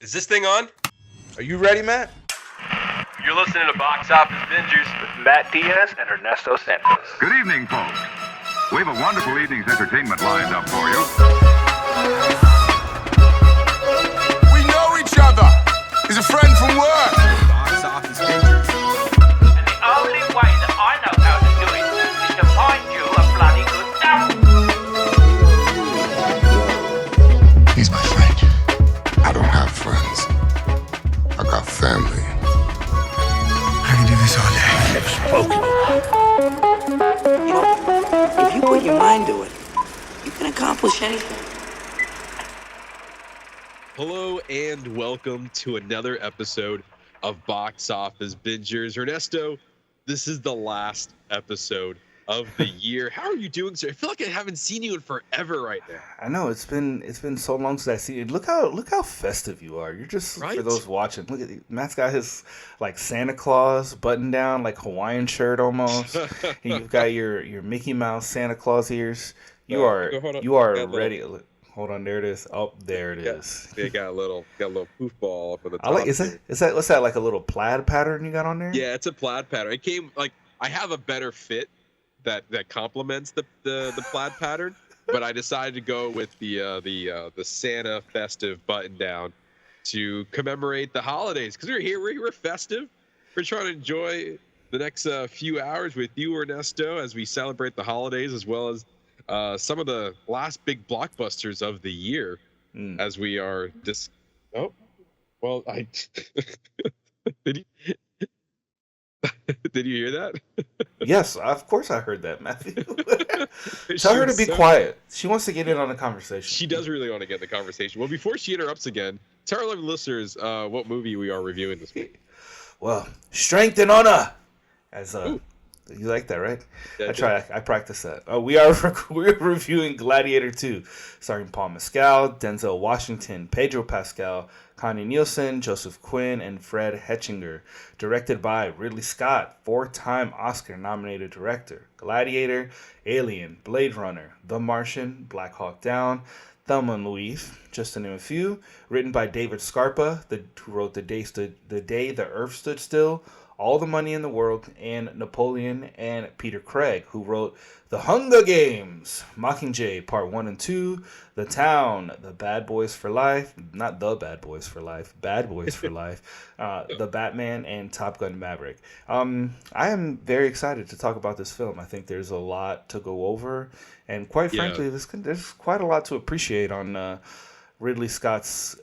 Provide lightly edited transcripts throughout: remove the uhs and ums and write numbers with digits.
Is this thing on? Are you ready, Matt? You're listening to Box Office Bingers with Matt Diaz and Ernesto Santos. Good evening, folks. We have a wonderful evening's entertainment lined up for you. We know each other. He's a friend from work. Box Office Bingers. And the only way that I know how to do it is to find you a bloody good dump. He's my friend. I don't have friends. I got family. I can do this all day. You know, if you put your mind to it, you can accomplish anything. Hello and welcome to another episode of Box Office Bingers. Ernesto, this is the last episode of the year. How are you doing, sir? I feel like I haven't seen you in forever right now. I know it's been so long since I see you. Look how festive you are. You're just right? For those watching. Look at Matt's got his like Santa Claus button down, like Hawaiian shirt almost. And you've got your Mickey Mouse Santa Claus ears. You are ready. Hold on, there it is. Oh, there it is. Yeah, got a little poof ball up at the top. I like. Is that what's that, like a little plaid pattern you got on there? Yeah, it's a plaid pattern. It came like I have a better fit that complements the plaid pattern, but I decided to go with the Santa festive button down to commemorate the holidays, because we're festive. We're trying to enjoy the next few hours with you, Ernesto, as we celebrate the holidays, as well as some of the last big blockbusters of the year, as we are Did you hear that? Yes, of course I heard that, Matthew. Tell her to be quiet. She wants to get in on the conversation. She does really want to get in the conversation. Well, before she interrupts again, tell our listeners what movie we are reviewing this week. Well, Strength and Honor. You like that, right? Yeah, I practice that. We're reviewing Gladiator II, starring Paul Mescal, Denzel Washington, Pedro Pascal, Connie Nielsen, Joseph Quinn, and Fred Hetchinger. Directed by Ridley Scott, 4-time Oscar-nominated director. Gladiator, Alien, Blade Runner, The Martian, Black Hawk Down, Thelma and Louise, just to name a few. Written by David Scarpa, who wrote The Day the Earth Stood Still, All the Money in the World, and Napoleon, and Peter Craig, who wrote The Hunger Games, Mockingjay Part 1 and 2, The Town, The Bad Boys for Life, not The Bad Boys for Life, Bad Boys for Life, The Batman, and Top Gun Maverick. I am very excited to talk about this film. I think there's a lot to go over, and quite frankly, there's quite a lot to appreciate on Ridley Scott's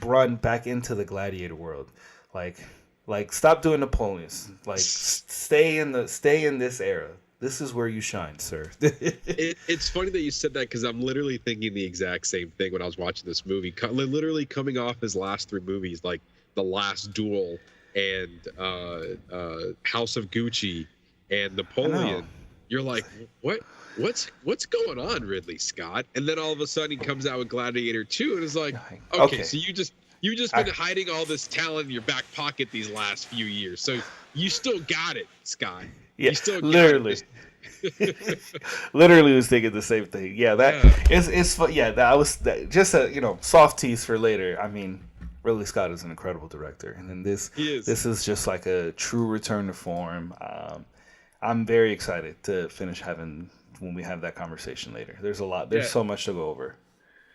run back into the Gladiator world. Like, stop doing Napoleons. Like, stay in this era. This is where you shine, sir. It's funny that you said that, because I'm literally thinking the exact same thing when I was watching this movie. Literally coming off his last 3 movies, like The Last Duel and House of Gucci and Napoleon. You're like, what's going on, Ridley Scott? And then all of a sudden he comes out with Gladiator 2 and is like, okay. So You've just been hiding all this talent in your back pocket these last few years. So you still got it, Scott. Yeah, you still got literally. It. Literally was thinking the same thing. Yeah, it's fun. Yeah, that was just a soft tease for later. I mean, Ridley Scott is an incredible director, and then this is just like a true return to form. I'm very excited to finish when we have that conversation later. There's a lot. There's so much to go over.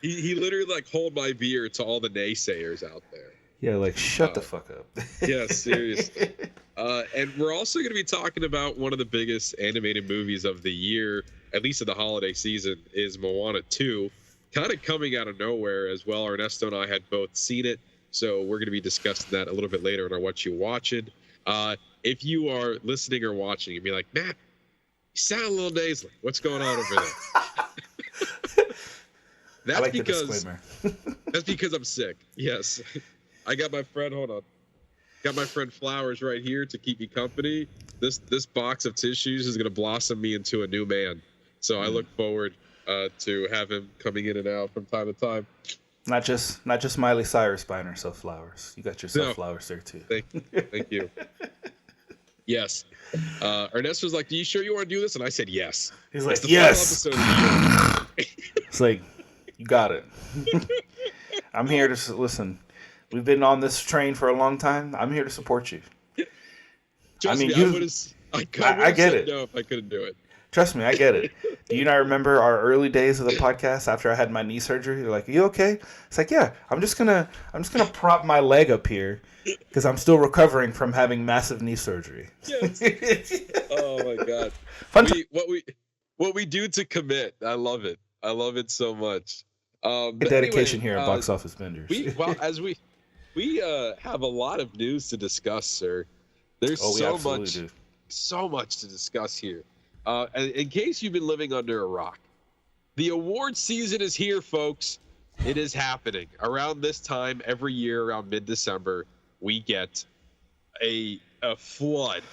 He literally hold my beer to all the naysayers out there. Yeah, like shut the fuck up. Yeah, seriously. And we're also going to be talking about one of the biggest animated movies of the year, at least of the holiday season, is Moana 2. Kind of coming out of nowhere as well. Ernesto and I had both seen it, so we're going to be discussing that a little bit later in our Whatcha Watchin. If you are listening or watching, you'd be like, Matt, you sound a little nasally. What's going on over there? That's like because that's because I'm sick. Yes. I got my friend, got my friend Flowers right here to keep me company. This box of tissues is going to blossom me into a new man. So I look forward to have him coming in and out from time to time. Not just Miley Cyrus buying herself flowers. You got yourself flowers there too. Thank you. Yes. Ernesto was like, "Are you sure you want to do this?" And I said, "Yes." He's like, "Yes." It's like, you got it. I'm here to listen. We've been on this train for a long time. I'm here to support you. Trust me, I get it. No, if I couldn't do it. Trust me, I get it. Do you not remember our early days of the podcast after I had my knee surgery? You're like, "Are you okay?" It's like, "Yeah, I'm just gonna prop my leg up here because I'm still recovering from having massive knee surgery." Yes. Oh my god. What we do to commit. I love it. I love it so much. Dedication here at Box Office Benders. We have a lot of news to discuss, sir. There's so much to discuss here. In case you've been living under a rock, the award season is here, folks. It is happening. Around this time every year, around mid-December, we get a flood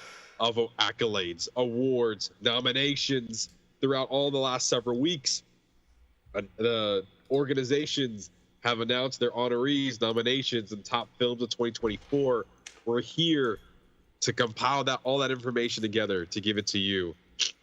of accolades, awards, nominations throughout all the last several weeks. The organizations have announced their honorees, nominations, and top films of 2024. We're here to compile all that information together to give it to you.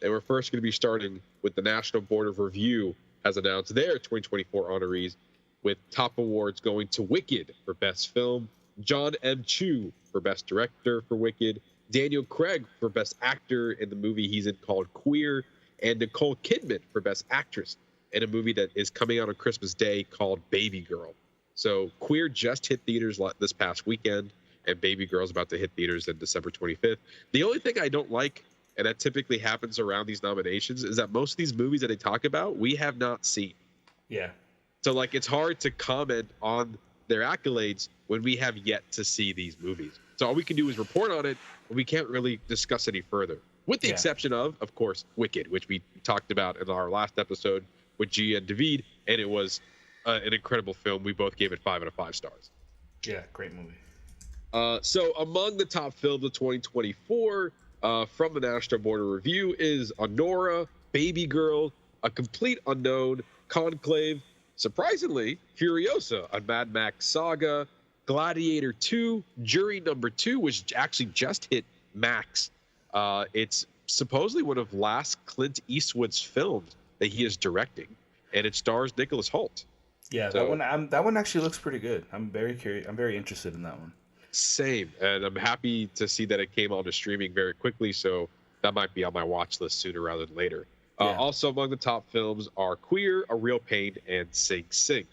And we're first going to be starting with the National Board of Review has announced their 2024 honorees, with top awards going to Wicked for Best Film, John M. Chu for Best Director for Wicked, Daniel Craig for Best Actor in the movie he's in called Queer, and Nicole Kidman for Best Actress in a movie that is coming out on Christmas Day called Baby Girl. So Queer just hit theaters this past weekend, and Baby Girl's about to hit theaters on December 25th. The only thing I don't like, and that typically happens around these nominations, is that most of these movies that they talk about, we have not seen. Yeah. So, it's hard to comment on their accolades when we have yet to see these movies. So all we can do is report on it, but we can't really discuss any further. With the exception of course, Wicked, which we talked about in our last episode with G and David, and it was an incredible film. We both gave it 5 out of 5 stars. Yeah, great movie. So among the top films of 2024 from the National Board of Review is Honora, Baby Girl, A Complete Unknown, Conclave, surprisingly, Furiosa, a Mad Max saga, Gladiator II, Jury Number 2, which actually just hit Max. It's supposedly one of last Clint Eastwood's films that he is directing, and it stars Nicholas Hoult. Yeah, so, that one actually looks pretty good. I'm very curious. I'm very interested in that one. Same, and I'm happy to see that it came onto streaming very quickly, so that might be on my watch list sooner rather than later. Yeah. Also among the top films are Queer, A Real Pain, and Sing Sing.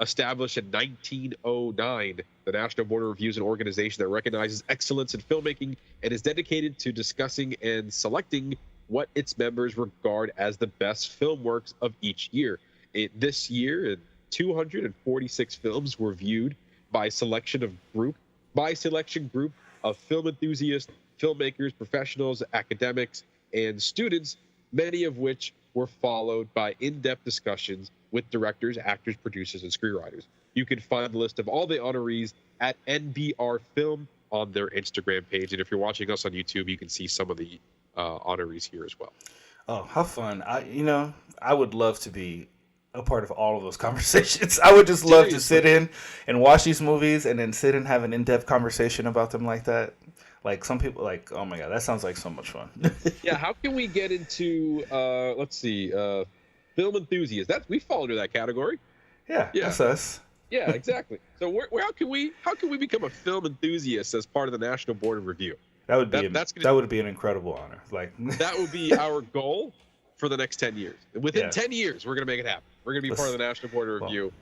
Established in 1909, the National Board of Review is an organization that recognizes excellence in filmmaking and is dedicated to discussing and selecting what its members regard as the best film works of each year. This year, 246 films were viewed by selection group of film enthusiasts, filmmakers, professionals, academics, and students, many of which were followed by in-depth discussions with directors, actors, producers, and screenwriters. You can find the list of all the honorees at NBR Film on their Instagram page. And if you're watching us on YouTube, you can see some of the honorees here as well. Oh, how fun. I would love to be a part of all of those conversations. I would just love to sit in and watch these movies and then sit and have an in-depth conversation about them like that. Like some people, oh my God, that sounds like so much fun. Yeah, how can we get into, film enthusiasts? We fall under that category. Yeah, that's us. Yeah, exactly. So how can we become a film enthusiast as part of the National Board of Review? That would be an incredible honor. That would be our goal for the next 10 years. Within 10 years, we're going to make it happen. We're going to be part of the National Board of Review.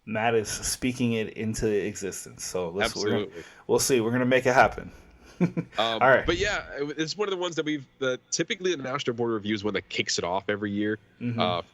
Matt is speaking it into existence. So absolutely. We'll see. We're going to make it happen. All right. But yeah, it's one of the ones that typically the National Board of Review is one that kicks it off every year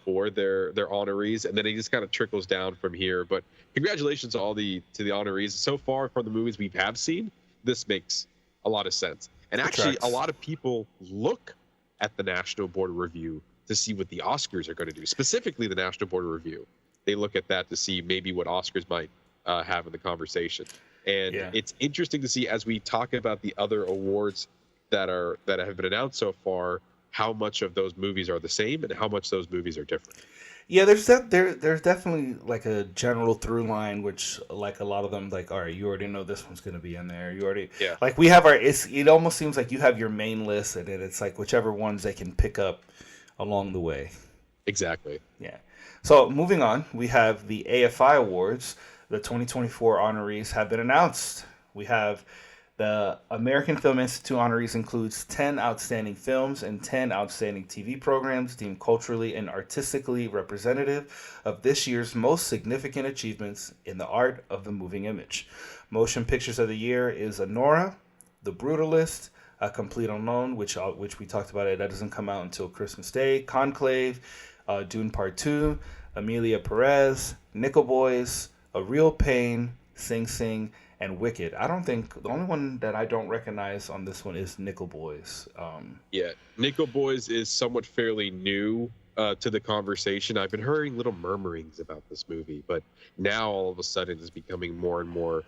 for their honorees, and then it just kind of trickles down from here. But congratulations to the honorees. So far from the movies we have seen, this makes a lot of sense. And actually, a lot of people look at the National Board of Review to see what the Oscars are going to do. Specifically, the National Board of Review. They look at that to see maybe what Oscars might have in the conversation. And it's interesting to see as we talk about the other awards that have been announced so far, how much of those movies are the same and how much those movies are different. Yeah, there's definitely like a general through line, which like a lot of them, like, all right, you already know this one's going to be in there. You already like we have it almost seems like you have your main list, and then it's like whichever ones they can pick up along the way. Exactly. Yeah. So moving on, we have the AFI Awards. The 2024 honorees have been announced. We have the American Film Institute honorees includes 10 outstanding films and 10 outstanding TV programs deemed culturally and artistically representative of this year's most significant achievements in the art of the moving image. Motion Pictures of the Year is Anora, The Brutalist, A Complete Unknown, which we talked about. That doesn't come out until Christmas Day. Conclave, Dune Part 2, Amelia Perez, Nickel Boys, A Real Pain, Sing Sing, and Wicked. I don't think the only one that I don't recognize on this one is Nickel Boys. Yeah, Nickel Boys is somewhat fairly new to the conversation. I've been hearing little murmurings about this movie, but now all of a sudden it's becoming more and more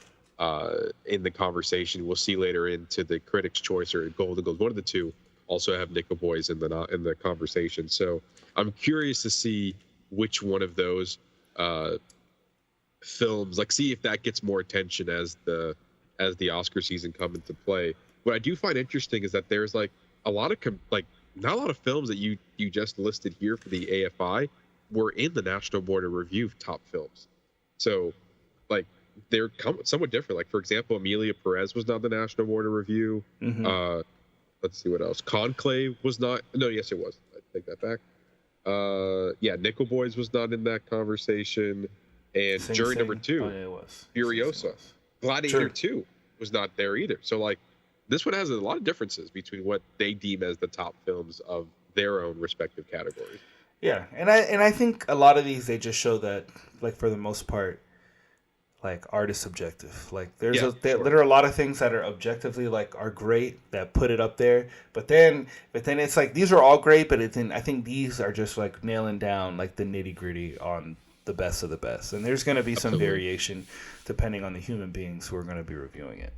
in the conversation. We'll see later into the Critics' Choice or Golden Globes. One of the two also have Nickel Boys in the conversation. So I'm curious to see which one of those films, like, see if that gets more attention as the Oscar season come into play. What I do find interesting is that there's like a lot of not a lot of films that you just listed here for the AFI were in the National Board of Review top films. So like they're somewhat different. Like, for example, Amelia Perez was not the National Board of Review. Mm-hmm. Let's see what else. Conclave was not. No, yes, it was. I take that back. Yeah, Nickel Boys was not in that conversation. And Jury Number 2, it was. Furiosa. Gladiator 2 was not there either. So, like, this one has a lot of differences between what they deem as the top films of their own respective categories. Yeah, and I think a lot of these, they just show that, like, for the most part, like, art is subjective. Like, there are a lot of things that are objectively, like, are great that put it up there. But then it's like, these are all great, but I think these are just, like, nailing down, like, the nitty gritty on the best of the best. And there's going to be some variation depending on the human beings who are going to be reviewing it.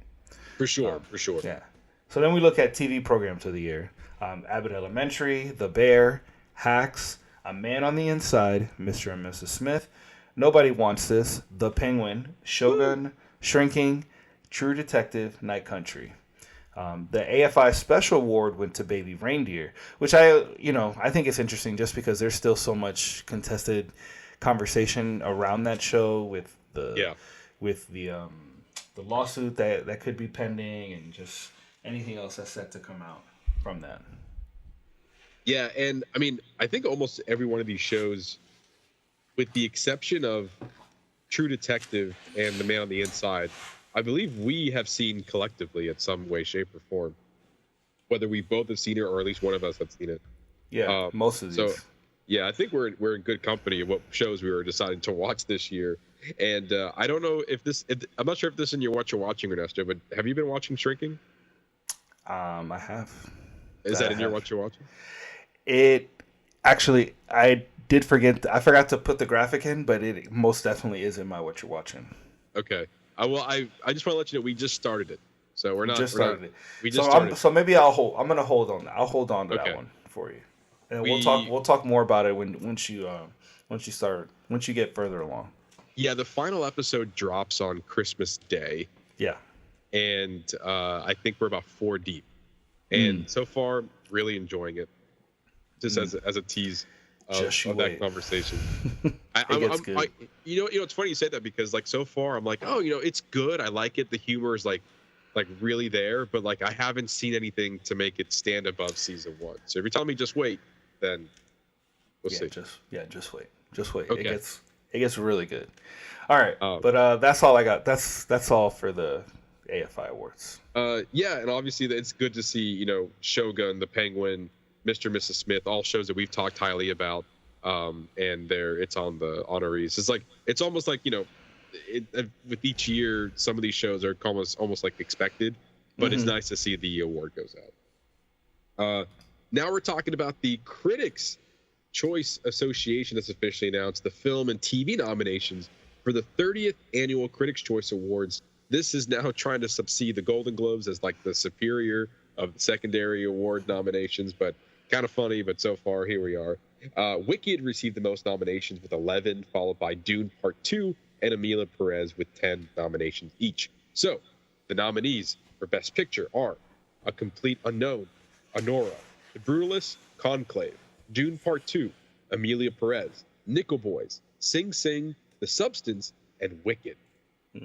For sure. Yeah. So then we look at TV programs of the year. Abbott Elementary, The Bear, Hacks, A Man on the Inside, Mr. and Mrs. Smith, Nobody Wants This, The Penguin, Shogun, Shrinking, True Detective, Night Country. The AFI Special Award went to Baby Reindeer, which I think it's interesting just because there's still so much contested conversation around that show with the lawsuit that could be pending and just anything else that's set to come out from that. Yeah, and I mean, I think almost every one of these shows, with the exception of True Detective and The Man on the Inside, I believe we have seen collectively in some way, shape, or form. Whether we both have seen it or at least one of us have seen it. Yeah, most of these. So, yeah, I think we're in good company of what shows we were deciding to watch this year. And I don't know if I'm not sure if this is in your Whatcha Watching, Ernesto, but have you been watching Shrinking? I have. Is that in your Whatcha Watching? It actually, I forgot to put the graphic in, but it most definitely is in my Whatcha Watching. Okay. I just want to let you know we just started it, so we're not. We just started. So maybe I'm gonna hold on. I'll hold on to that one for you, and we'll talk more about it once you get further along. Yeah, the final episode drops on Christmas Day. Yeah, and I think we're about 4 deep, and so far really enjoying it. Just as a tease of that conversation. It's funny you say that because like so far I'm like, it's good. I like it. The humor is like really there, but like I haven't seen anything to make it stand above season 1. So if you're telling me just wait, then we'll see. Just wait. Okay. It gets really good. All right, but that's all I got. That's all for the AFI awards. Yeah, and obviously it's good to see Shogun, The Penguin, Mr. and Mrs. Smith, all shows that we've talked highly about, and it's on the honorees. It's almost like with each year, some of these shows are almost like expected, but it's nice to see the award goes out. Now we're talking about the Critics' Choice Association that's officially announced the film and TV nominations for the 30th Annual Critics' Choice Awards. This is now trying to succeed the Golden Globes as like the superior of the secondary award nominations, but kind of funny, but so far here we are. Wicked received the most nominations with 11, followed by Dune Part 2 and Amelia Perez with 10 nominations each. So the nominees for Best Picture are A Complete Unknown, Anora, The Brutalist, Conclave, Dune Part 2, Amelia Perez, Nickel Boys, Sing Sing, The Substance, and Wicked.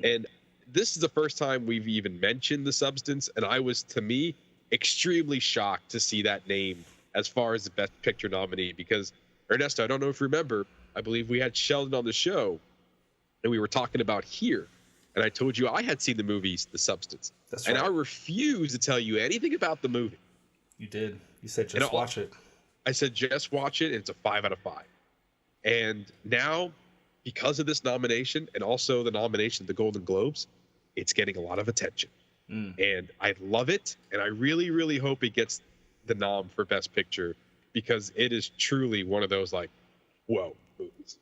And this is the first time we've even mentioned The Substance, and I was, to me, extremely shocked to see that name as far as the Best Picture nominee, because, Ernesto, I don't know if you remember, I believe we had Sheldon on the show, and we were talking about Here, and I told you I had seen the movies The Substance. That's right. And I refused to tell you anything about the movie. You did. You said just watch it. I said just watch it, and it's a 5 out of 5. And now, because of this nomination, and also the nomination at the Golden Globes, it's getting a lot of attention. And I love it, and I really, really hope it gets the nom for Best Picture, because it is truly one of those, like, whoa movies.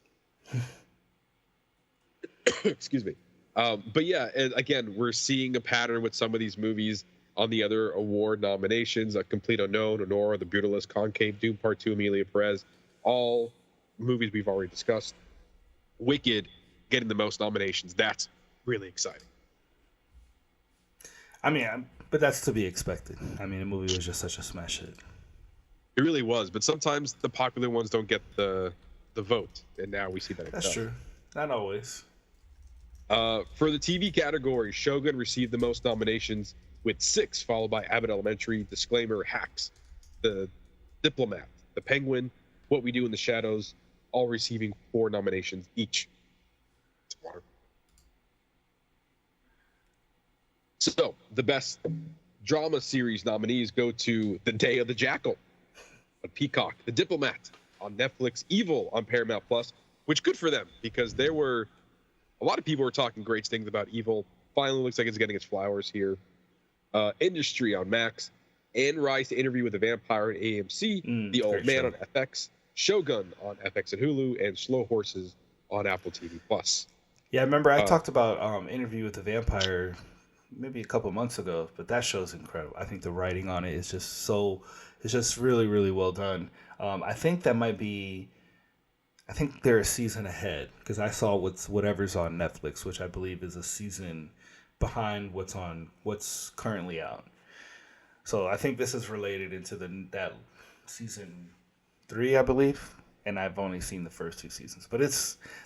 Excuse me. But yeah, and again, we're seeing a pattern with some of these movies on the other award nominations: A Complete Unknown, Honora, The Brutalist, Concave, Doom Part 2, Emilia Perez, all movies we've already discussed. Wicked getting the most nominations. That's really exciting. I mean, but that's to be expected. I mean, the movie was just such a smash hit. It really was, but sometimes the popular ones don't get the vote, and now we see that. That's true. Not always. For the TV category, Shogun received the most nominations with 6, followed by Abbott Elementary, Disclaimer, Hacks, The Diplomat, The Penguin, What We Do in the Shadows, all receiving 4 nominations each. So, the best drama series nominees go to The Day of the Jackal on Peacock, The Diplomat on Netflix, Evil on Paramount Plus, which good for them, because there were a lot of people were talking great things about Evil. Finally looks like it's getting its flowers here. Industry on Max, Anne Rice, Interview with the Vampire on AMC, The Old Man on FX, Shogun on FX and Hulu, and Slow Horses on Apple TV Plus. Yeah, I remember I talked about Interview with the Vampire maybe a couple months ago, but that show's incredible. I think the writing on it is just it's just really, really well done. I think they're a season ahead, because I saw whatever's on Netflix, which I believe is a season behind what's currently out. So I think this is related into that season 3, I believe, and I've only seen the first 2 seasons. But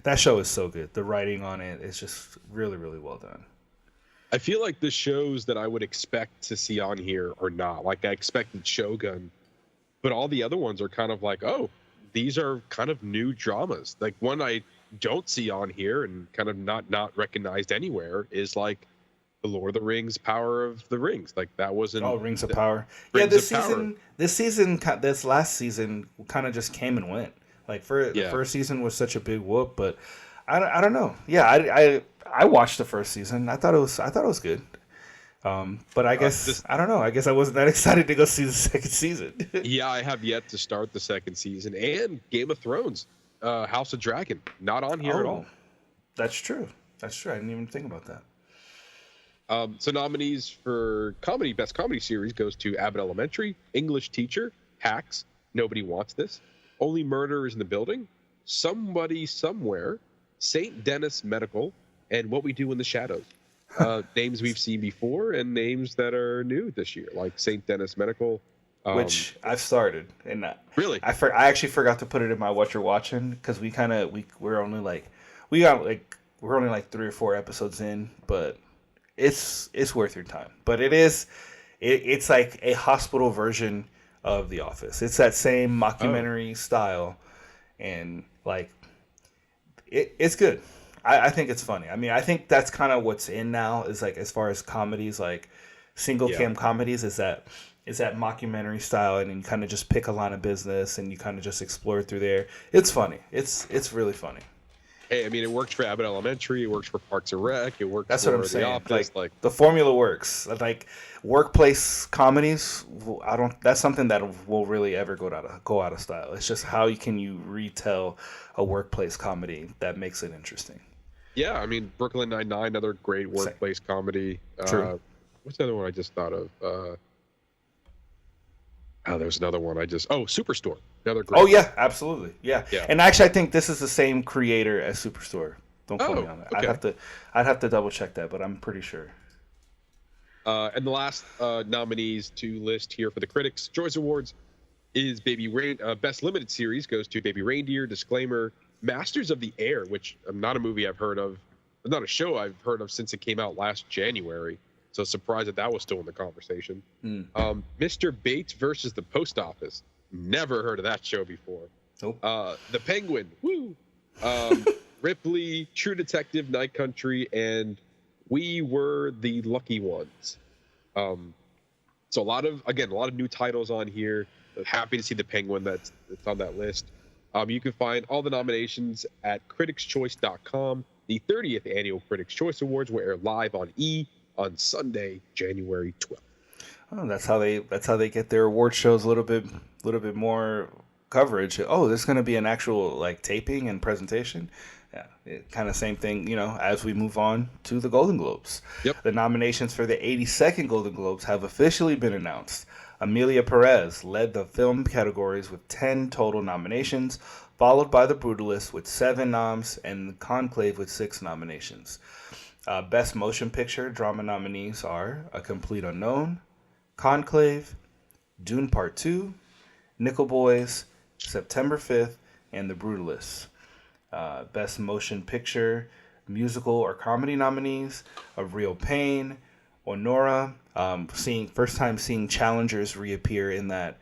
that show is so good. The writing on it is just really, really well done. I feel like the shows that I would expect to see on here are not. Like, I expected Shogun, but all the other ones are kind of like, oh, these are kind of new dramas. Like, one I don't see on here and kind of not recognized anywhere is like The Lord of the Rings, Power of the Rings. Like, that wasn't. Oh, Rings of Power. This last season kind of just came and went. Like, the first season was such a big whoop, but I don't know. Yeah, I watched the first season. I thought it was good. But I guess I don't know. I guess I wasn't that excited to go see the second season. Yeah, I have yet to start the second season. And Game of Thrones, House of Dragon, not on here at all. That's true. I didn't even think about that. So nominees for comedy, best comedy series goes to Abbott Elementary, English Teacher, Hacks, Nobody Wants This, Only Murderers in the Building, Somebody Somewhere, St. Denis Medical, and What We Do in the Shadows. Names we've seen before and names that are new this year, like St. Denis Medical. Which I've started. And really? I actually forgot to put it in my Whatcha Watchin, because we're only like 3 or 4 episodes in, but it's worth your time. But it's like a hospital version of The Office. It's that same mockumentary style, and like it's good. I think it's funny. I mean, I think that's kind of what's in now, is like, as far as comedies, like single cam comedies, is that mockumentary style, and you kind of just pick a line of business and you kind of just explore through there. It's funny. It's really funny. Hey, I mean, it works for Abbott Elementary. It works for Parks and Rec. It works. That's for what I'm saying. The Office. Like the formula works. Like workplace comedies, That's something that will really ever go out of style. It's just how can you retell a workplace comedy that makes it interesting. Yeah, I mean, Brooklyn Nine-Nine, another great workplace comedy. True. What's the other one I just thought of? There's another one Superstore. Another great. Oh yeah, absolutely. Yeah. And actually, I think this is the same creator as Superstore. Don't quote me on that. Okay. I'd have to double check that, but I'm pretty sure. And the last nominees to list here for the Critics' Choice Awards is Best Limited Series goes to Baby Reindeer, Disclaimer, Masters of the Air, which not a movie I've heard of, not a show I've heard of since it came out last January. So surprised that was still in the conversation. Mr. Bates versus the Post Office. Never heard of that show before. Nope. The Penguin. Woo. Ripley, True Detective, Night Country, and We Were the Lucky Ones. So a lot of new titles on here. Happy to see the Penguin that's on that list. You can find all the nominations at criticschoice.com. The 30th Annual Critics' Choice Awards will air live on E! On Sunday, January 12th. Oh, that's how they get their award shows a little bit more coverage. Oh, there's going to be an actual like taping and presentation. Yeah, kind of same thing, as we move on to the Golden Globes. Yep. The nominations for the 82nd Golden Globes have officially been announced. Amelia Perez led the film categories with 10 total nominations, followed by The Brutalist with 7 noms and Conclave with 6 nominations. Best Motion Picture drama nominees are A Complete Unknown, Conclave, Dune Part 2, Nickel Boys, September 5th, and The Brutalist. Best Motion Picture musical or comedy nominees of Real Pain, Honora, first time seeing challengers reappear in that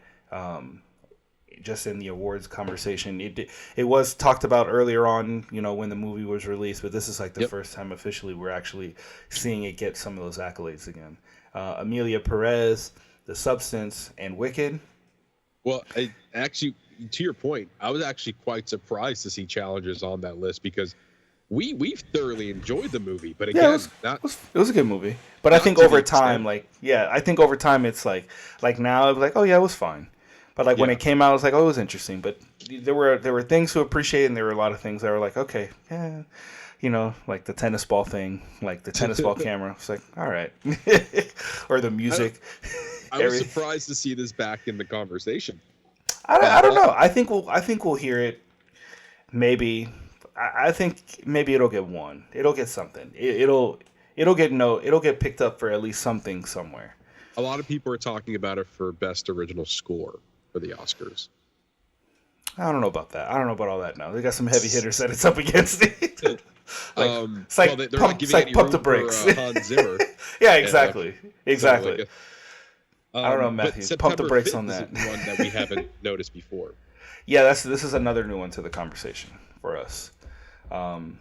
just in the awards conversation. It was talked about earlier on, when the movie was released, but this is like the first time officially we're actually seeing it get some of those accolades again. Amelia Perez, The Substance, and Wicked. Well, actually, to your point, I was actually quite surprised to see challengers on that list because we've thoroughly enjoyed the movie. But again, it was a good movie. But I think over time, it's like now I'm like, oh yeah, it was fine. But when it came out, I was like, oh, it was interesting. But there were things to appreciate, and there were a lot of things that were like, okay, yeah, like the tennis ball thing, like the tennis ball camera. It's like, all right, or the music. I was surprised to see this back in the conversation. I don't know. I think we'll hear it. Maybe. I think maybe it'll get one. It'll get something. It'll get picked up for at least something somewhere. A lot of people are talking about it for best original score for the Oscars. I don't know about that. I don't know about all that now. They got some heavy hitters that it's up against it. Pump the brakes. Hans Zimmer. Yeah, exactly. Exactly. I don't know, Matthew. Pump the brakes on that. Is one that we haven't noticed before. Yeah, this is another new one to the conversation for us. And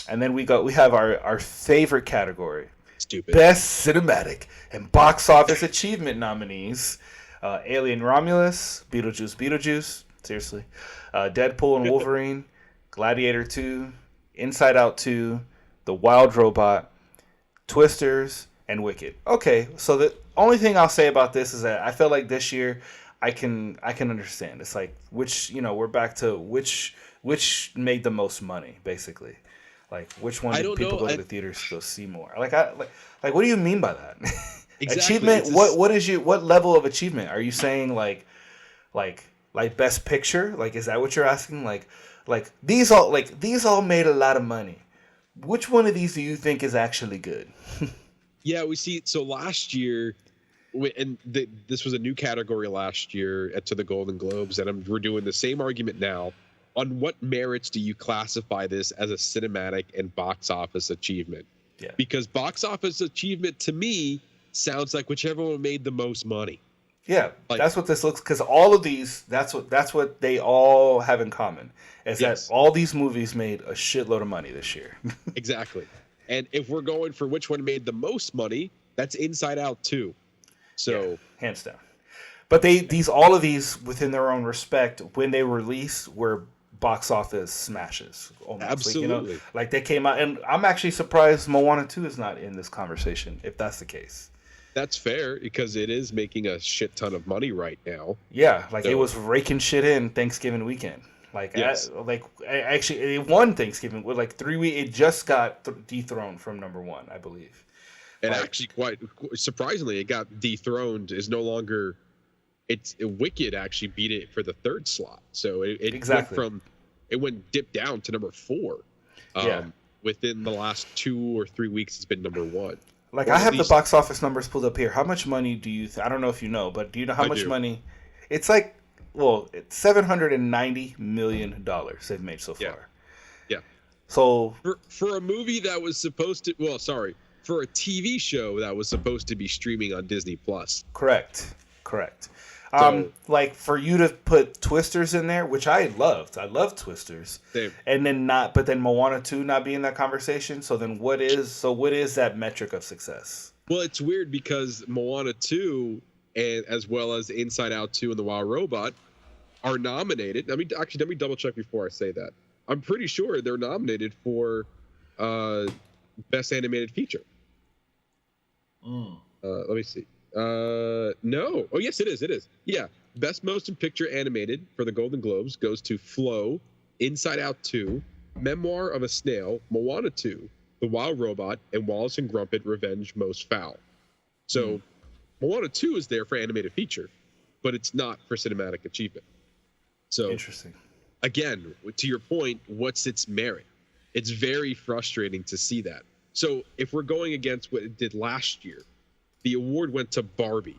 then we have our favorite category. Stupid. Best Cinematic and Box Office Achievement nominees. Alien Romulus, Beetlejuice, seriously. Deadpool and Wolverine, Gladiator II, Inside Out 2, The Wild Robot, Twisters, and Wicked. Okay, so the only thing I'll say about this is that I feel like this year I can understand. It's like we're back to which made the most money, basically. Like which one did people go to the theaters to go see more? Like what do you mean by that? Exactly. Achievement. What level of achievement are you saying? Like best picture? Like is that what you're asking? Like these all made a lot of money. Which one of these do you think is actually good? Yeah, we see. So last year, this was a new category last year to the Golden Globes, and we're doing the same argument now. On what merits do you classify this as a cinematic and box office achievement? Yeah. Because box office achievement to me sounds like whichever one made the most money. Yeah, that's what this looks. Because all of these, that's what they all have in common, is that all these movies made a shitload of money this year. Exactly. And if we're going for which one made the most money, that's Inside Out 2. So yeah, hands down. But all of these within their own respect, when they released, were box office smashes. Almost. Absolutely. Like they came out, and I'm actually surprised Moana 2 is not in this conversation, if that's the case. That's fair, because it is making a shit ton of money right now. Yeah, it was raking shit in Thanksgiving weekend. Actually, it won Thanksgiving with 3 weeks. It just got dethroned from number 1, I believe. And actually, quite surprisingly, it got dethroned. Is no longer. Wicked actually beat it for the 3rd slot. So it went dipped down to number 4. Within the last 2 or 3 weeks, it's been number 1. I have the box office numbers pulled up here. How much money do you? I don't know if you know, but do you know how much money? It's it's $790 million they've made so far. Yeah. So for a movie that was supposed to, for a TV show that was supposed to be streaming on Disney Plus. correct. So, Like for you to put Twisters in there, which I loved. I love Twisters. Same. And then but then Moana 2 not be in that conversation. So then what is that metric of success? Well, it's weird because Moana 2 and as well as Inside Out 2 and The Wild Robot are nominated. I mean, actually, let me double check before I say that. I'm pretty sure they're nominated for Best Animated Feature. Let me see. No. Oh, yes, it is. It is. Yeah. Best Motion Picture Animated for the Golden Globes goes to Flow, Inside Out 2, Memoir of a Snail, Moana 2, The Wild Robot, and Wallace and Gromit: Revenge Most Foul. So Moana 2 is there for animated feature, but it's not for cinematic achievement. So Interesting. Again, to your point, what's its merit? It's very frustrating to see that. So if we're going against what it did last year, the award went to Barbie,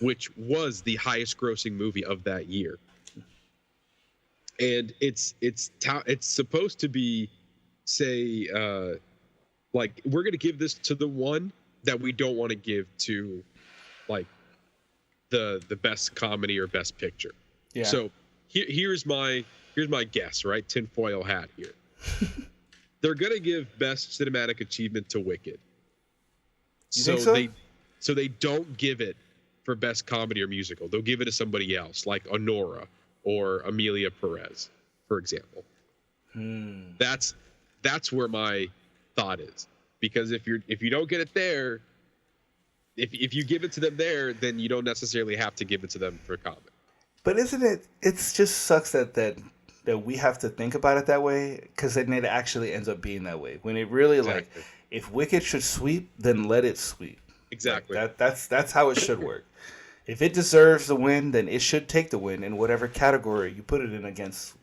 which was the highest grossing movie of that year. And it's supposed to be, say, like, we're going to give this to the one that we don't want to give to, like, the best comedy or best picture. Yeah. So here's my guess, right? Tinfoil hat here. They're going to give best cinematic achievement to Wicked. You think so? So they don't give it for best comedy or musical. They'll give it to somebody else, like Honora or Amelia Perez, for example. That's where my thought is, because if you don't get it there, if you give it to them there, then you don't necessarily have to give it to them for comedy. But isn't it? It's just sucks that we have to think about it that way, because then it actually ends up being that way. When it really Exactly. like, if Wicked should sweep, then let it sweep. Exactly. Like that's how it should work. If it deserves the win, then it should take the win in whatever category you put it in against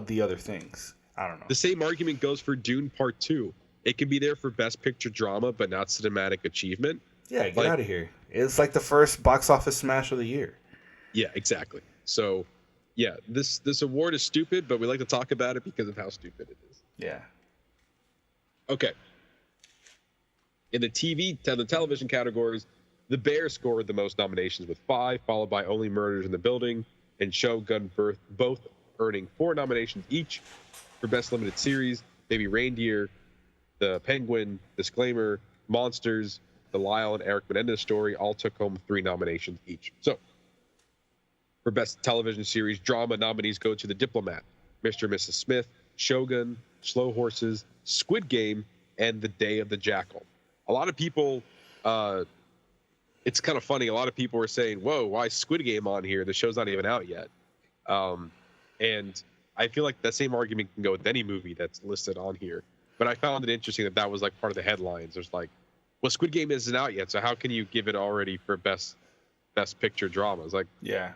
the other things. I don't know. The same argument goes for Dune Part 2. It can be there for best picture drama, but not cinematic achievement. Yeah, get out of here. It's like the first box office smash of the year. Yeah, exactly. So, yeah, this award is stupid, but we like to talk about it because of how stupid it is. Yeah. Okay. In the television categories, The Bear scored the most nominations with 5, followed by Only Murders in the Building and Shogun both earning 4 nominations each. For Best Limited Series, Baby Reindeer, The Penguin, Disclaimer, Monsters, The Lyle and Eric Menendez Story all took home 3 nominations each. So, for Best Television Series Drama, nominees go to The Diplomat, Mr. and Mrs. Smith, Shogun, Slow Horses, Squid Game, and The Day of the Jackal. A lot of people, it's kind of funny, a lot of people were saying, whoa, why is Squid Game on here? The show's not even out yet. And I feel like that same argument can go with any movie that's listed on here. But I found it interesting that was like part of the headlines. There's like, well, Squid Game isn't out yet, so how can you give it already for best picture drama? It's like, Yeah.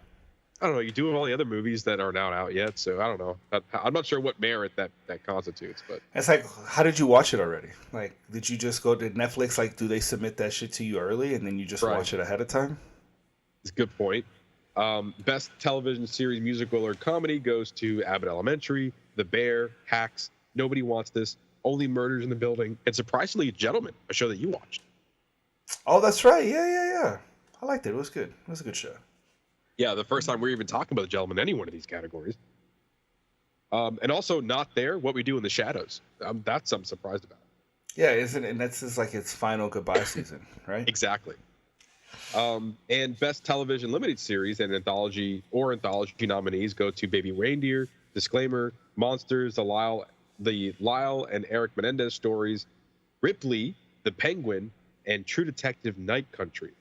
I don't know. You do all the other movies that are not out yet, so I don't know. I'm not sure what merit that constitutes, but It's like, how did you watch it already? Like, did you just go to Netflix? Like, do they submit that shit to you early and then you just Right. watch it ahead of time? it's a good point. Best television series, musical, or comedy goes to Abbott Elementary, The Bear, Hacks, Nobody Wants This, Only Murders in the Building, and surprisingly, Gentlemen, a show that you watched. Oh, that's right. Yeah. I liked it. It was good. It was a good show. Yeah, the first time we're even talking about The Gentlemen in any one of these categories. And also not there, What We Do in the Shadows. That's I'm surprised about. Yeah, isn't it? And that's just like its final goodbye season, right? Exactly. And Best Television Limited Series and anthology nominees go to Baby Reindeer, Disclaimer, Monsters, The Lyle and Eric Menendez Stories, Ripley, The Penguin, and True Detective Night Country.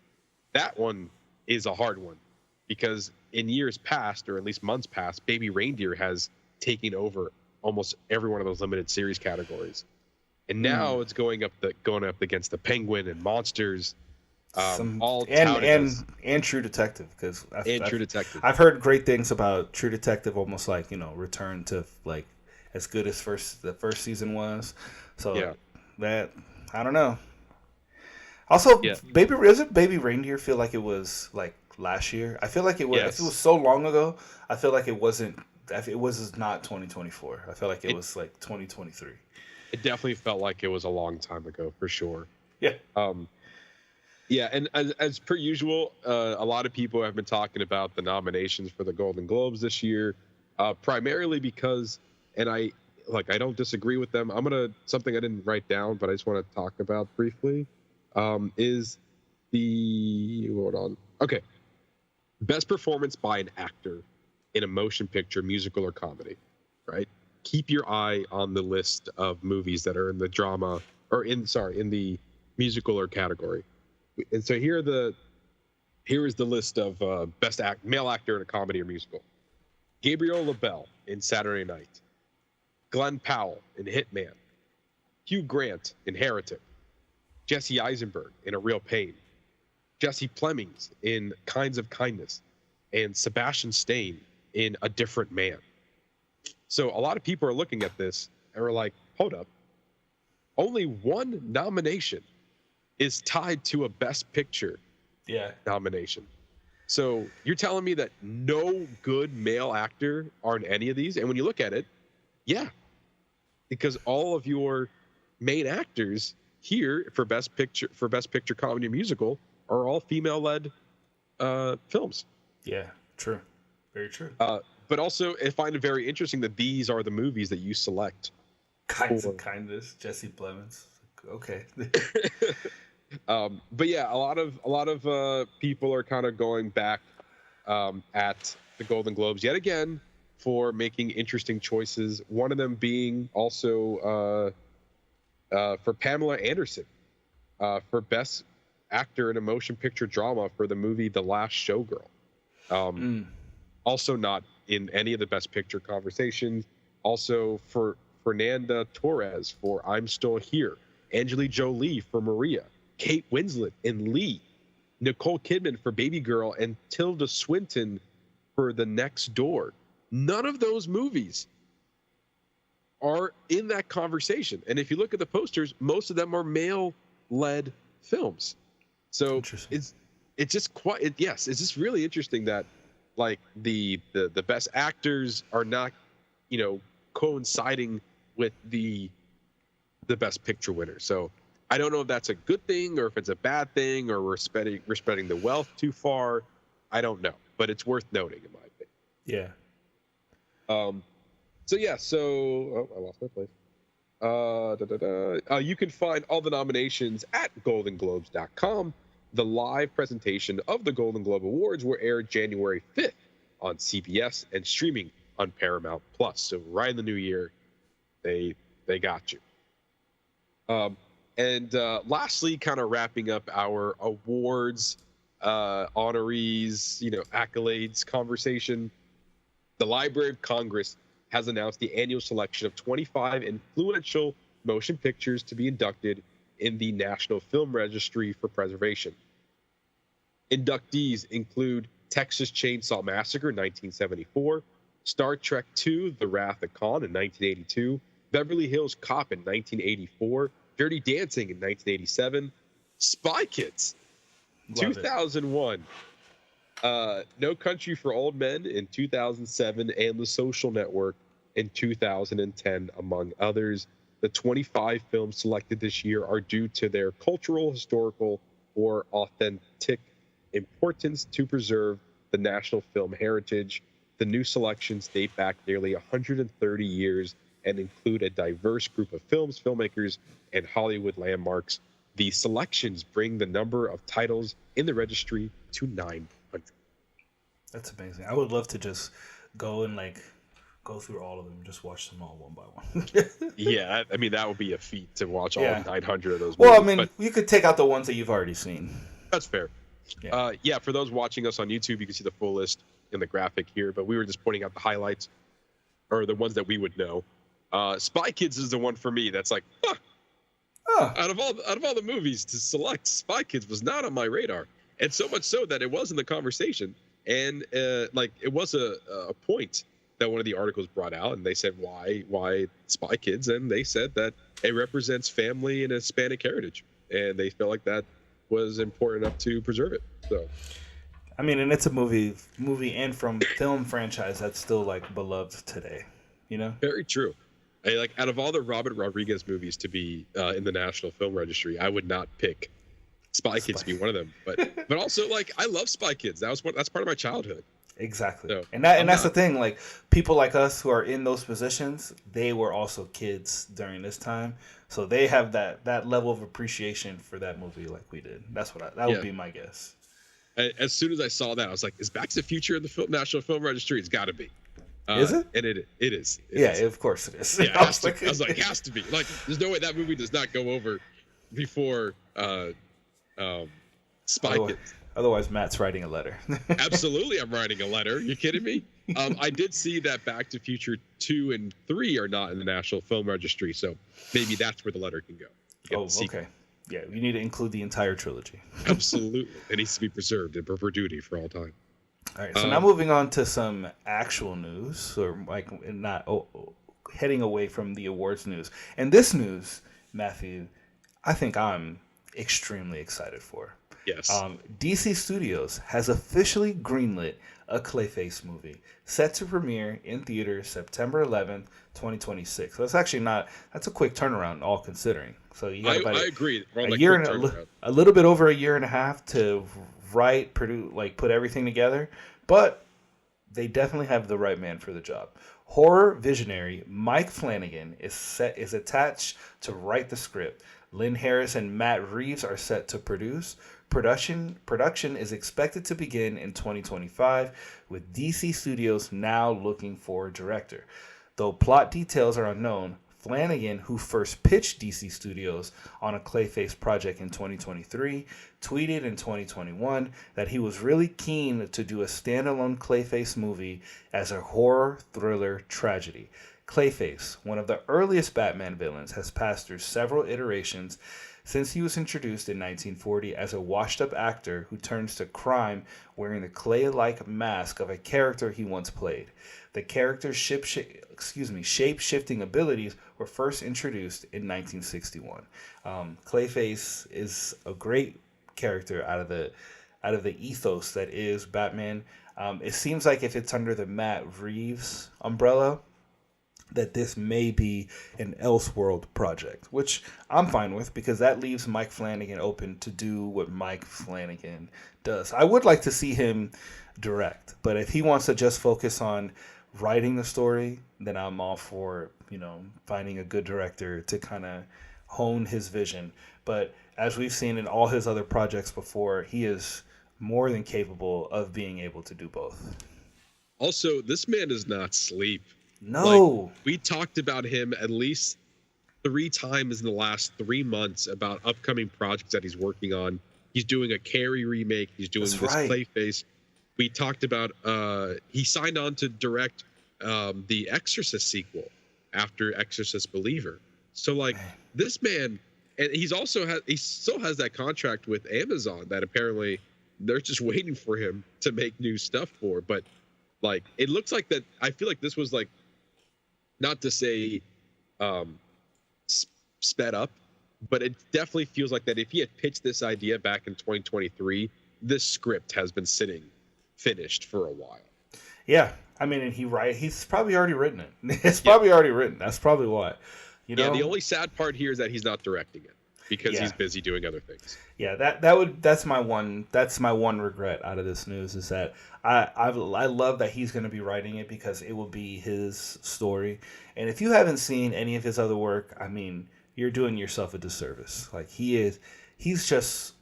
That one is a hard one because in years past, or at least months past, Baby Reindeer has taken over almost every one of those limited series categories. And now it's going up against The Penguin and Monsters. And True Detective, because True Detective. I've heard great things about True Detective, almost like, return to like as good as the first season was. So yeah. That I don't know. Also, Baby Reindeer feel like it was like last year. I feel like it was. Yes. If it was so long ago, I feel like it wasn't. It was not 2024. I feel like it was like 2023. It definitely felt like it was a long time ago, for sure. Yeah. Yeah, and as per usual, a lot of people have been talking about the nominations for the Golden Globes this year, primarily because, and I don't disagree with them. Something I didn't write down, but I just want to talk about briefly, is hold on. Okay. Best performance by an actor in a motion picture, musical, or comedy, right? Keep your eye on the list of movies that are in the drama, or in the musical or category. And so here is the list of best male actor in a comedy or musical. Gabriel LaBelle in Saturday Night. Glenn Powell in Hitman. Hugh Grant in Heretic. Jesse Eisenberg in A Real Pain. Jesse Plemons in Kinds of Kindness. And Sebastian Stan in A Different Man. So a lot of people are looking at this and are like, hold up. Only one nomination is tied to a Best Picture nomination. So you're telling me that no good male actor are in any of these? And when you look at it, yeah, because all of your main actors here for Best Picture comedy or musical are all female-led films. Yeah, true. Very true. But also, I find it very interesting that these are the movies that you select. Kinds of Kindness, Jesse Plemons. Okay. But yeah, a lot of people are kind of going back at the Golden Globes yet again for making interesting choices. One of them being also for Pamela Anderson for Best Actor in a Motion Picture Drama for the movie The Last Showgirl. Also not in any of the Best Picture conversations. Also for Fernanda Torres for I'm Still Here. Angelina Jolie for Maria. Kate Winslet in Lee. Nicole Kidman for Baby Girl. And Tilda Swinton for The Next Door. None of those movies are in that conversation. And if you look at the posters, most of them are male-led films. So it's just it's just really interesting that like the best actors are not, coinciding with the Best Picture winner. So I don't know if that's a good thing or if it's a bad thing or we're spreading the wealth too far. I don't know, but it's worth noting in my opinion. Yeah. So I lost my place. You can find all the nominations at goldenglobes.com. The live presentation of the Golden Globe Awards will air January 5th on CBS and streaming on Paramount Plus. So right in the new year, they got you. And lastly, kind of wrapping up our awards, honorees, accolades conversation, the Library of Congress has announced the annual selection of 25 influential motion pictures to be inducted in the National Film Registry for preservation. Inductees include Texas Chainsaw Massacre, 1974, Star Trek II, The Wrath of Khan in 1982, Beverly Hills Cop in 1984, Dirty Dancing in 1987, Spy Kids, 2001, No Country for Old Men in 2007, and The Social Network in 2010, among others. The 25 films selected this year are due to their cultural, historical, or authentic importance to preserve the national film heritage. The new selections date back nearly 130 years and include a diverse group of films, filmmakers, and Hollywood landmarks. The selections bring the number of titles in the registry to 900. That's amazing. I would love to just go and go through all of them and just watch them all one by one. Yeah, I mean, that would be a feat to watch all 900 of those movies. Well, I mean, you could take out the ones that you've already seen. That's fair. Yeah. For those watching us on YouTube, you can see the full list in the graphic here, but we were just pointing out the highlights, or the ones that we would know. Spy Kids is the one for me that's like, out of all the movies to select, Spy Kids was not on my radar, and so much so that it was in the conversation, and it was a point that one of the articles brought out, and they said why Spy Kids, and they said that it represents family and Hispanic heritage, and they felt like that was important enough to preserve it. So, I mean, and it's a movie and from film franchise that's still beloved today, Very true. Like out of all the Robert Rodriguez movies to be in the National Film Registry, I would not pick Spy Kids to be one of them. But also like I love Spy Kids. That's part of my childhood. Exactly. So, and that's the thing. Like people like us who are in those positions, they were also kids during this time, so they have that level of appreciation for that movie like we did. That's what would be my guess. As soon as I saw that, I was like, "Is Back to the Future in the National Film Registry? It's got to be." Is it? And it is. Of course it is. Yeah, I was like, it has to be. Like, there's no way that movie does not go over before Spy Kids. Otherwise, Matt's writing a letter. Absolutely, I'm writing a letter. You kidding me? I did see that Back to Future 2 and 3 are not in the National Film Registry, so maybe that's where the letter can go. Okay. Yeah, you need to include the entire trilogy. Absolutely. It needs to be preserved in perpetuity for all time. All right, so now moving on to some actual news, or like not heading away from the awards news. And this news, Matthew, I think I'm extremely excited for. Yes. DC Studios has officially greenlit a Clayface movie set to premiere in theaters September 11th, 2026. So that's actually that's a quick turnaround, all considering. So you got I agree. A little bit over a year and a half to write, produce, like put everything together, but they definitely have the right man for the job. Horror visionary Mike Flanagan is attached to write the script. Lynn Harris and Matt Reeves are set to produce. Production is expected to begin in 2025, with DC Studios now looking for a director. Though plot details are unknown, Flanagan, who first pitched DC Studios on a Clayface project in 2023, tweeted in 2021 that he was really keen to do a standalone Clayface movie as a horror thriller tragedy. Clayface, one of the earliest Batman villains, has passed through several iterations since he was introduced in 1940 as a washed-up actor who turns to crime wearing the clay-like mask of a character he once played. The character's shape-shifting abilities were first introduced in 1961. Clayface is a great character out of the ethos that is Batman. It seems like if it's under the Matt Reeves umbrella, that this may be an Elseworld project, which I'm fine with because that leaves Mike Flanagan open to do what Mike Flanagan does. I would like to see him direct, but if he wants to just focus on writing the story, then I'm all for, finding a good director to kind of hone his vision. But as we've seen in all his other projects before, he is more than capable of being able to do both. Also, this man does not sleep. No. We talked about him at least 3 times in the last 3 months about upcoming projects that he's working on. He's doing a Carrie remake. He's doing Clayface. We talked about he signed on to direct the Exorcist sequel after Exorcist Believer. So this man, and he still has that contract with Amazon that apparently they're just waiting for him to make new stuff for. But it looks like that. I feel like this was not to say sped up, but it definitely feels like that if he had pitched this idea back in 2023, this script has been sitting finished for a while. Yeah. I mean, and he's probably already written it. It's probably already written. That's probably why. Yeah, the only sad part here is that he's not directing it because he's busy doing other things. Yeah, that's my one regret out of this news is that I love that he's going to be writing it because it will be his story. And if you haven't seen any of his other work, I mean, you're doing yourself a disservice. He's just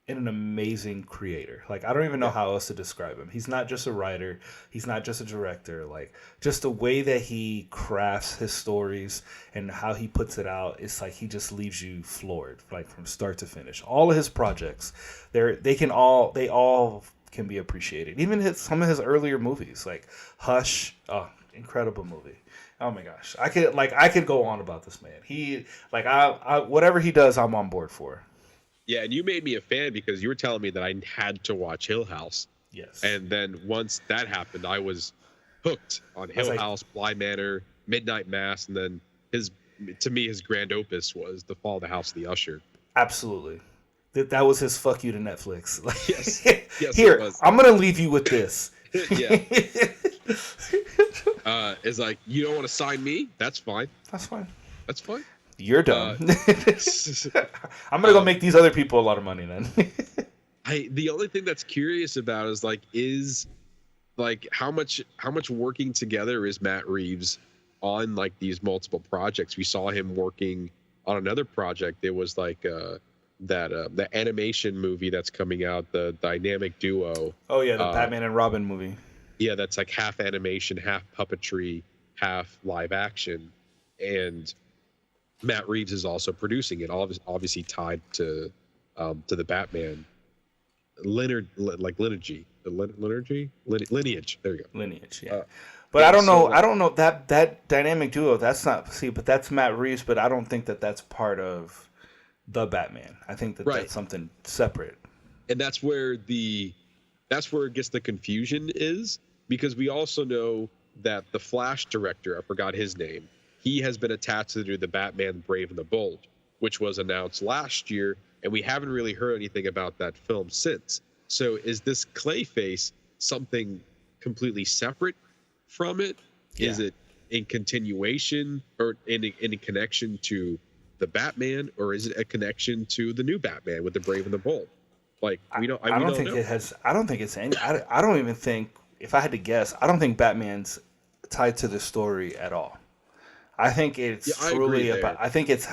an amazing creator. I don't even know how else to describe him. He's not just a writer. He's not just a director. Just the way that he crafts his stories and how he puts it out, it's he just leaves you floored, from start to finish. All of his projects, they all can be appreciated. Even some of his earlier movies, like Hush, incredible movie. Oh my gosh, I could go on about this man. He whatever he does, I'm on board for. Yeah, and you made me a fan because you were telling me that I had to watch Hill House. Yes. And then once that happened, I was hooked on Hill House, Bly Manor, Midnight Mass, and then his grand opus was The Fall of the House of the Usher. Absolutely. That was his fuck you to Netflix. Yes. Here, I'm going to leave you with this. Yeah. is like, you don't want to sign me? That's fine. That's fine. That's fine. You're dumb. I'm gonna go make these other people a lot of money then. The only thing that's curious about is how much working together is Matt Reeves on like these multiple projects. We saw him working on another project. It was like the animation movie that's coming out, the dynamic duo. Oh yeah, the Batman and Robin movie. Yeah, that's like half animation, half puppetry, half live action, and Matt Reeves is also producing it. Obviously tied to the Batman lineage. There you go. Lineage, yeah. But I don't know that dynamic duo. But that's Matt Reeves. But I don't think that that's part of the Batman. I think that that's something separate. And that's where it gets the confusion is, because we also know that the Flash director, I forgot his name, he has been attached to do the Batman Brave and the Bold, which was announced last year, and we haven't really heard anything about that film since. So is this Clayface something completely separate from it? Yeah. Is it in continuation or in connection to the Batman, or is it a connection to the new Batman with the Brave and the Bold? Like, I don't think it has. I don't think it's any. I don't even think, if I had to guess, I don't think Batman's tied to the story at all. I think it's truly about. I think it's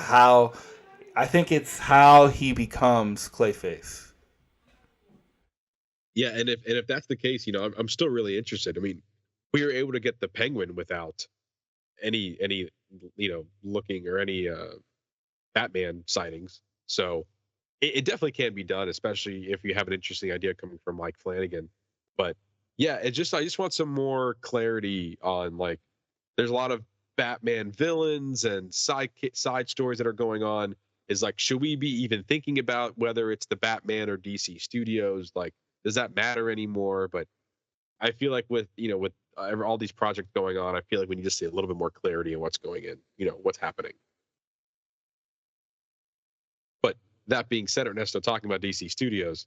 how he becomes Clayface. Yeah, and if that's the case, I'm still really interested. I mean, we were able to get the Penguin without any looking or any Batman sightings, so it definitely can be done, especially if you have an interesting idea coming from Mike Flanagan. But yeah, I just want some more clarity on, like, there's a lot of Batman villains and side stories that are going on. Is like, should we be even thinking about whether it's the Batman or DC Studios? Like, does that matter anymore? But I feel like with all these projects going on, I feel like we need to see a little bit more clarity in what's going in, what's happening. But that being said, Ernesto, talking about DC Studios,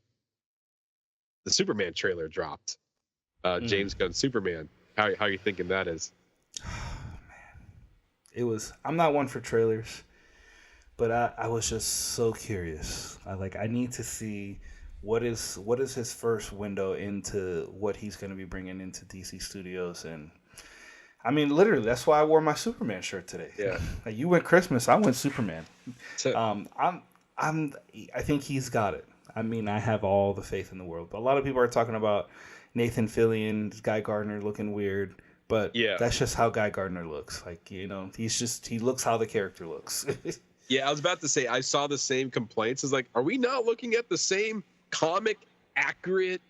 the Superman trailer dropped. James Gunn's Superman. How are you thinking that is? Man, I'm not one for trailers, but I was just so curious. I need to see what is his first window into what he's going to be bringing into DC Studios. And I mean, literally, that's why I wore my Superman shirt today. Yeah. Like, you went Christmas, I went Superman. So, I think he's got it. I mean, I have all the faith in the world. But a lot of people are talking about Nathan Fillion, Guy Gardner looking weird. But that's just how Guy Gardner looks. Like, he looks how the character looks. Yeah, I was about to say, I saw the same complaints. It's like, are we not looking at the same comic accurate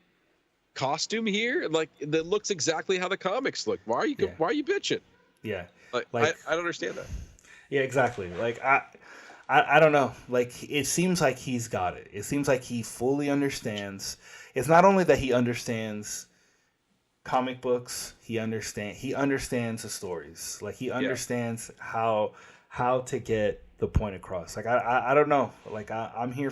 costume here? Like, that looks exactly how the comics look. Why are you bitching? Yeah. Like I don't understand that. Yeah, exactly. Like, I don't know. Like, it seems like he's got it. It seems like he fully understands. It's not only that he understands comic books, he understands the stories. Like, he understands how to get the point across. Like, I don't know. Like, I'm here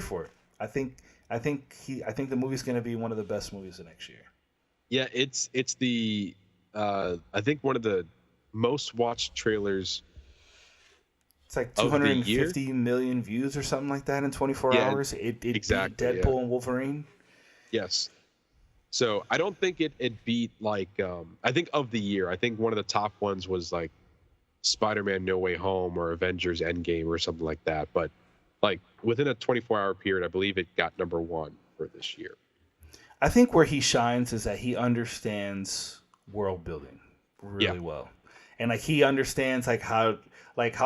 for it. I think the movie's going to be one of the best movies of next year. Yeah, it's the I think one of the most watched trailers. It's like 250 million views or something like that in 24 hours. It exactly, beat Deadpool and Wolverine. Yes. So I don't think it beat, like, I think of the year, I think one of the top ones was like Spider-Man No Way Home or Avengers Endgame or something like that. But like within a 24-hour period, I believe it got number one for this year. I think where he shines is that he understands world building really well. And like, he understands how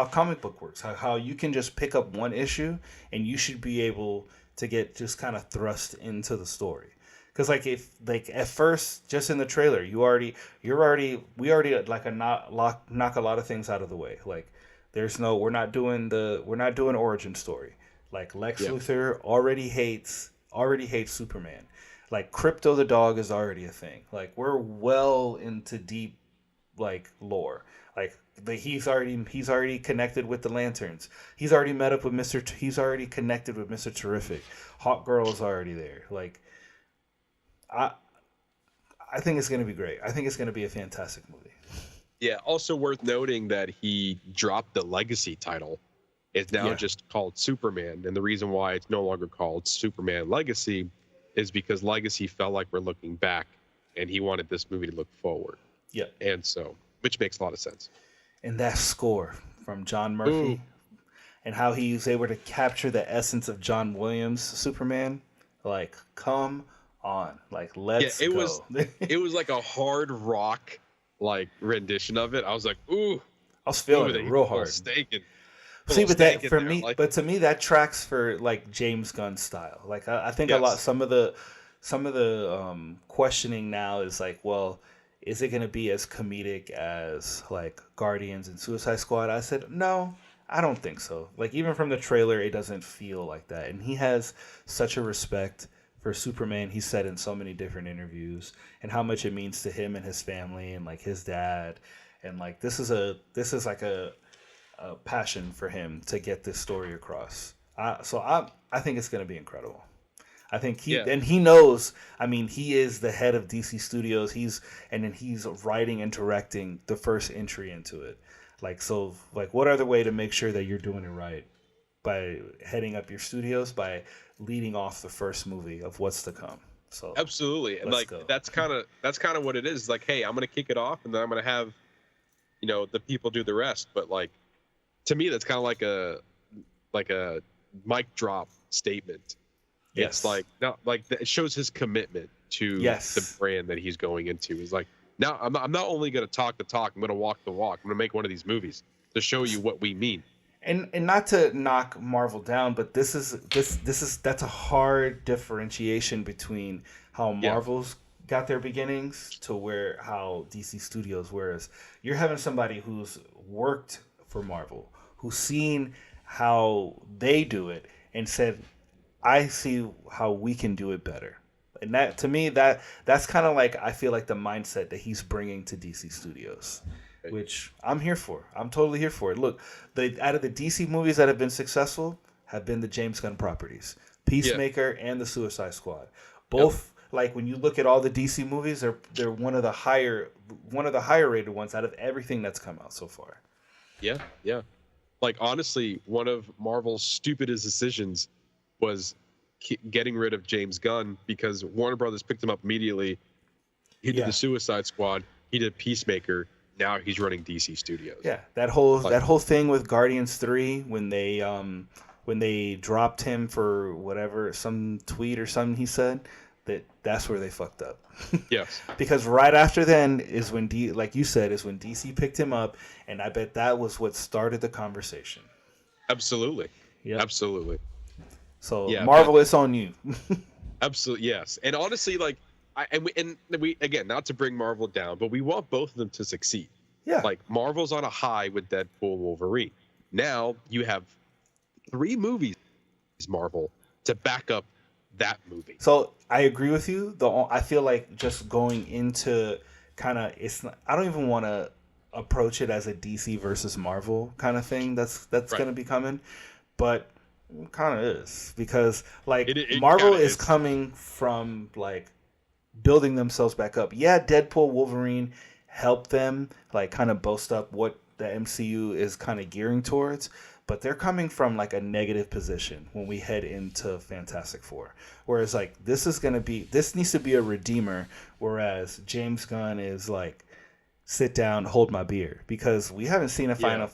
comic book works, how you can just pick up one issue and you should be able to get just kind of thrust into the story. Because at first, just in the trailer, we already knock a lot of things out of the way. Like, we're not doing origin story. Like, Lex Luthor already hates Superman. Like, Crypto the dog is already a thing. Like, we're well into deep, like, lore. Like, he's already connected with the Lanterns. He's already met up with he's already connected with Mr. Terrific. Hawk Girl is already there. Like, I think it's going to be great. I think it's going to be a fantastic movie. Yeah. Also worth noting that he dropped the Legacy title. It's now just called Superman, and the reason why it's no longer called Superman Legacy is because Legacy felt like we're looking back, and he wanted this movie to look forward. Yeah. And so, which makes a lot of sense. And that score from John Murphy and how he was able to capture the essence of John Williams' Superman, like, come on, like, let's go. It was like a hard rock like rendition of it. I was like, ooh. I was feeling it real hard. See, but that for me, like, but to me, that tracks for like James Gunn style. Like I think a lot. Some of the questioning now is like, well, is it going to be as comedic as like Guardians and Suicide Squad? I said no, I don't think so. Like even from the trailer, it doesn't feel like that. And he has such a respect for Superman. He said in so many different interviews and how much it means to him and his family and like his dad. And like this is like a passion for him to get this story across. So I think it's going to be incredible. I think he knows. I mean, he is the head of DC Studios. He's writing and directing the first entry into it. Like so, like what other way to make sure that you're doing it right by heading up your studios by leading off the first movie of what's to come. So absolutely, and like that's kind of what it is. Like, hey, I'm going to kick it off, and then I'm going to have, the people do the rest. But like. To me, that's kind of like a mic drop statement. Yes. It's like it shows his commitment to the brand that he's going into. He's like, now I'm not only going to talk the talk, I'm going to walk the walk. I'm going to make one of these movies to show you what we mean. And not to knock Marvel down, but that's a hard differentiation between how Marvel's got their beginnings to how DC Studios. Whereas you're having somebody who's worked for Marvel, who's seen how they do it and said, I see how we can do it better. And that, to me, that's kind of like, I feel like the mindset that he's bringing to DC Studios, which I'm here for. I'm totally here for it. Look, out of the DC movies that have been successful have been the James Gunn properties, Peacemaker and the Suicide Squad. Both, like when you look at all the DC movies, they're one of the higher rated ones out of everything that's come out so far. Yeah. Like, honestly, one of Marvel's stupidest decisions was getting rid of James Gunn because Warner Brothers picked him up immediately. He did the Suicide Squad. He did Peacemaker. Now he's running DC Studios. Yeah, that whole thing with Guardians 3 when they dropped him for whatever, some tweet or something he said, that's where they fucked up. Yes. Because right after then is when like you said, is when DC picked him up, and I bet that was what started the conversation. Absolutely. Yeah. Absolutely. So Marvel, it's on you. Absolutely, yes. And honestly, like, we again, not to bring Marvel down, but we want both of them to succeed. Yeah. Like Marvel's on a high with Deadpool, Wolverine. Now you have 3 movies, Marvel, to back up that movie. So I agree with you. I feel like just going into kind of I don't even want to approach it as a DC versus Marvel kind of thing. That's going to be coming, but it kind of is because like Marvel is coming from like building themselves back up. Yeah, Deadpool, Wolverine helped them like kind of boast up what the MCU is kind of gearing towards. But they're coming from like a negative position when we head into Fantastic Four. Whereas like this needs to be a redeemer. Whereas James Gunn is like, sit down, hold my beer, because we haven't seen a final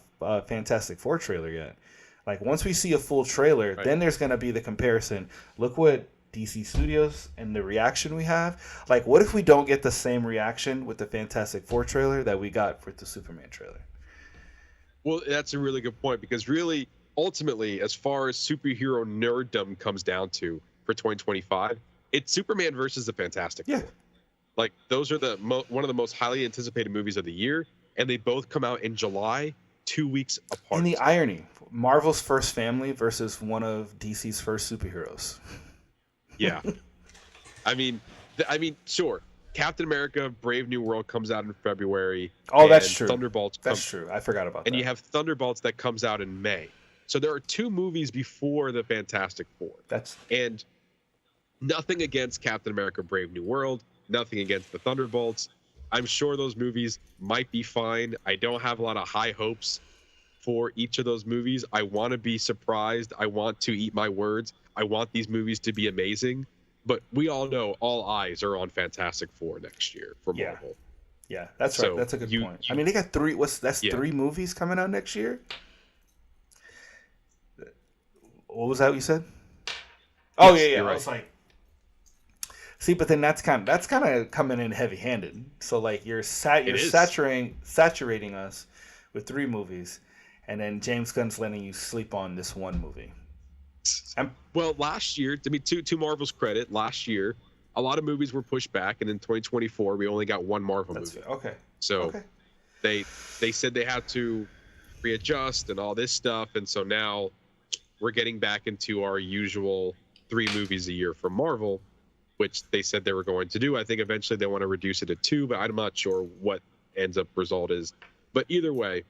Fantastic Four trailer yet. Like once we see a full trailer, then there's gonna be the comparison. Look what DC Studios and the reaction we have. Like what if we don't get the same reaction with the Fantastic Four trailer that we got with the Superman trailer? Well, that's a really good point because really, ultimately, as far as superhero nerddom comes down to for 2025, it's Superman versus the Fantastic Four. Like those are one of the most highly anticipated movies of the year, and they both come out in July, 2 weeks apart. And the irony, Marvel's first family versus one of DC's first superheroes. Yeah. I mean, sure. Captain America: Brave New World comes out in February. Oh, that's true. Thunderbolts. That's true. I forgot about that. And you have Thunderbolts that comes out in May. So there are 2 movies before the Fantastic Four. And nothing against Captain America: Brave New World, nothing against the Thunderbolts. I'm sure those movies might be fine. I don't have a lot of high hopes for each of those movies. I want to be surprised. I want to eat my words. I want these movies to be amazing. But we all know all eyes are on Fantastic Four next year for Marvel. Yeah, that's right. That's a good point. I mean, they got three. Three movies coming out next year? What was that you said? Oh, yeah. Right. I was like, see, but then that's kind of coming in heavy-handed. So like you're saturating us with 3 movies, and then James Gunn's letting you sleep on this one movie. Well, last year, I mean, to Marvel's credit, last year a lot of movies were pushed back, and in 2024 we only got one Marvel movie. Okay. So they said they had to readjust and all this stuff, and so now we're getting back into our usual 3 movies a year from Marvel, which they said they were going to do. I think eventually they want to reduce it to 2, but I'm not sure what ends up result is. But either way,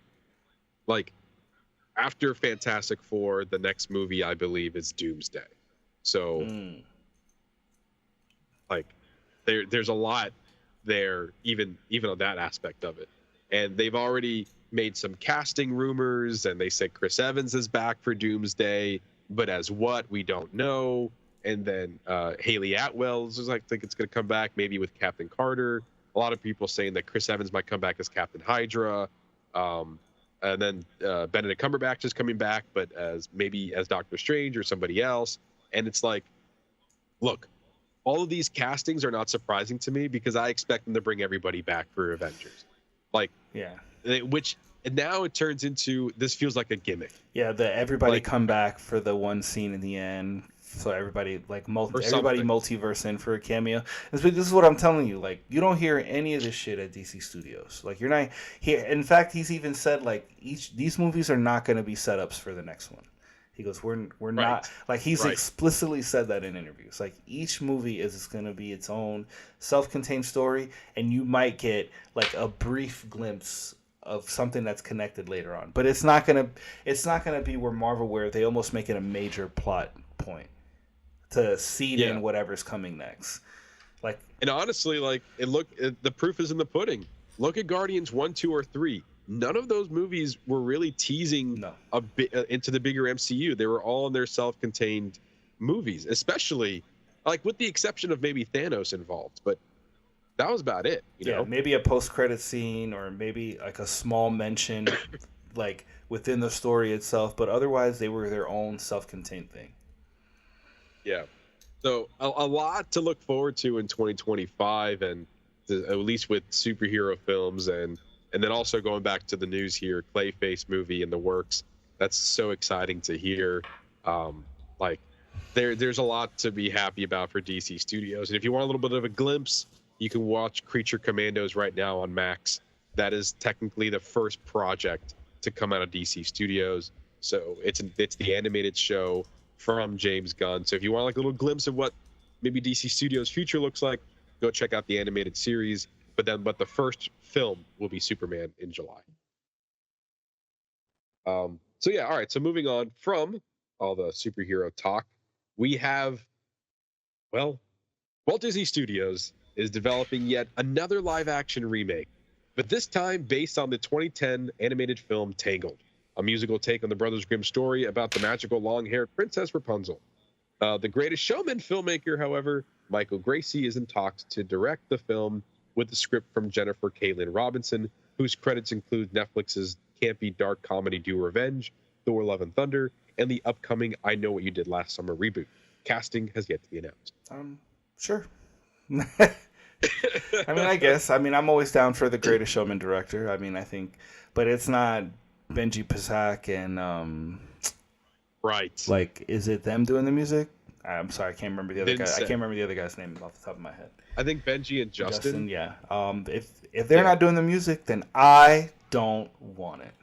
like after Fantastic Four, the next movie I believe is Doomsday. So like there's a lot there, even on that aspect of it. And they've already made some casting rumors, and they said Chris Evans is back for Doomsday, but as what, we don't know. And then Haley Atwell is like, I think it's going to come back maybe with Captain Carter. A lot of people saying that Chris Evans might come back as Captain Hydra. And then Benedict Cumberbatch is coming back, but as Doctor Strange or somebody else. And it's like, look, all of these castings are not surprising to me because I expect them to bring everybody back for Avengers. Like, and now it turns into, this feels like a gimmick. Yeah, everybody come back for the one scene in the end. So everybody multiverse in for a cameo. This is what I'm telling you. Like, you don't hear any of this shit at DC Studios. Like, you're not here. In fact, he's even said like these movies are not going to be setups for the next one. He goes, we're not, like, he's explicitly said that in interviews. Like, each movie is going to be its own self-contained story, and you might get like a brief glimpse of something that's connected later on. But it's not gonna be where they almost make it a major plot point to seed in whatever's coming next. Like, and honestly, like, the proof is in the pudding. Look at Guardians 1, 2, or 3. None of those movies were really teasing a bit into the bigger MCU. They were all in their self-contained movies, especially like with the exception of maybe Thanos involved, but that was about it. You know? Maybe a post-credit scene or maybe like a small mention like within the story itself, but otherwise they were their own self-contained thing. Yeah. So a lot to look forward to in 2025, and at least with superhero films, and then also going back to the news here, Clayface movie in the works. That's so exciting to hear. Like there's a lot to be happy about for DC Studios. And if you want a little bit of a glimpse, you can watch Creature Commandos right now on Max. That is technically the first project to come out of DC Studios. So it's the animated show from James Gunn. So if you want like a little glimpse of what maybe DC Studios' future looks like, go check out the animated series. But the first film will be Superman in July. So yeah, all right. So moving on from all the superhero talk, we have, well, Walt Disney Studios is developing yet another live-action remake, but this time based on the 2010 animated film Tangled, a musical take on the Brothers Grimm story about the magical long-haired Princess Rapunzel. The Greatest Showman filmmaker, however, Michael Gracie, is in talks to direct the film with the script from Jennifer Caitlin Robinson, whose credits include Netflix's campy dark comedy Do Revenge, Thor: Love and Thunder, and the upcoming I Know What You Did Last Summer reboot. Casting has yet to be announced. Sure. I guess. I'm always down for the Greatest Showman director. I think, but it's not Benji Pasek and right. Like, is it them doing the music? I'm sorry, I can't remember the other guy. I can't remember the other guy's name off the top of my head. I think Benji and Justin. Yeah. If they're not doing the music, then I don't want it.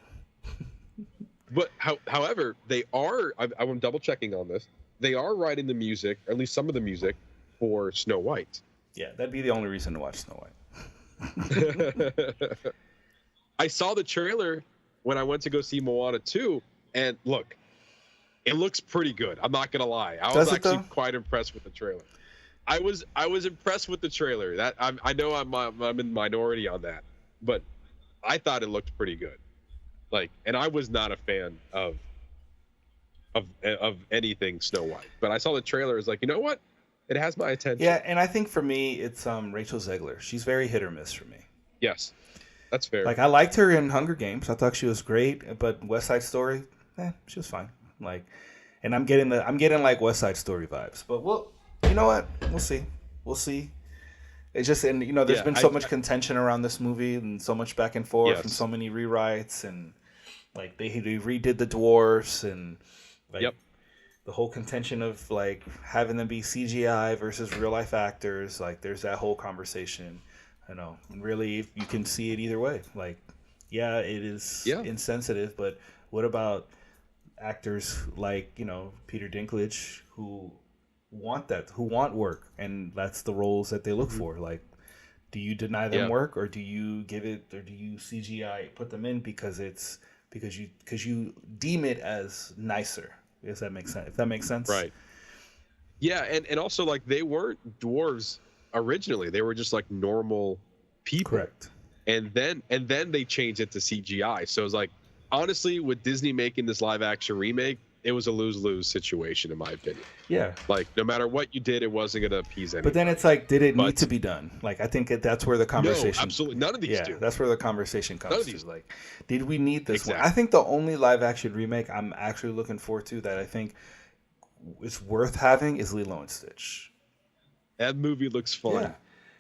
But however, they are. I'm double checking on this. They are writing the music, or at least some of the music, for Snow White. Yeah, that'd be the only reason to watch Snow White. I saw the trailer when I went to go see Moana 2, and look, it looks pretty good. I'm not gonna lie. I was actually quite impressed with the trailer. I was impressed with the trailer. That I know I'm in minority on that, but I thought it looked pretty good. Like, and I was not a fan of anything Snow White, but I saw the trailer. It's like, you know what? It has my attention. Yeah, and I think for me, it's Rachel Zegler. She's very hit or miss for me. Yes, that's fair. Like, I liked her in Hunger Games. I thought she was great, but West Side Story, she was fine. Like, and I'm getting like West Side Story vibes. But you know what? We'll see. It's just, and there's been so much contention around this movie and so much back and forth and so many rewrites, and like they redid the dwarfs and like the whole contention of like having them be CGI versus real life actors. Like, there's that whole conversation. I know, and really, you can see it either way. Like, it is insensitive, but what about actors like Peter Dinklage who want work, and that's the roles that they look for? Like, do you deny them work, or do you give it, or do you CGI put them in because you deem it as nicer? If that makes sense. Right. Yeah, and also, like, they weren't dwarves originally. They were just like normal people. Correct. And then they changed it to CGI. So it's like, honestly, with Disney making this live action remake, it was a lose-lose situation, in my opinion. Yeah. Like, no matter what you did, it wasn't going to appease anyone. But then it's like, did it need to be done? Like, I think that's where the conversation... No, absolutely. None of these do. That's where the conversation comes None of these. To. Like, did we need this one? I think the only live-action remake I'm actually looking forward to that I think is worth having is Lilo and Stitch. That movie looks fun. Yeah.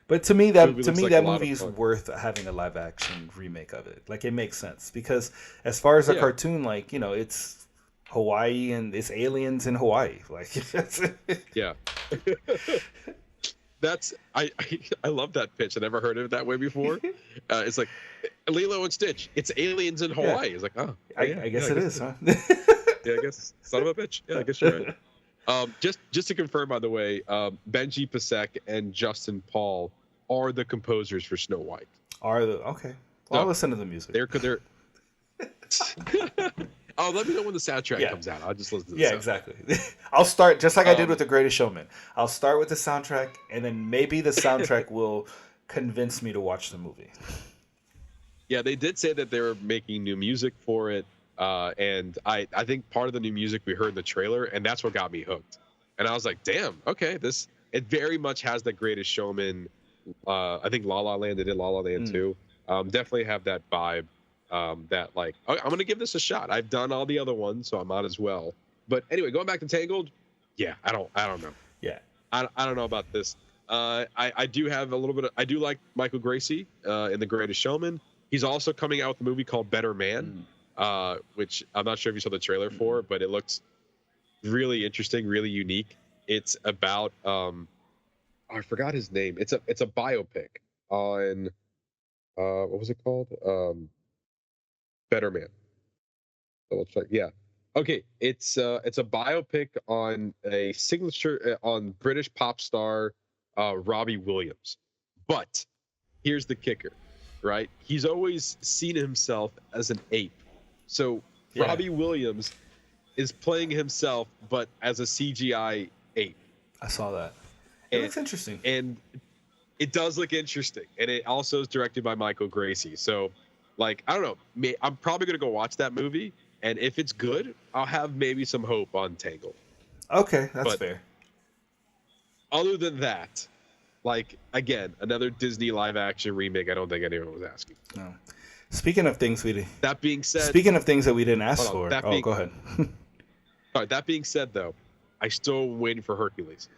But to me, that movie is worth having a live-action remake of it. Like, it makes sense. Because as far as a cartoon, like, it's... Hawaii, and it's aliens in Hawaii. Like, yeah. That's I love that pitch. I never heard of it that way before. It's like Lilo and Stitch. It's aliens in Hawaii. It's like, oh, I guess it is, huh? Yeah, I guess son of a bitch. Yeah, I guess you're right. Just to confirm, by the way, Benji Pasek and Justin Paul are the composers for Snow White. Okay? Well, I'll listen to the music. They're Oh, let me know when the soundtrack comes out. I'll just listen to the soundtrack. Exactly. I'll start just like I did with The Greatest Showman. I'll start with the soundtrack, and then maybe the soundtrack will convince me to watch the movie. Yeah, they did say that they were making new music for it, and I think part of the new music we heard in the trailer, and that's what got me hooked. And I was like, damn, okay, it very much has The Greatest Showman. I think La La Land, they did La La Land too. Definitely have that vibe. That, like, I'm gonna give this a shot. I've done all the other ones, so I might as well. But anyway, going back to Tangled, I don't know. Yeah, I don't know about this. I do have a little bit. I do like Michael Gracie in The Greatest Showman. He's also coming out with a movie called Better Man, which I'm not sure if you saw the trailer for, but it looks really interesting, really unique. It's about I forgot his name. It's a biopic on what was it called? Better Man. Double check. Yeah. Okay. It's a biopic on a signature on British pop star Robbie Williams. But here's the kicker, right? He's always seen himself as an ape. So Robbie Williams is playing himself, but as a CGI ape. I saw that. It looks interesting. And it does look interesting. And it also is directed by Michael Gracie. So, like, I don't know. I'm probably going to go watch that movie. And if it's good, I'll have maybe some hope on Tangled. Okay, that's fair. Other than that, like, again, another Disney live-action remake, I don't think anyone was asking. No. Speaking of things That being said... Speaking of things that we didn't ask for... go ahead. All right, that being said, though, I still waiting for Hercules.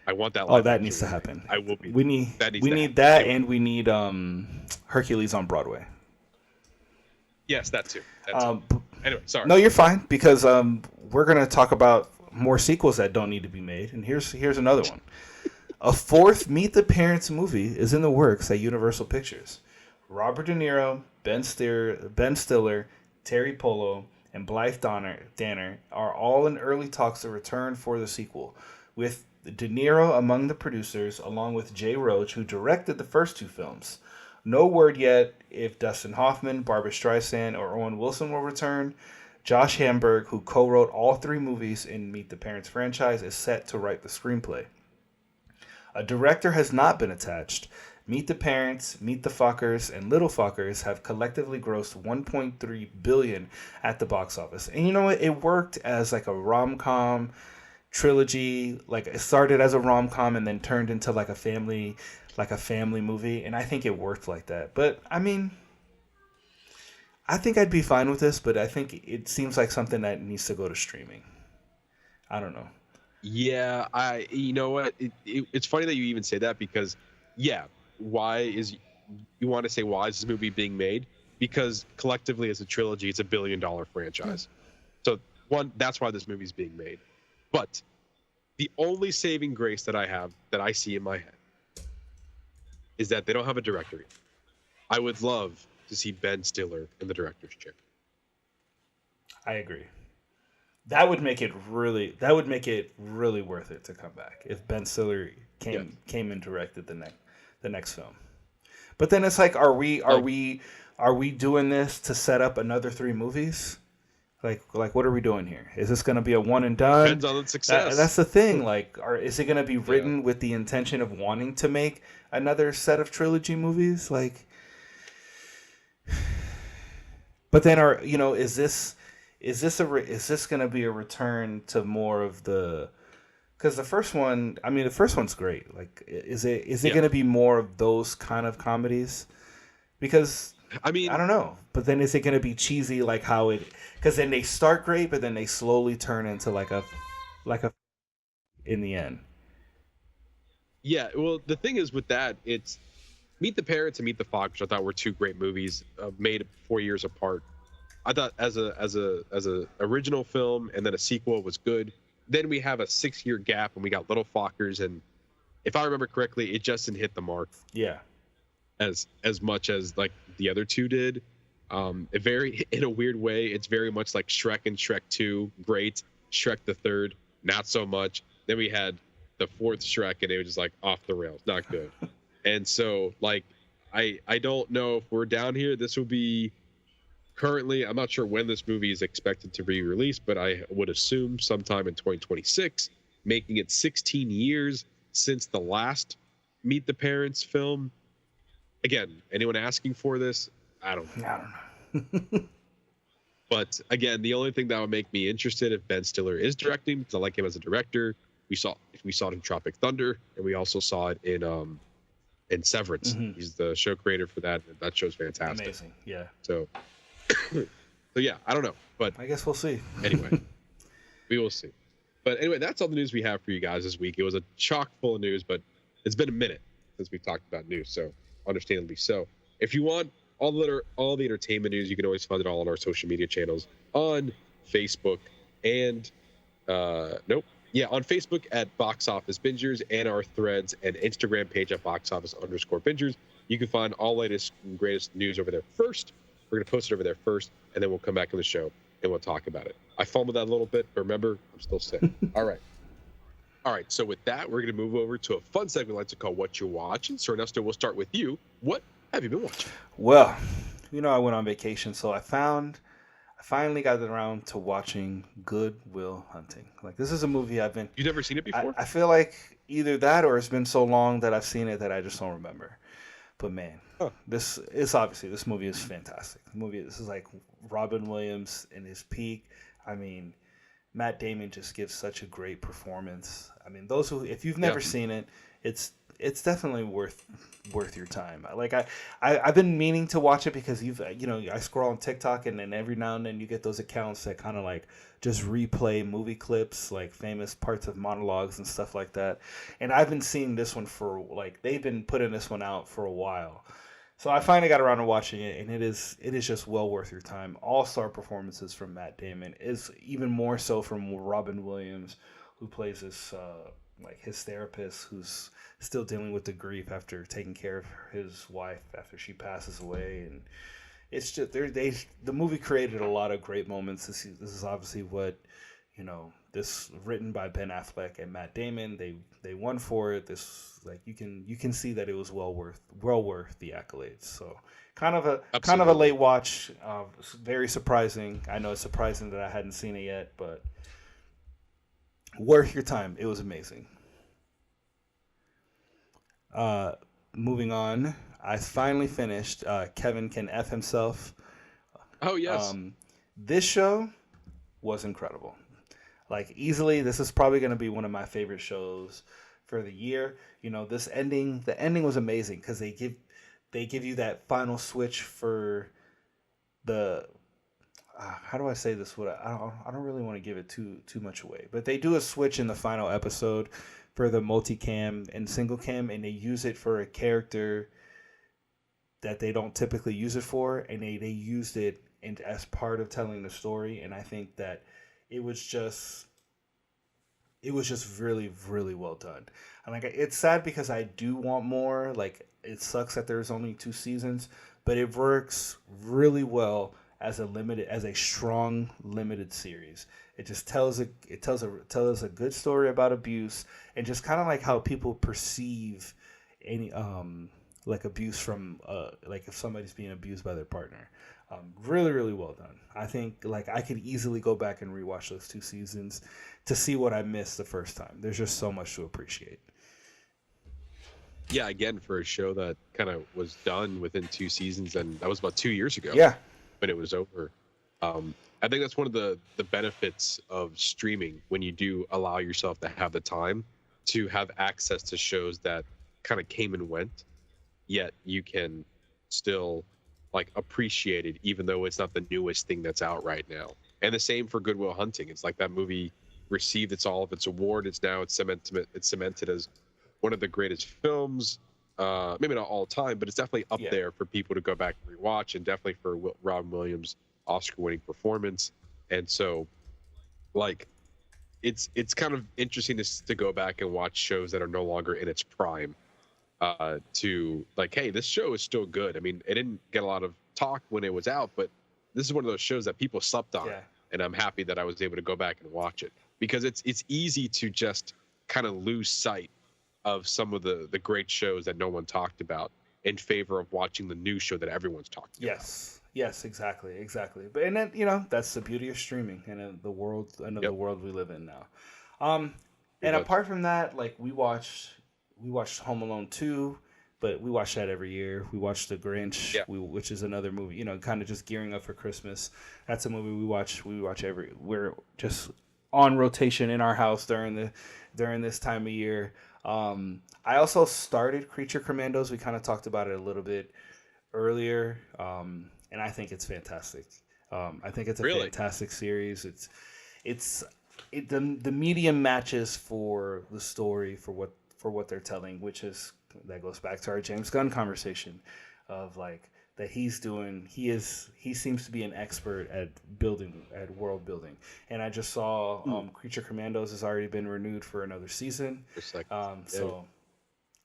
I want that. That needs to happen. I will be. We need that, and we need Hercules on Broadway. Yes, that too. Anyway, sorry. No, you're fine, because we're going to talk about more sequels that don't need to be made, and here's another one. A fourth Meet the Parents movie is in the works at Universal Pictures. Robert De Niro, Ben Stiller, Terry Polo, and Blythe Danner are all in early talks to return for the sequel, with De Niro among the producers, along with Jay Roach, who directed the first two films. No word yet if Dustin Hoffman, Barbra Streisand, or Owen Wilson will return. Josh Hamburg, who co-wrote all three movies in Meet the Parents franchise, is set to write the screenplay. A director has not been attached. Meet the Parents, Meet the Fockers, and Little Fockers have collectively grossed $1.3 billion at the box office. And you know what? It worked as like a rom-com trilogy. Like it started as a rom-com and then turned into like a family movie. And I think it worked like that. But I mean, I think I'd be fine with this, but I think it seems like something that needs to go to streaming. I don't know. Yeah, you know what? It's funny that you even say that because, yeah, you want to say why is this movie being made? Because collectively as a trilogy, it's $1 billion franchise. So that's why this movie's being made. But the only saving grace that I see in my head is that they don't have a director yet. I would love to see Ben Stiller in the director's chair. I agree. That would make it really worth it to come back if Ben Stiller came and directed the next film. But then it's like, are we doing this to set up another 3 movies? Like what are we doing here? Is this going to be a one and done? Depends on the success. That's the thing. Like, is it going to be written with the intention of wanting to make another set of trilogy movies? Like, but then is this going to be a return to more of the? Because the first one's great. Like, is it going to be more of those kind of comedies? Because I don't know. But then is it going to be cheesy like how it? Because then they start great, but then they slowly turn into like a in the end. Yeah. Well, the thing is with that, it's Meet the Parents and Meet the Fockers. I thought were 2 great movies made 4 years apart. I thought as a original film and then a sequel was good. Then we have a 6-year gap and we got Little Fockers, and if I remember correctly, it just didn't hit the mark. Yeah. As much as like the other 2 did. In a weird way, it's very much like Shrek and Shrek 2, great. Shrek the third, not so much. Then we had the 4th Shrek, and it was just like off the rails, not good. And so like I don't know if we're down here. This will be currently, I'm not sure when this movie is expected to be released, but I would assume sometime in 2026, making it 16 years since the last Meet the Parents film. Again, anyone asking for this? I don't know. But again, the only thing that would make me interested if Ben Stiller is directing, because I like him as a director. We saw it in Tropic Thunder, and we also saw it in Severance. Mm-hmm. He's the show creator for that. That show's fantastic. Amazing, yeah. So yeah, I don't know, but I guess we'll see. Anyway, we will see. But anyway, that's all the news we have for you guys this week. It was a chock full of news, but it's been a minute since we've talked about news, so understandably so. If you want all the entertainment news, you can always find it all on our social media channels on Facebook and on Facebook at Box Office Bingers and our threads and Instagram page at boxoffice_bingers. You can find all latest and greatest news over there first. We're going to post it over there first, and then we'll come back on the show and we'll talk about it. I fumbled that a little bit, but remember, I'm still sick. All right. So with that, we're going to move over to a fun segment we like to call Whatcha Watchin. So Ernesto, we'll start with you. What have you been watching? Well, I went on vacation, so I finally got around to watching Good Will Hunting. Like, this is a movie You've never seen it before? I feel like either that or it's been so long that I've seen it that I just don't remember. But man, this movie is fantastic. This is like Robin Williams in his peak. I mean, Matt Damon just gives such a great performance. I mean, if you've never seen it, it's definitely worth your time. Like I've been meaning to watch it because I scroll on TikTok and then every now and then you get those accounts that kind of like just replay movie clips, like famous parts of monologues and stuff like that. And I've been seeing this one they've been putting this one out for a while. So I finally got around to watching it, and it is just well worth your time. All-star performances from Matt Damon, is even more so from Robin Williams, who plays this his therapist who's still dealing with the grief after taking care of his wife after she passes away. And it's just the movie created a lot of great moments. This is obviously what this written by Ben Affleck and Matt Damon. They won for it. This you can see that it was well worth the accolades. So kind of a late watch. Very surprising. I know it's surprising that I hadn't seen it yet, but worth your time. It was amazing. moving on, I finally finished Kevin Can F Himself. Oh, yes. This show was incredible. Like, easily, this is probably going to be one of my favorite shows for the year. You know, the ending was amazing because they give you that final switch for the how do I say this? I don't really want to give it too much away, but they do a switch in the final episode for the multicam and single cam, and they use it for a character that they don't typically use it for, and they used it as part of telling the story. And I think that it was just really, really well done. And like, it's sad because I do want more. Like, it sucks that there's only 2 seasons, but it works really well as a strong limited series. It just tells a good story about abuse, and just kind of like how people perceive any like abuse from like if somebody's being abused by their partner. Really, really well done. I think like I could easily go back and rewatch those 2 seasons to see what I missed the first time. There's just so much to appreciate. Yeah, again, for a show that kind of was done within 2 seasons, and that was about 2 years ago. Yeah. When it was over. I think that's one of the benefits of streaming, when you do allow yourself to have the time to have access to shows that kind of came and went, yet you can still like appreciate it, even though it's not the newest thing that's out right now. And the same for Good Will Hunting. It's like that movie received all of its award. It's cemented as one of the greatest films. Maybe not all time, but it's definitely up there for people to go back and rewatch, and definitely for Robin Williams' Oscar-winning performance. And so, like, it's kind of interesting to go back and watch shows that are no longer in its prime. To like, hey, this show is still good. I mean, it didn't get a lot of talk when it was out, but this is one of those shows that people slept on, and I'm happy that I was able to go back and watch it, because it's easy to just kind of lose sight of some of the great shows that no one talked about in favor of watching the new show that everyone's talking about. Yes, exactly. But and then, you know, that's the beauty of streaming and the world the world we live in now. And apart from that, like we watched Home Alone 2, but we watch that every year. We watch The Grinch, which is another movie, you know, kind of just gearing up for Christmas. That's a movie we watch we're just on rotation in our house during this time of year. I also started Creature Commandos. We kind of talked about it a little bit earlier, and I think it's fantastic. I think it's a fantastic series. The medium matches for the story for what they're telling, that goes back to our James Gunn conversation of like that he seems to be an expert at world building. And I just saw Creature Commandos has already been renewed for another season. So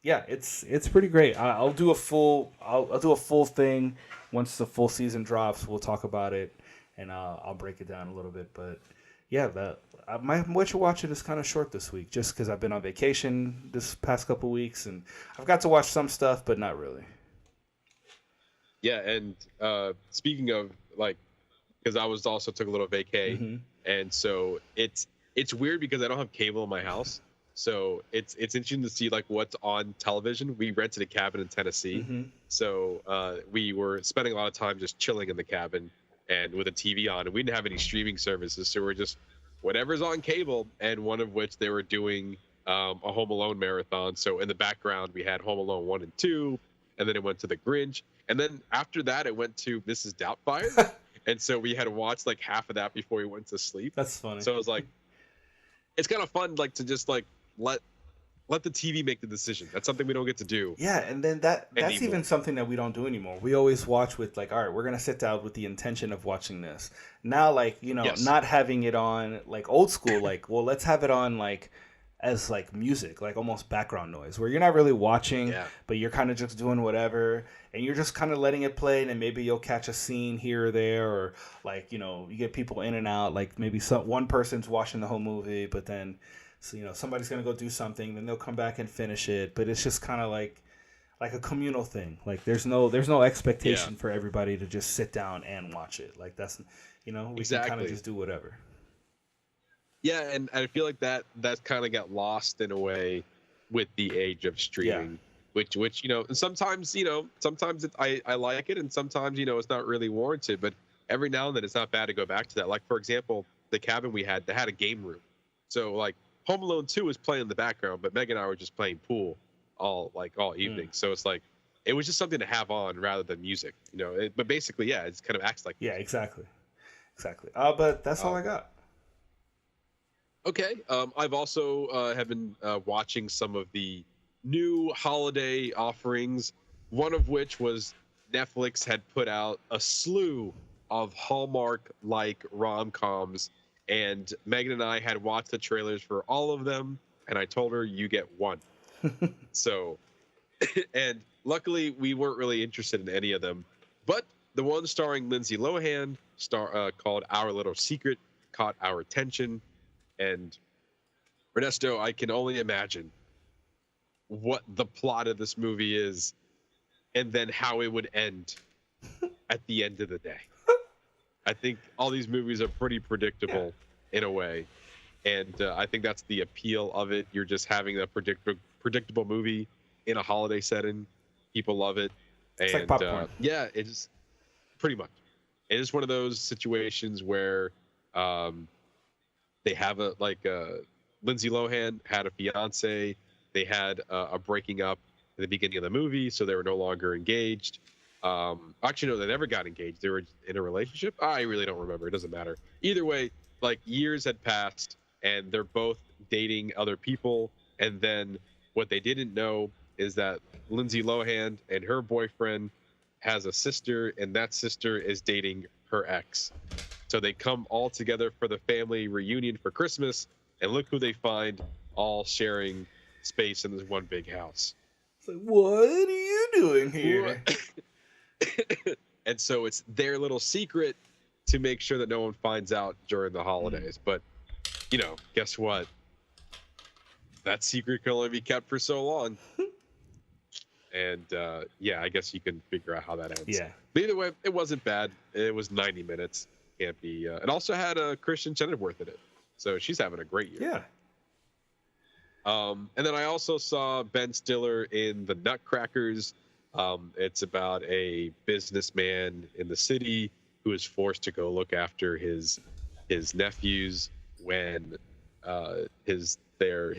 yeah, it's pretty great. I'll do a full thing once the full season drops. We'll talk about it, and I'll break it down a little bit. But yeah, my Whatcha Watchin is kind of short this week, just because I've been on vacation this past couple weeks, and I've got to watch some stuff, but not really. Yeah, and speaking of like, because I was also took a little vacay, and so it's weird because I don't have cable in my house, so it's interesting to see like what's on television. We rented a cabin in Tennessee, so we were spending a lot of time just chilling in the cabin and with a TV on, and we didn't have any streaming services, so we're just whatever's on cable, and one of which they were doing a Home Alone marathon. So in the background we had Home Alone 1 and 2, and then it went to The Grinch. And then after that, it went to Mrs. Doubtfire. And so we had to watch like half of that before we went to sleep. That's funny. So it was like, it's kind of fun, like to just like let the TV make the decision. That's something we don't get to do. Yeah, and then that's even something that we don't do anymore. We always watch with like, all right, we're gonna sit down with the intention of watching this. Now, like, you know, not having it on like old school, like, well, let's have it on like as like music, like almost background noise, where you're not really watching, but you're kind of just doing whatever, and you're just kind of letting it play, and then maybe you'll catch a scene here or there, or like, you know, you get people in and out, like maybe one person's watching the whole movie, but then, so, you know, somebody's gonna go do something, then they'll come back and finish it, but it's just kind of like a communal thing. Like there's no expectation for everybody to just sit down and watch it. Like that's, you know, we can kind of just do whatever. Yeah, and I feel like that kind of got lost in a way with the age of streaming. which and sometimes I like it, and sometimes it's not really warranted. But every now and then it's not bad to go back to that. Like for example, the cabin we had, they had a game room, so like Home Alone 2 was playing in the background, but Meg and I were just playing pool all evening. So it's like it was just something to have on rather than music, but basically, yeah, it kind of acts like music. Exactly. But that's all I got. Okay. I've also have been watching some of the new holiday offerings, one of which was Netflix had put out a slew of Hallmark-like rom-coms, and Megan and I had watched the trailers for all of them, and I told her, you get one. So, and luckily we weren't really interested in any of them, but the one starring Lindsay Lohan, called Our Little Secret, caught our attention. And Ernesto, I can only imagine what the plot of this movie is, and then how it would end at the end of the day. I think all these movies are pretty predictable in a way, and I think that's the appeal of it. You're just having a predictable movie in a holiday setting. People love it, it's and like popcorn. it's pretty much. It is one of those situations where they have Lindsay Lohan had a fiance. They had a breaking up in the beginning of the movie, so they were no longer engaged. Actually, no, they never got engaged. They were in a relationship. I really don't remember. It doesn't matter. Either way, like years had passed, and they're both dating other people. And then what they didn't know is that Lindsay Lohan and her boyfriend has a sister, and that sister is dating her ex. So they come all together for the family reunion for Christmas, and look who they find, all sharing space in this one big house. It's like, what are you doing here? And so it's their little secret to make sure that no one finds out during the holidays. But, guess what? That secret can only be kept for so long. And, I guess you can figure out how that ends. Yeah. But either way, it wasn't bad. It was 90 minutes. Can't be. It also had Kristen Chenoweth in it. So she's having a great year. Yeah. And then I also saw Ben Stiller in The Nutcrackers. It's about a businessman in the city who is forced to go look after his nephews when his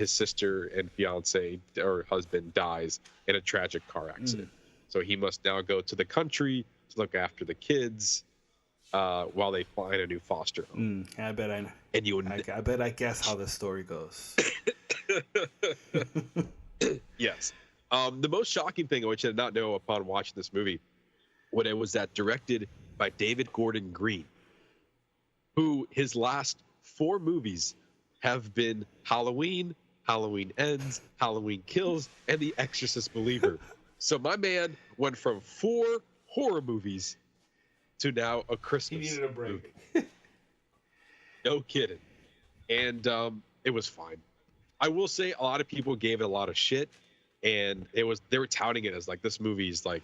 sister and fiance or husband dies in a tragic car accident. So he must now go to the country to look after the kids while they find a new foster home. I bet I know. And I bet I guess how this story goes. Yes. The most shocking thing, which I did not know upon watching this movie, was that directed by David Gordon Green, who his last 4 movies have been Halloween, Halloween Ends, Halloween Kills, and The Exorcist Believer. So my man went from 4 horror movies to now a Christmas He needed a break. movie. No kidding. And it was fine. I will say a lot of people gave it a lot of shit, and they were touting it as like this movie's like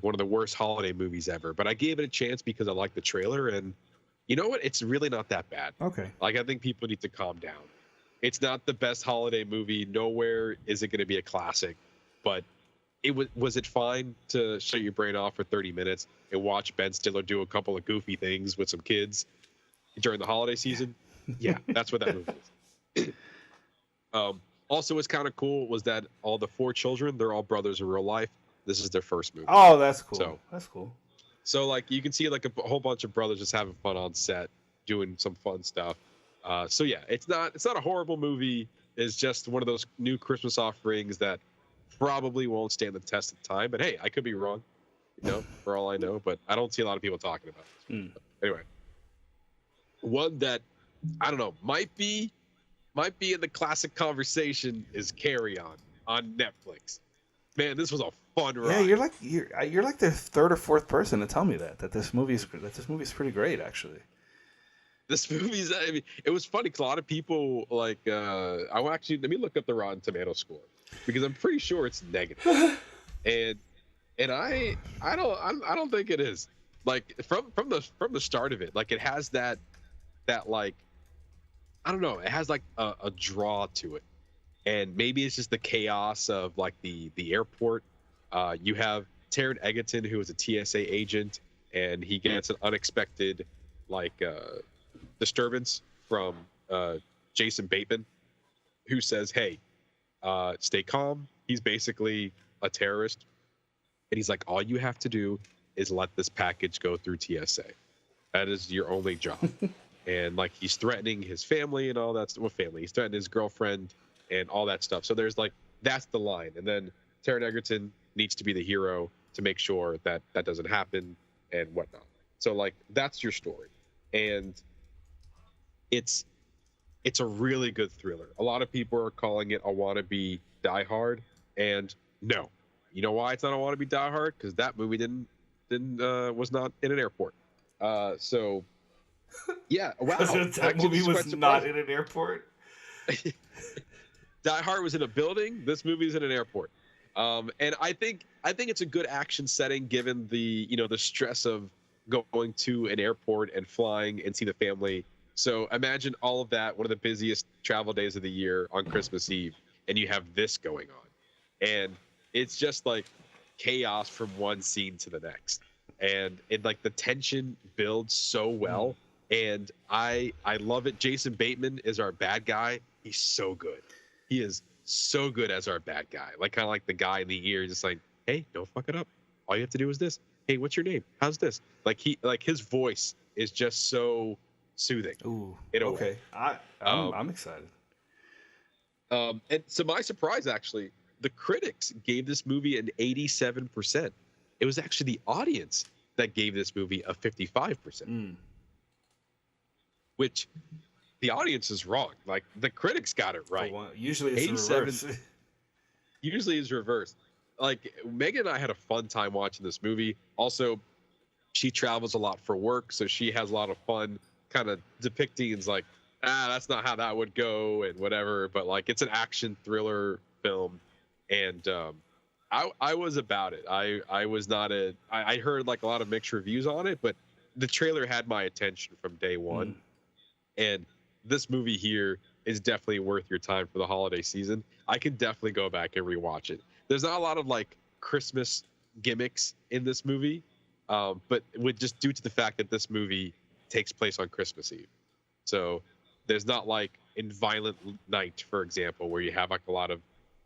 one of the worst holiday movies ever. But I gave it a chance because I liked the trailer, and you know what? It's really not that bad. Okay. Like I think people need to calm down. It's not the best holiday movie. Nowhere is it going to be a classic, but was it fine to shut your brain off for 30 minutes and watch Ben Stiller do a couple of goofy things with some kids during the holiday season? Yeah, that's what that movie is. Also, what's kind of cool was that all the 4 children, they're all brothers in real life. This is their first movie. Oh, that's cool. That's cool. So, like, you can see like a whole bunch of brothers just having fun on set, doing some fun stuff. So yeah, it's not a horrible movie. It's just one of those new Christmas offerings that probably won't stand the test of time. But hey, I could be wrong, for all I know. But I don't see a lot of people talking about it. Anyway, one that I don't know might be in the classic conversation is Carry on Netflix. Man, this was a fun ride. Yeah, you're like the 3rd or 4th person to tell me that this movie's pretty great, actually. This movie's. I mean, it was funny because a lot of people like. Let me look up the Rotten Tomato score because I'm pretty sure it's negative, and I don't think it is. Like from the start of it, like it has that like, I don't know, it has like a draw to it. and maybe it's just the chaos of like the airport. You have Taron Egerton, who is a TSA agent, and he gets an unexpected like disturbance from Jason Bateman, who says, "Hey, stay calm." He's basically a terrorist, and he's like, "All you have to do is let this package go through TSA. That is your only job." And like he's threatening his family and all that stuff. Well, family. He's threatening his girlfriend and all that stuff. So there's like that's the line, and then Taron Egerton needs to be the hero to make sure that that doesn't happen and whatnot. So like that's your story, and it's a really good thriller. A lot of people are calling it a wannabe Die Hard, and no, you know why it's not a wannabe Die Hard? Because that movie was not in an airport. So yeah, wow, that movie was not in an airport. Die Hard was in a building. This movie's in an airport. And I think it's a good action setting given the the stress of going to an airport and flying and see the family. So imagine all of that, one of the busiest travel days of the year on Christmas Eve, and you have this going on, and it's just like chaos from one scene to the next, and like the tension builds so well, and I love it. Jason Bateman is our bad guy. He's so good. He is so good as our bad guy, like kind of like the guy in the ear, just like, hey, don't fuck it up. All you have to do is this. Hey, what's your name? How's this? Like his voice is just so soothing. Ooh, okay. I'm excited. And so my surprise, actually, the critics gave this movie an 87%. It was actually the audience that gave this movie a 55%. Which the audience is wrong. Like the critics got it right. Usually it's reverse. Usually it's reversed. Like Megan and I had a fun time watching this movie. Also, she travels a lot for work, so she has a lot of fun kind of depicting it's like, that's not how that would go and whatever. But like it's an action thriller film, and I was about it. I was not I heard like a lot of mixed reviews on it, but the trailer had my attention from day one. And this movie here is definitely worth your time for the holiday season. I can definitely go back and rewatch it. There's not a lot of like Christmas gimmicks in this movie, but just due to the fact that this movie takes place on Christmas Eve. So there's not like in Violent Night, for example, where you have like a lot of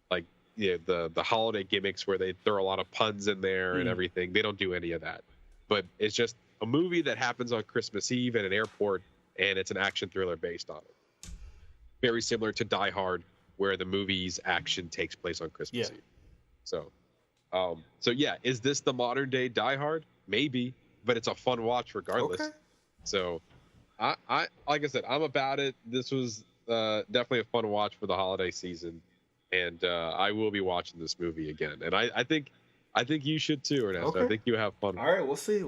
like the holiday gimmicks where they throw a lot of puns in there and everything. They don't do any of that. But it's just a movie that happens on Christmas Eve at an airport, and it's an action thriller based on it. Very similar to Die Hard, where the movie's action takes place on Christmas Eve. So yeah, is this the modern day Die Hard? Maybe, but it's a fun watch regardless. Okay. So I like I said, I'm about it. This was definitely a fun watch for the holiday season, and I will be watching this movie again. And I think you should too, Ernesto. Okay. I think you have fun. All right, we'll see.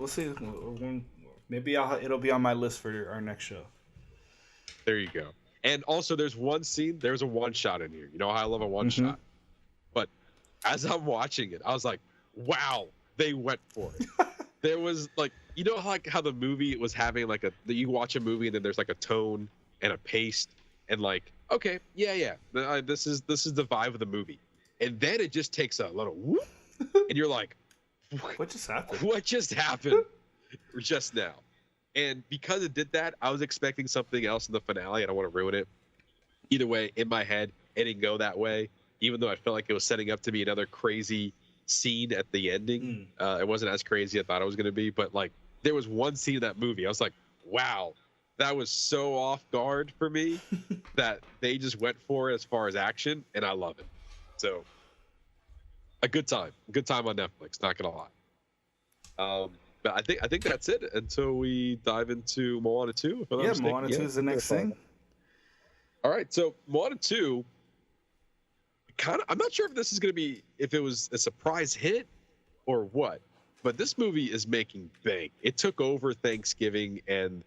Maybe it'll be on my list for our next show. There you go. And also, there's one scene. There's a one shot in here. You know how I love a one shot. But as I'm watching it, I was like, "Wow, they went for it." There was like, you know, like how the movie was having like you watch a movie and then there's like a tone and a pace and like, okay, yeah, this is the vibe of the movie, and then it just takes a little whoop, and you're like, "What just happened? What just happened just now?" And because it did that, I was expecting something else in the finale. I don't want to ruin it. Either way, in my head, it didn't go that way, even though I felt like it was setting up to be another crazy scene at the ending. It wasn't as crazy as I thought it was going to be, but like there was one scene in that movie. I was like, wow, that was so off guard for me that they just went for it as far as action, and I love it. So a good time on Netflix, not going to lie. But I think that's it until we dive into Moana 2. Moana 2 is the next thing. All right, so Moana 2, I'm not sure if this is going to be, if it was a surprise hit or what, but this movie is making bank. It took over Thanksgiving and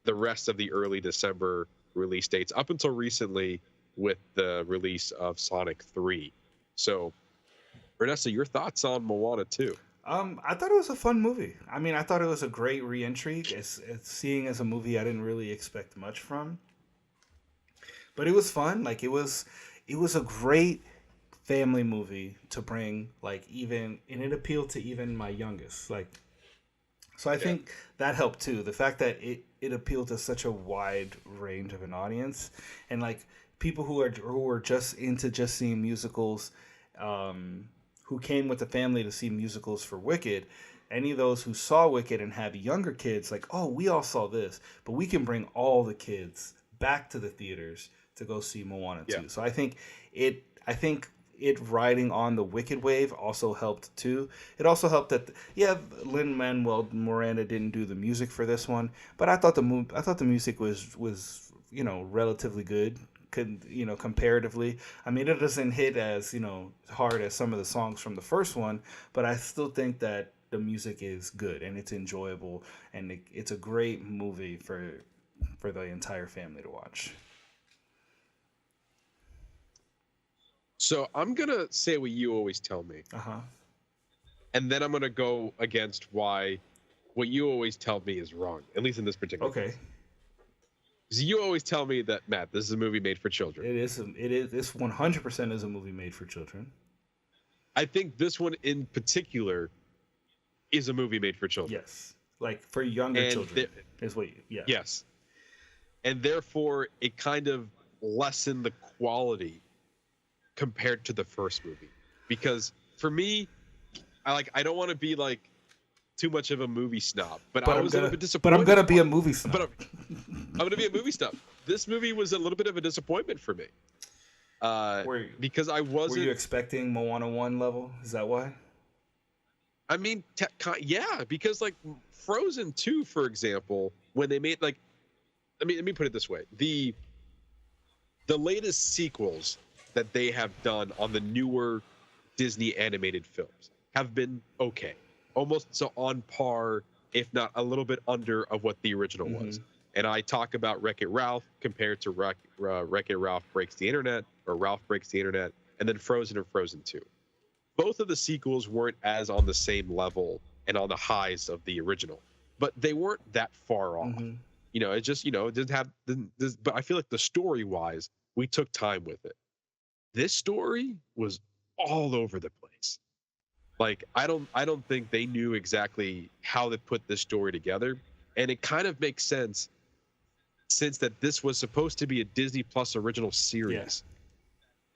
the rest of the early December release dates up until recently with the release of Sonic 3. So, Ernesto, your thoughts on Moana 2? I thought it was a fun movie. I mean, I thought it was a great re-entry. It's seeing as a movie I didn't really expect much from, but it was fun. Like it was it was a great family movie to bring, like, even, and it appealed to even my youngest, like, so I think that helped too. The fact that it appealed to such a wide range of an audience, and like people who are just into just seeing musicals, who came with the family to see musicals for Wicked. Any of those who saw Wicked and have younger kids, like, oh, we all saw this, but we can bring all the kids back to the theaters to go see Moana 2. So I think it riding on the Wicked wave also helped too. It also helped that Lin-Manuel Miranda didn't do the music for this one, but I thought the music was relatively good. Comparatively, I mean, it doesn't hit as hard as some of the songs from the first one, but I still think that the music is good and it's enjoyable, and it's a great movie for the entire family to watch. So I'm gonna say what you always tell me, and then I'm gonna go against why what you always tell me is wrong, at least in this particular case. Because you always tell me that, Matt, this is a movie made for children. It is. This 100% is a movie made for children. I think this one in particular is a movie made for children. Yes, like for younger children. Yes, and therefore it kind of lessened the quality compared to the first movie, because for me, I don't want to be like too much of a movie snob, but I was a little bit disappointed. But I'm gonna be a movie snob. But I'm gonna be a movie snob. This movie was a little bit of a disappointment for me, because I wasn't. Were you expecting Moana 1 level? Is that why? I mean, because like Frozen 2, for example, when they made let me put it this way: the latest sequels that they have done on the newer Disney animated films have been okay, almost so on par, if not a little bit under, of what the original was. And I talk about Wreck-It Ralph compared to Wreck-It Ralph Breaks the Internet, or Ralph Breaks the Internet, and then Frozen and Frozen 2. Both of the sequels weren't as on the same level and on the highs of the original, but they weren't that far off. It just, it didn't have this, but I feel like the story-wise, we took time with it. This story was all over the place. Like, I don't think they knew exactly how to put this story together, and it kind of makes sense since that this was supposed to be a Disney Plus original series.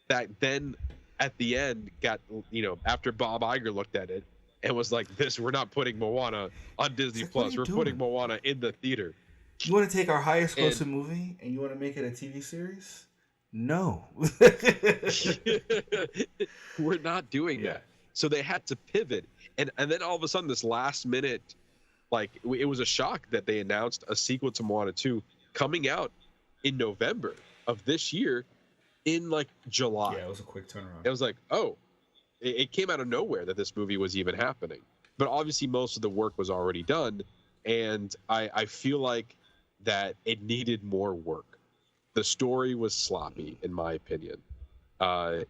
That then at the end got, after Bob Iger looked at it and was like, we're not putting Moana on Disney Plus. We're putting Moana in the theater. You want to take our highest grossing movie and you want to make it a TV series? No. We're not doing that. So they had to pivot. And then all of a sudden, this last minute, it was a shock that they announced a sequel to Moana 2 coming out in November of this year in July. Yeah, it was a quick turnaround. It was like, oh, it came out of nowhere that this movie was even happening. But obviously most of the work was already done. And I feel like that it needed more work. The story was sloppy, in my opinion.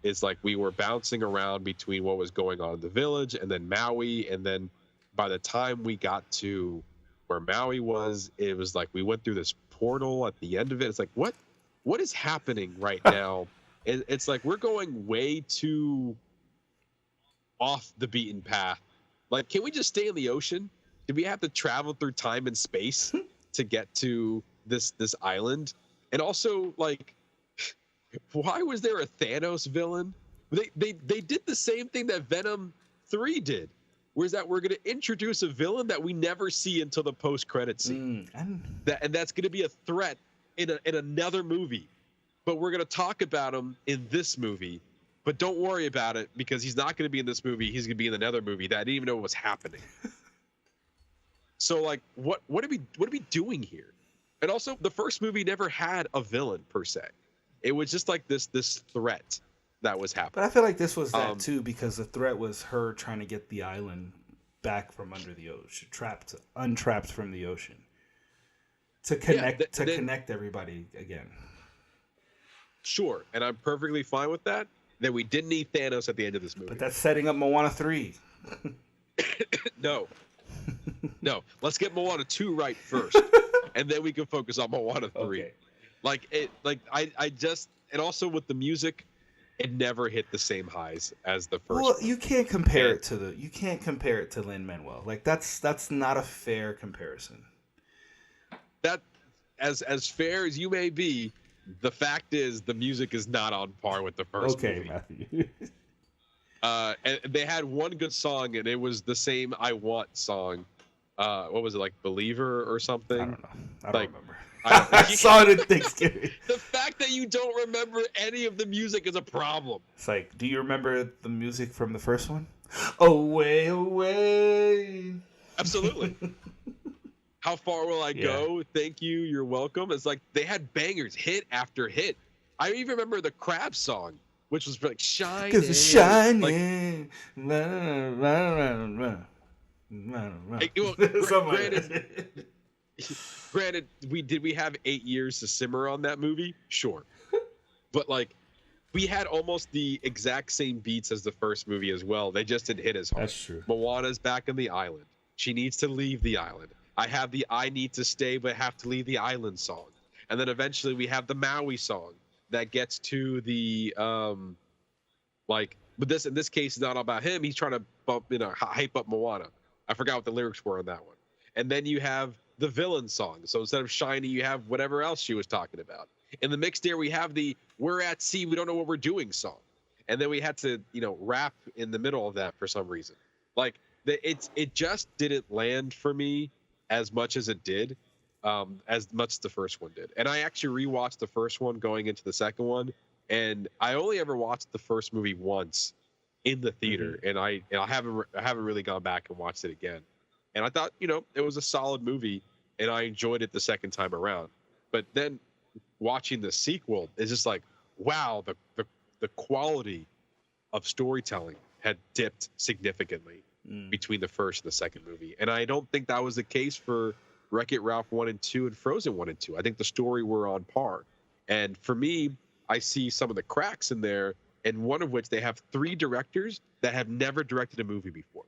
It's like we were bouncing around between what was going on in the village and then Maui. And then by the time we got to where Maui was, it was like we went through this portal at the end of it. It's like, what is happening right now? It's like we're going way too off the beaten path. Like, can we just stay in the ocean? Do we have to travel through time and space to get to this island? And also, why was there a Thanos villain? They did the same thing that Venom 3 did. Whereas that we're going to introduce a villain that we never see until the post-credit scene. And that's going to be a threat in another movie. But we're going to talk about him in this movie. But don't worry about it, because he's not going to be in this movie. He's going to be in another movie that I didn't even know was happening. So, what are we doing here? And also, the first movie never had a villain per se. It was just this threat that was happening. But I feel like this was that too, because the threat was her trying to get the island back from under the ocean, untrapped from the ocean, to connect everybody again. Sure, and I'm perfectly fine with that. That we didn't need Thanos at the end of this movie. But that's setting up Moana 3. No. Let's get Moana 2 right first, and then we can focus on Moana 3. Okay. And also with the music, it never hit the same highs as the first. Well, one. you can't compare it to Lin-Manuel. Like that's not a fair comparison. That as fair as you may be, the fact is the music is not on par with the first movie. Okay, Matthew. And they had one good song, and it was the same "I Want" song. What was it, like "Believer" or something? I don't know. I don't remember. I saw it at Thanksgiving. The fact that you don't remember any of the music is a problem. It's like, do you remember the music from the first one? Away, away. Absolutely. How far will I go? Thank you. You're welcome. It's like they had bangers, hit after hit. I even remember the Crab song, which was like "Shining." Because it's shining. Granted, we have 8 years to simmer on that movie? Sure. But like, we had almost the exact same beats as the first movie as well. They just didn't hit as hard. That's true. Moana's back on the island. She needs to leave the island. I have the "I need to stay but have to leave the island" song. And then eventually we have the Maui song that gets to the but in this case, it's not about him. He's trying to hype up Moana. I forgot what the lyrics were on that one. And then you have the villain song. So instead of "Shiny," you have whatever else she was talking about. In the mix there, we have the "We're at sea, we don't know what we're doing" song. And then we had to, rap in the middle of that for some reason. Like, it just didn't land for me as much as it did, as much as the first one did. And I actually rewatched the first one going into the second one, and I only ever watched the first movie once in the theater, and I haven't really gone back and watched it again. And I thought, it was a solid movie, and I enjoyed it the second time around. But then watching the sequel is just like, wow, the quality of storytelling had dipped significantly between the first and the second movie. And I don't think that was the case for Wreck-It Ralph 1 and 2 and Frozen 1 and 2. I think the story were on par. And for me, I see some of the cracks in there, and one of which they have 3 directors that have never directed a movie before.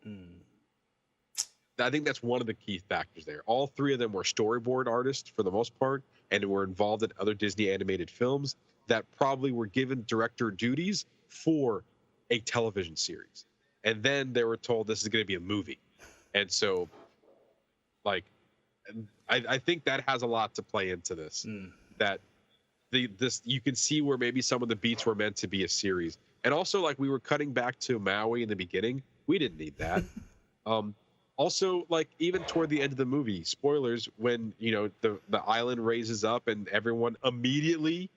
I think that's one of the key factors there. All 3 of them were storyboard artists for the most part, and were involved in other Disney animated films that probably were given director duties for a television series. And then they were told this is going to be a movie. And so, like, I think that has a lot to play into this. That this you can see where maybe some of the beats were meant to be a series. And also, like, we were cutting back to Maui in the beginning. We didn't need that. Also, like, even toward the end of the movie, spoilers, when the island raises up and everyone immediately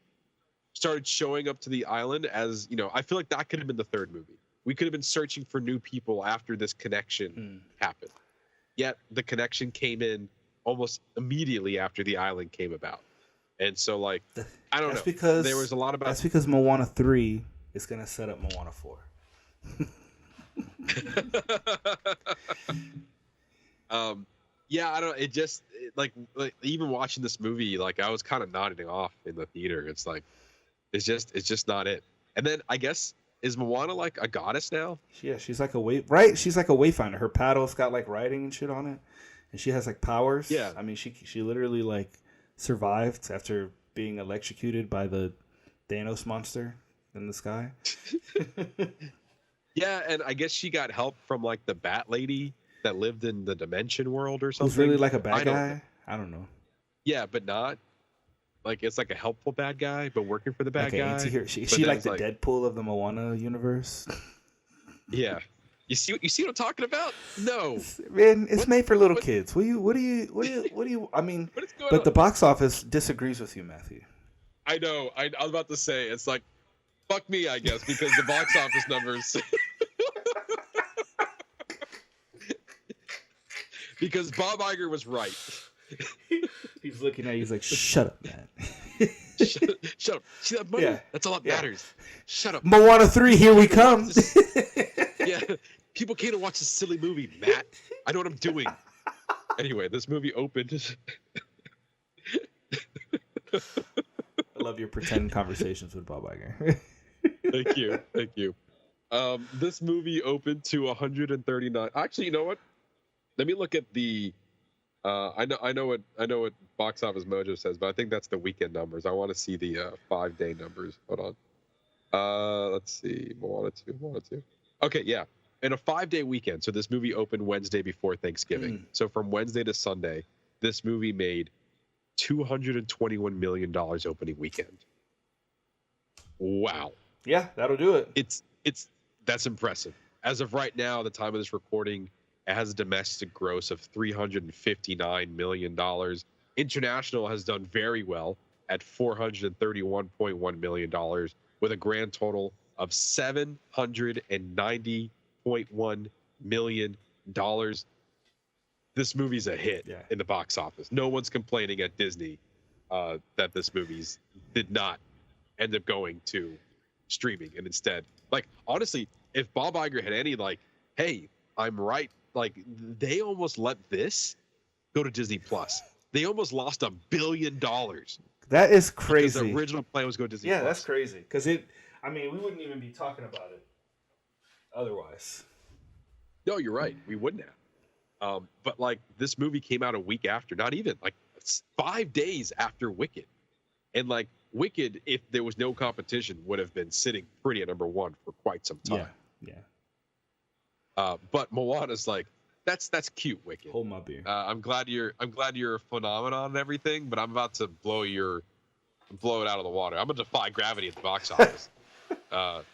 started showing up to the island, as I feel like that could have been the third movie. We could have been searching for new people after this connection happened. Yet the connection came in almost immediately after the island came about. And so, like, I don't know. Because there was a lot about. That's because Moana 3 is going to set up Moana 4. Yeah, I don't. It just like even watching this movie, like, I was kind of nodding off in the theater. It's like, it's just not it. And then I guess, is Moana like a goddess now? Yeah, she's like a right. She's like a wayfinder. Her paddle's got like writing and shit on it, and she has like powers. Yeah, I mean, she literally like survived after being electrocuted by the Thanos monster in the sky. Yeah, and I guess she got help from like the Bat Lady that lived in the Dimension World or something. Who's really like a bad guy? I don't know. Yeah, but not. Like, it's like a helpful bad guy, but working for the bad guy. She like the Deadpool of the Moana universe. Yeah. You see what I'm talking about? No. Man, it's made for little kids. What do you I mean, but the box office disagrees with you, Matthew. I know. I was about to say, it's like, fuck me, I guess, because the box office numbers. Because Bob Iger was right. He's looking at you, he's like, shut up, man. Shut up. See that money? Yeah. That's all that matters. Shut up. Moana 3, here we come. Yeah. People came to watch this silly movie, Matt. I know what I'm doing. Anyway, this movie opened. I love your pretend conversations with Bob Iger. Thank you. This movie opened to 139. Actually, you know what? Let me look at the. I know what Box Office Mojo says, but I think that's the weekend numbers. I want to see the 5-day numbers. Hold on. Let's see. Moana 2. Okay, yeah. In a 5-day weekend. So this movie opened Wednesday before Thanksgiving. So from Wednesday to Sunday, this movie made $221 million opening weekend. Wow. Yeah, that'll do it. That's impressive. As of right now, the time of this recording, it has a domestic gross of $359 million. International has done very well at $431.1 million with a grand total of $790.1 million. This movie's a hit in the box office. No one's complaining at Disney that this movie's did not end up going to streaming, and instead, like, honestly, if Bob Iger had any, like, hey, I'm right, like, they almost let this go to Disney Plus. They almost lost $1 billion. That is crazy. Because the original plan was going to Disney Plus. Yeah, that's crazy. Because we wouldn't even be talking about it otherwise. No, you're right. We wouldn't have. But, like, this movie came out a week after, not even, like, 5 days after Wicked. And, like, Wicked, if there was no competition, would have been sitting pretty at number one for quite some time. Yeah. But Moana's like, that's cute, Wicked. Hold my beer. I'm glad you're a phenomenon and everything, but I'm about to blow it out of the water. I'm gonna defy gravity at the box office. But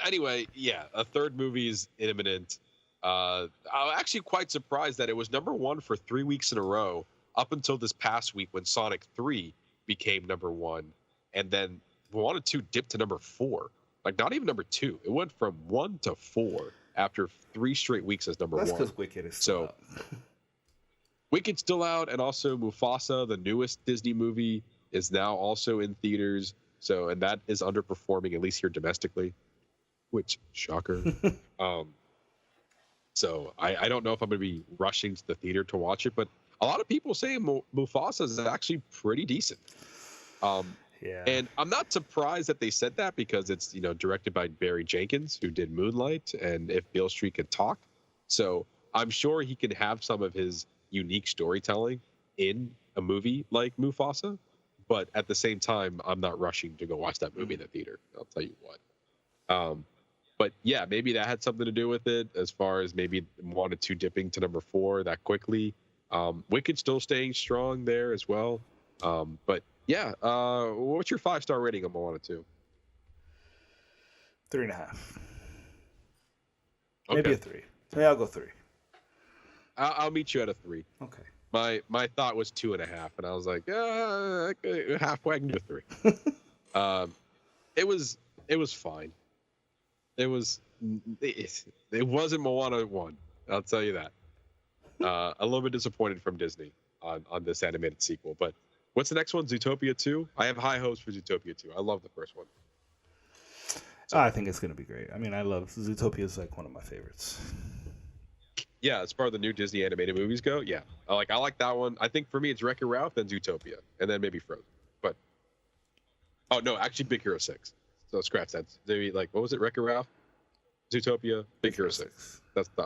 anyway, yeah, a third movie is imminent. I'm actually quite surprised that it was number one for 3 weeks in a row up until this past week when Sonic 3 became number one, and then Moana 2 dipped to number 4. Like, not even number 2. It went from 1 to 4 after 3 straight weeks as number 1. That's because Wicked is still out. Wicked's still out, and also Mufasa, the newest Disney movie, is now also in theaters. So, and that is underperforming, at least here domestically, which, shocker. So I don't know if I'm going to be rushing to the theater to watch it, but a lot of people say Mufasa is actually pretty decent. And I'm not surprised that they said that because it's, directed by Barry Jenkins, who did Moonlight and If Beale Street Could Talk. So I'm sure he can have some of his unique storytelling in a movie like Mufasa. But at the same time, I'm not rushing to go watch that movie in the theater. I'll tell you what. But yeah, maybe that had something to do with it as far as maybe wanted to dipping to number 4 that quickly. Wicked still staying strong there as well. But yeah, what's your 5-star rating on Moana 2? 3.5. Okay. Maybe a 3. Maybe I'll go 3. I'll meet you at a 3. Okay. My thought was 2.5, and I was like, halfway I can do a 3. It was fine. It wasn't Moana 1. I'll tell you that. A little bit disappointed from Disney on this animated sequel. But what's the next one? Zootopia 2? I have high hopes for Zootopia 2. I love the first one. So, I think it's going to be great. I mean, I love Zootopia is like one of my favorites. Yeah, as far as the new Disney animated movies go, yeah. I like that one. I think for me it's Wreck-It Ralph, then Zootopia, and then maybe Frozen. But oh no, actually Big Hero 6. So scratch that. Maybe what was it? Wreck-It Ralph, Zootopia, Big Hero 6. That's the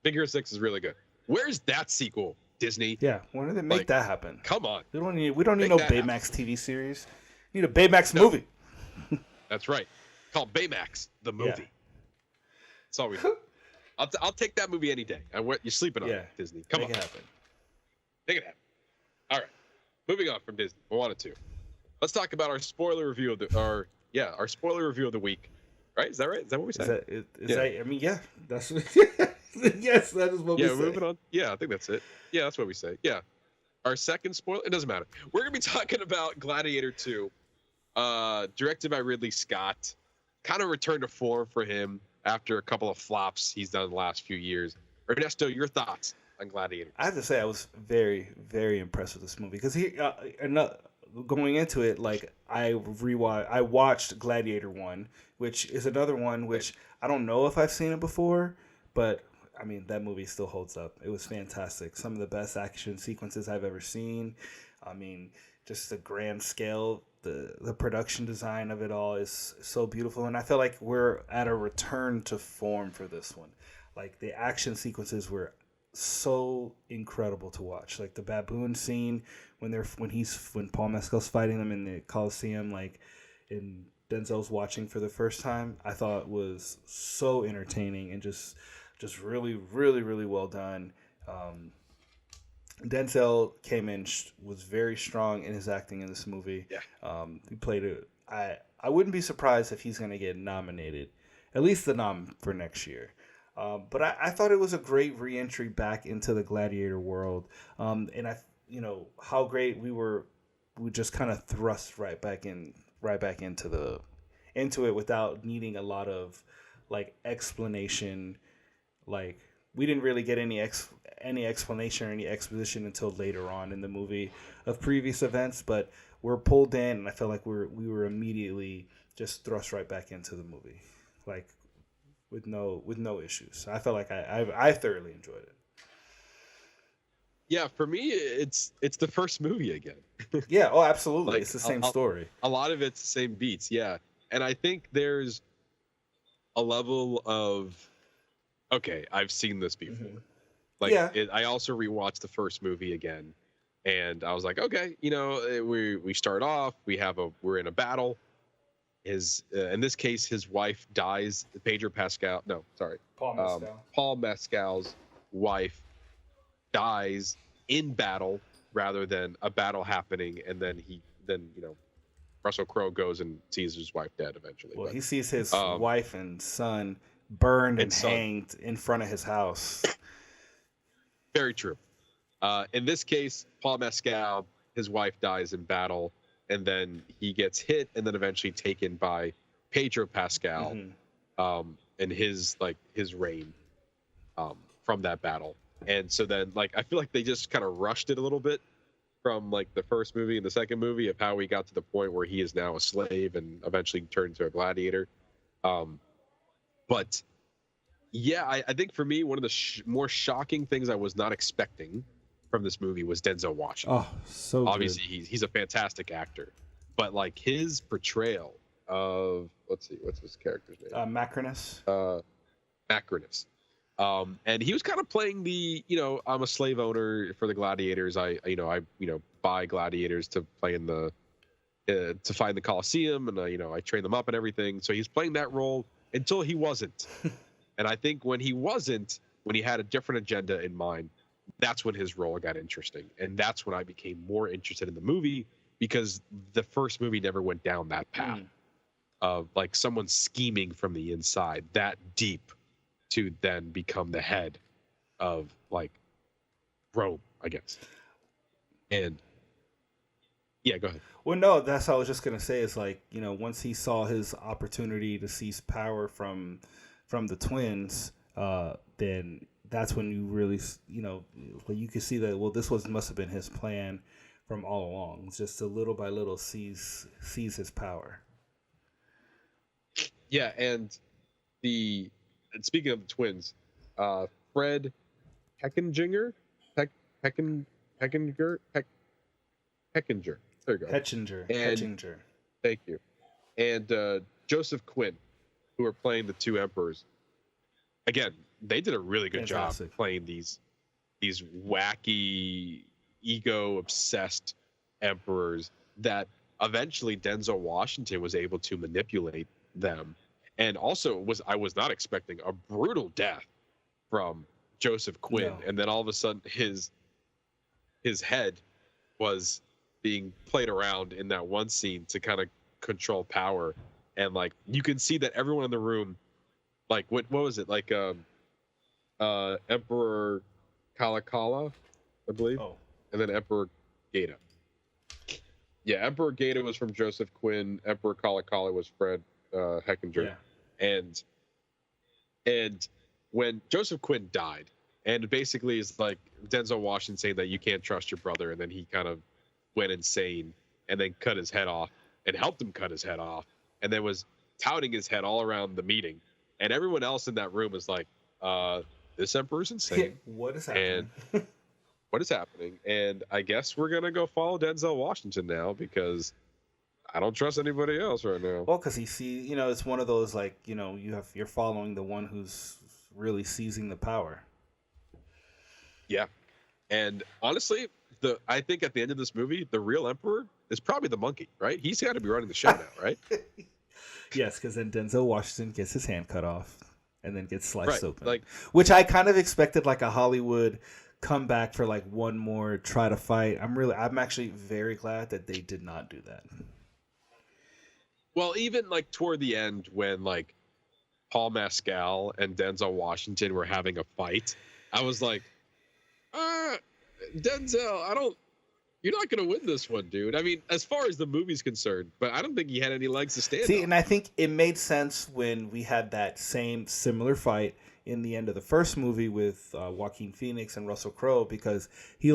Big Hero 6 is really good. Where's that sequel, Disney? Yeah, when did they make that happen? Come on. We don't need no Baymax TV series. We need a Baymax movie. That's right. Called Baymax the movie. Yeah. That's all we need. I'll take that movie any day. You're sleeping on it, Disney. Come on. Make it happen. Make it happen. All right. Moving on from Disney. Moana 2. Let's talk about our spoiler review of our spoiler review of the week. Right? Is that right? Is that what we said? That's yes, that is what we say. Yeah, moving on. Yeah, I think that's it. Yeah, that's what we say. Yeah. Our second spoiler, it doesn't matter. We're going to be talking about Gladiator 2, directed by Ridley Scott. Kind of returned to form for him after a couple of flops he's done the last few years. Ernesto, your thoughts on Gladiator 2? I have to say I was very, very impressed with this movie because going into it, I watched Gladiator 1, which is another one which I don't know if I've seen it before, but I mean, that movie still holds up. It was fantastic. Some of the best action sequences I've ever seen. I mean, just the grand scale, the production design of it all is so beautiful. And I feel like we're at a return to form for this one. Like, the action sequences were so incredible to watch. Like, the baboon scene when Paul Mescal's fighting them in the Coliseum, in Denzel's watching for the first time, I thought was so entertaining and just really, really, really well done. Denzel came in, was very strong in his acting in this movie. Yeah. He played it. I wouldn't be surprised if he's going to get nominated, at least the nom for next year. But I thought it was a great re-entry back into the Gladiator world. And how great we just kind of thrust right back into it without needing a lot of like explanation. Like we didn't really get any explanation or any exposition until later on in the movie of previous events, but we're pulled in, and I felt like we were immediately just thrust right back into the movie, like with no issues. I felt like I thoroughly enjoyed it. Yeah, for me, it's the first movie again. Yeah, oh, absolutely. Like, it's the same story. A lot of it's the same beats, yeah. And I think there's a level of, okay, I've seen this before. Mm-hmm. Like, yeah. I also rewatched the first movie again, and I was like, okay, we start off, we're in a battle. In this case, his wife dies. Paul Mescal's wife dies in battle rather than a battle happening, and then Russell Crowe goes and sees his wife dead eventually. Well, he sees his wife and son burned and hanged in front of his house. Very true. In this case, Paul Mescal, his wife dies in battle, and then he gets hit and then eventually taken by Pedro Pascal, and his reign from that battle. And so then, like, I feel like they just kind of rushed it a little bit from like the first movie and the second movie of how we got to the point where he is now a slave and eventually turned into a gladiator. But yeah, I think for me, one of the more shocking things I was not expecting from this movie was Denzel Washington. Oh, so obviously good. he's a fantastic actor, but like his portrayal of what's his character's name? Macrinus. Macrinus. And he was kind of playing the, I'm a slave owner for the gladiators. I buy gladiators to play in the to fight in the Colosseum, and I train them up and everything. So he's playing that role until he wasn't. And I think when he had a different agenda in mind, that's when his role got interesting. And that's when I became more interested in the movie, because the first movie never went down that path of like someone scheming from the inside that deep to then become the head of like Rome, I guess. And yeah, go ahead. Well, no, that's what I was just gonna say. Is like, once he saw his opportunity to seize power from the twins, then that's when you really, you can see that. Well, this must have been his plan from all along. It's just a little by little seize his power. Yeah, and speaking of the twins, Fred Heckinger. There you go. Hetchinger. Thank you. And Joseph Quinn, who are playing the two emperors. Again, they did a really good job playing these wacky, ego-obsessed emperors that eventually Denzel Washington was able to manipulate them. And also I was not expecting a brutal death from Joseph Quinn. No. And then all of a sudden his head was being played around in that one scene to kind of control power. And like you can see that everyone in the room, like what was it? Like Emperor Kalakala, I believe. Oh. And then Emperor Gata. Yeah, Emperor Gata was from Joseph Quinn. Emperor Kalakala was Fred Heckinger. Yeah. And when Joseph Quinn died, and basically is like Denzel Washington saying that you can't trust your brother, and then he kind of went insane and then cut his head off and helped him cut his head off, and then was touting his head all around the meeting. And everyone else in that room was like, this emperor's insane. What is happening? And what is happening? And I guess we're going to go follow Denzel Washington now, because I don't trust anybody else right now. Well, because it's one of those, like, you're following the one who's really seizing the power. Yeah. And honestly, I think at the end of this movie, the real emperor is probably the monkey, right? He's got to be running the show now, right? Yes, because then Denzel Washington gets his hand cut off and then gets sliced open. Like, which I kind of expected, like a Hollywood comeback for like one more try to fight. I'm actually very glad that they did not do that. well, even like toward the end when like Paul Mescal and Denzel Washington were having a fight, I was like, Denzel, you're not going to win this one, dude. I mean, as far as the movie's concerned, but I don't think he had any legs to stand on. And I think it made sense when we had that similar fight in the end of the first movie with Joaquin Phoenix and Russell Crowe, because he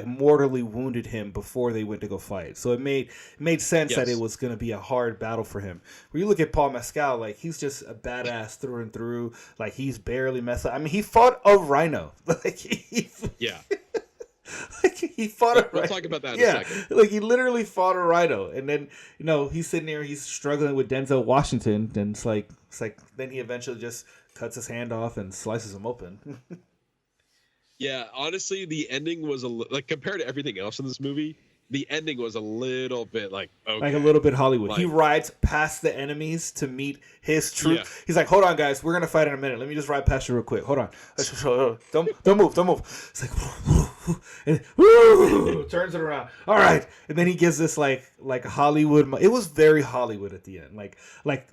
mortally wounded him before they went to go fight. So it made sense that it was going to be a hard battle for him. When you look at Paul Mescal, like, he's just a badass through and through. Like, he's barely messed up. I mean, he fought a rhino. Yeah. Like, he fought a rhino. We'll talk about that in a second. Like, he literally fought a rhino. And then, he's sitting there, he's struggling with Denzel Washington. And it's like then he eventually just cuts his hand off and slices him open. Yeah, honestly, the ending was like, compared to everything else in this movie, the ending was a little bit like, okay. Like a little bit Hollywood. Like, he rides past the enemies to meet his troop. Yeah. He's like, hold on, guys. We're going to fight in a minute. Let me just ride past you real quick. Hold on. Don't move. It's like, and, turns it around. All right. And then he gives this like Hollywood. It was very Hollywood at the end. Like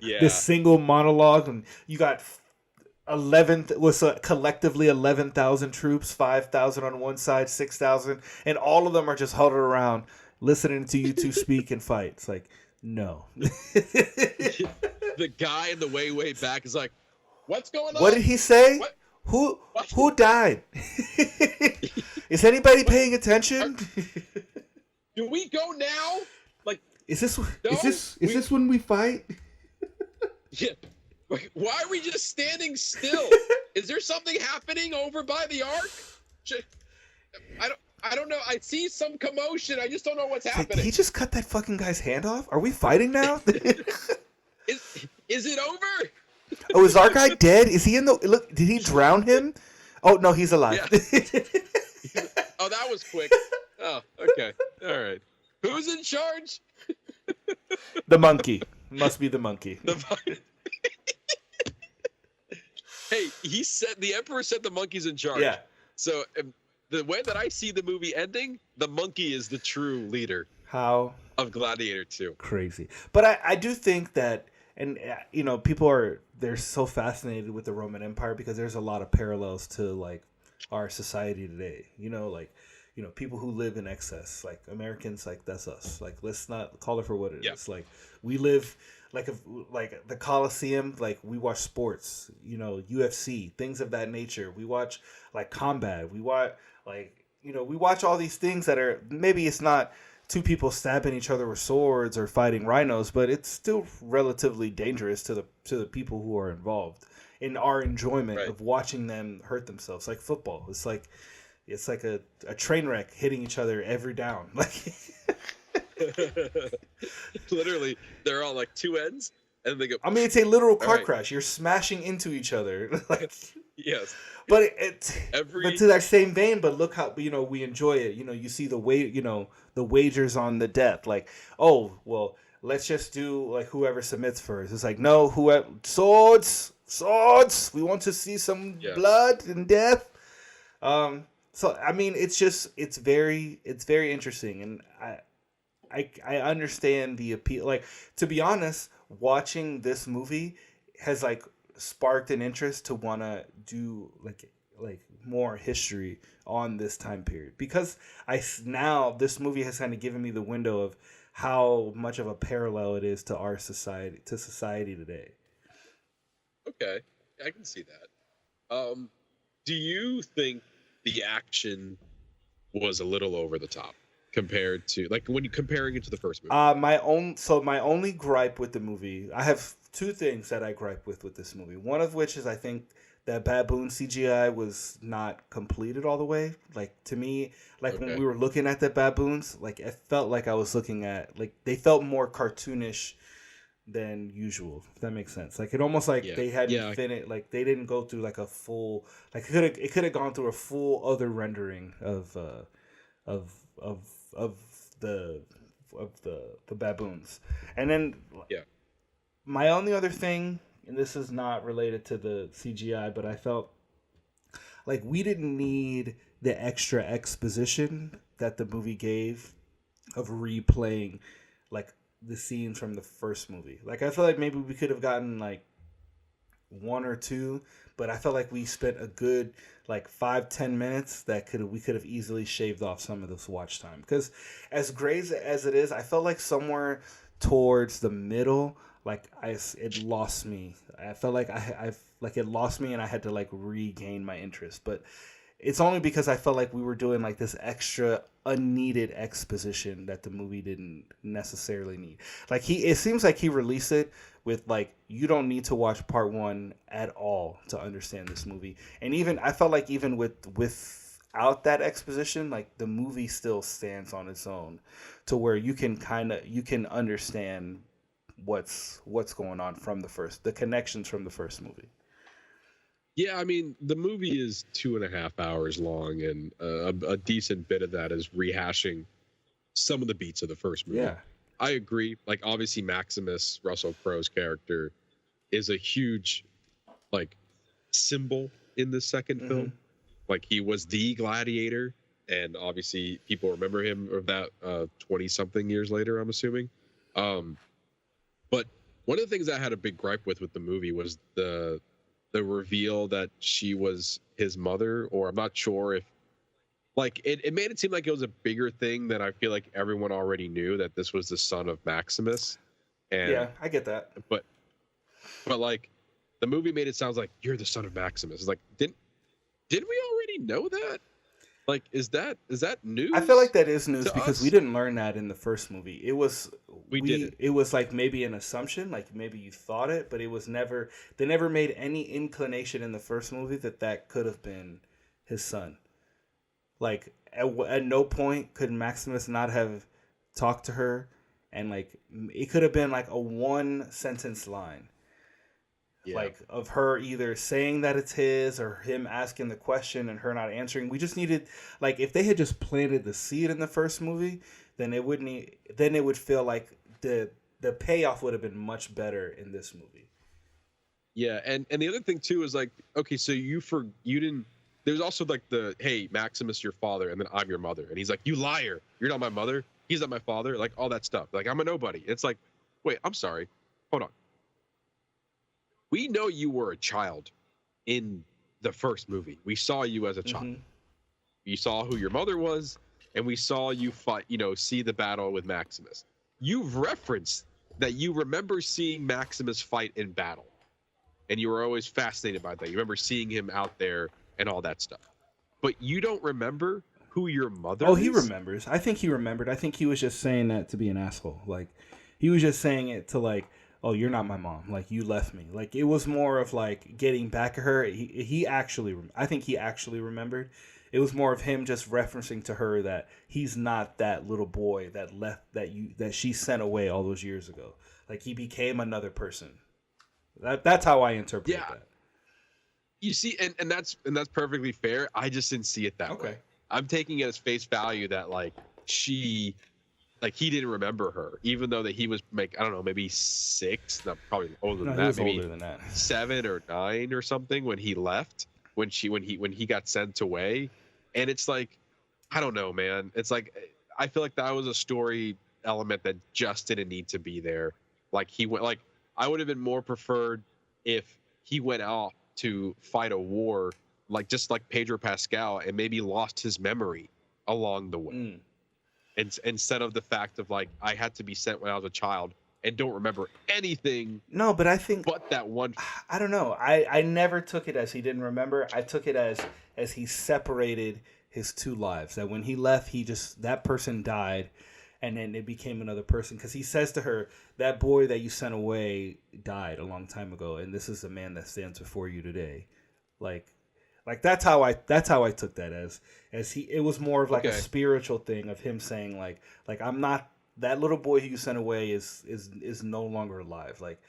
this single monologue. And you got collectively 11,000 troops, 5,000 on one side, 6,000, and all of them are just huddled around listening to you two speak and fight. It's like, no. The guy in the way back is like, what's going on? What did he say? What? Who died? Is anybody paying attention? Do we go now? Like, is this when we fight? Yeah. Why are we just standing still? Is there something happening over by the ark? I don't know. I see some commotion. I just don't know what's happening. Did he just cut that fucking guy's hand off? Are we fighting now? Is it over? Oh, is our guy dead? Is he in the... Look, did he drown him? Oh, no, he's alive. Yeah. Oh, that was quick. Oh, okay. All right. Who's in charge? The monkey. Must be the monkey. Hey, the emperor said the monkey's in charge. Yeah. So the way that I see the movie ending, the monkey is the true leader. How? Of Gladiator II. Crazy. But I do think that, and people they're so fascinated with the Roman Empire because there's a lot of parallels to like our society today. People who live in excess, like Americans, like that's us. Like, let's not call it for what it is. Like, we live like the Coliseum. Like, we watch sports, UFC, things of that nature. We watch like combat. We watch we watch all these things that are, maybe it's not two people stabbing each other with swords or fighting rhinos, but it's still relatively dangerous to the people who are involved in our enjoyment of watching them hurt themselves. Like football, it's like a train wreck hitting each other every down. Like, literally, they're all like two ends, and they go. I mean, it's a literal car crash. You're smashing into each other. Like, yes. But but to that same vein. But look how we enjoy it. You see the wagers on the death. Like, oh well, let's just do like whoever submits first. It's like, no, whoever swords. We want to see some blood and death. So I mean, it's very interesting, and I understand the appeal. Like, to be honest, watching this movie has like sparked an interest to want to do like more history on this time period, because this movie has kind of given me the window of how much of a parallel it is to our society today. Okay, I can see that. Do you think the action was a little over the top compared to, like, when you're comparing it to the first movie? My only gripe with the movie, I have two things that I gripe with this movie. One of which is I think that baboon CGI was not completed all the way. Like, to me, like when we were looking at the baboons, like it felt like I was looking at, like, they felt more cartoonish than usual, if that makes sense. Like, it almost like they hadn't finished, like they didn't go through like a full, like it could have gone through a full other rendering of the the baboons. And then Yeah. my only other thing, and this is not related to the CGI, but I felt like we didn't need the extra exposition that the movie gave of replaying like the scenes from the first movie. Like I feel like maybe we could have gotten like one or two, but I felt like we spent a good like 5-10 minutes that we could have easily shaved off some of this watch time. Because as great as it is, I felt like somewhere towards the middle, like it lost me. I felt like I it lost me, and I had to like regain my interest. But it's only because I felt like we were doing like this extra unneeded exposition that the movie didn't necessarily need. Like it seems like he released it with like, you don't need to watch part 1 at all to understand this movie. And even I felt like even without that exposition, like the movie still stands on its own to where you can understand what's going on from the connections from the first movie. Yeah, I mean, the movie is 2.5 hours long, and a decent bit of that is rehashing some of the beats of the first movie. Yeah. I agree. Like, obviously, Maximus, Russell Crowe's character, is a huge, like, symbol in the second film. Like, he was the Gladiator, and obviously people remember him of that 20-something years later, I'm assuming. But one of the things I had a big gripe with the movie was the reveal that she was his mother, or I'm not sure if, like, it made it seem like it was a bigger thing than I feel like everyone already knew, that this was the son of Maximus. And, yeah, I get that. But like, the movie made it sound like you're the son of Maximus. It's like, didn't we already know that? Like, is that news? I feel like that is news because us? we didn't learn that in the first movie. It was didn't. It was like maybe an assumption, like maybe you thought it, but it was never. They never made any inclination in the first movie that could have been his son. Like at no point could Maximus not have talked to her, and like it could have been like a 1-sentence line. Yeah. Like of her either saying that it's his or him asking the question and her not answering. We just needed, like, if they had just planted the seed in the first movie, then it would feel like the payoff would have been much better in this movie. Yeah, and the other thing too is like, okay, so you didn't. There's also like hey, Maximus, your father, and then I'm your mother, and he's like, you liar, you're not my mother, he's not my father, like all that stuff. Like, I'm a nobody. It's like, wait, I'm sorry, hold on. We know you were a child in the first movie. We saw you as a child. We saw who your mother was, and we saw you fight, see the battle with Maximus. You've referenced that you remember seeing Maximus fight in battle, and you were always fascinated by that. You remember seeing him out there and all that stuff. But you don't remember who your mother is? Oh, he remembers. I think he remembered. I think he was just saying that to be an asshole. Like, he was just saying it to, like, oh, you're not my mom. Like, you left me. Like, it was more of, like, getting back at her. I think he actually remembered. It was more of him just referencing to her that he's not that little boy that left, that she sent away all those years ago. Like, he became another person. That's how I interpret that. You see, and that's perfectly fair. I just didn't see it that way. I'm taking it as face value that, like, he didn't remember her, even though that he was, like, I don't know, maybe 6, not probably older than that, he was maybe older than that. 7 or 9 or something when he left, when he got sent away. And it's like, I don't know, man. It's like, I feel like that was a story element that just didn't need to be there. Like, I would have been more preferred if he went out to fight a war, like just like Pedro Pascal, and maybe lost his memory along the way. Instead of the fact of, like, I had to be sent when I was a child and don't remember anything. No, but I think, but that one. I don't know. I never took it as he didn't remember. I took it as he separated his two lives. That when he left, that person died, and then it became another person. Because he says to her, that boy that you sent away died a long time ago, and this is the man that stands before you today. Like that's how I took that as it was more of like a spiritual thing of him saying like I'm not, that little boy who you sent away is no longer alive. Like,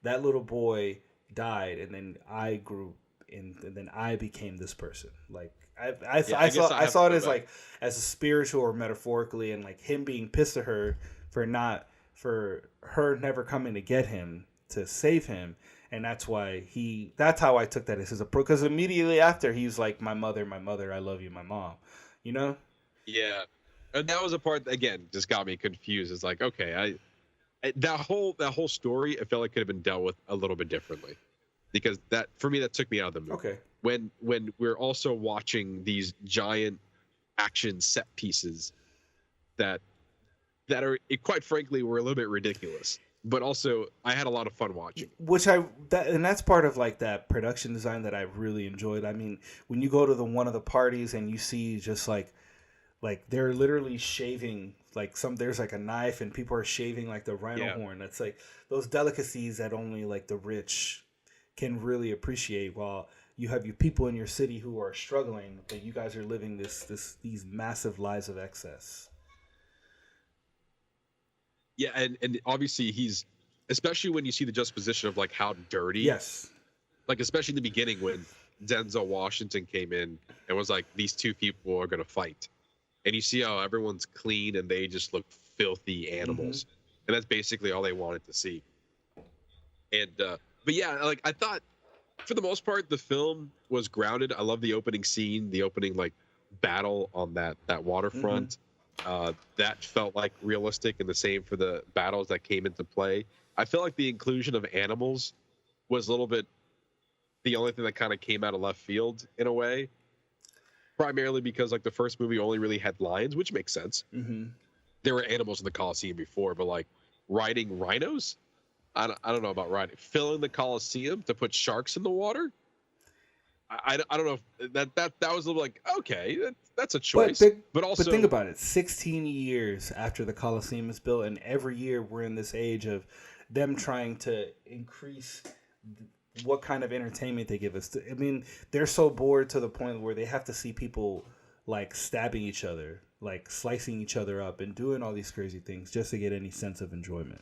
that little boy died, and then I grew and then I became this person. Like, I saw it as like as a spiritual or metaphorically, and like him being pissed at her for her never coming to get him to save him. And that's how I took that as his approach. Because immediately after, he's like, my mother, I love you, my mom. You know? Yeah. And that was a part that, again, just got me confused. It's like, okay, that whole story, I felt like could have been dealt with a little bit differently. Because that, for me, that took me out of the movie. Okay. When we're also watching these giant action set pieces that are, quite frankly, were a little bit ridiculous. But also, I had a lot of fun watching. And that's part of like that production design that I really enjoyed. I mean, when you go to one of the parties and you see just like they're literally shaving there's like a knife and people are shaving like the rhino horn. That's like those delicacies that only like the rich can really appreciate. While you have people in your city who are struggling, but you guys are living these massive lives of excess. Yeah, and obviously he's, especially when you see the juxtaposition of like how dirty. Yes. Like especially in the beginning when Denzel Washington came in and was like, these two people are gonna fight, and you see how everyone's clean and they just look filthy animals, and that's basically all they wanted to see. And but yeah, like I thought, for the most part, the film was grounded. I love the opening scene, the opening like battle on that waterfront. That felt like realistic, and the same for the battles that came into play. I feel like the inclusion of animals was a little bit the only thing that kind of came out of left field in a way, primarily because like the first movie only really had lions, which makes sense. There were animals in the Coliseum before, but like riding rhinos, I don't know about riding, filling the Coliseum to put sharks in the water. I don't know if that was a little like, okay, that's a choice. But also, think about it. 16 years after the Coliseum is built, and every year we're in this age of them trying to increase what kind of entertainment they give us. I mean, they're so bored to the point where they have to see people like stabbing each other, like slicing each other up, and doing all these crazy things just to get any sense of enjoyment.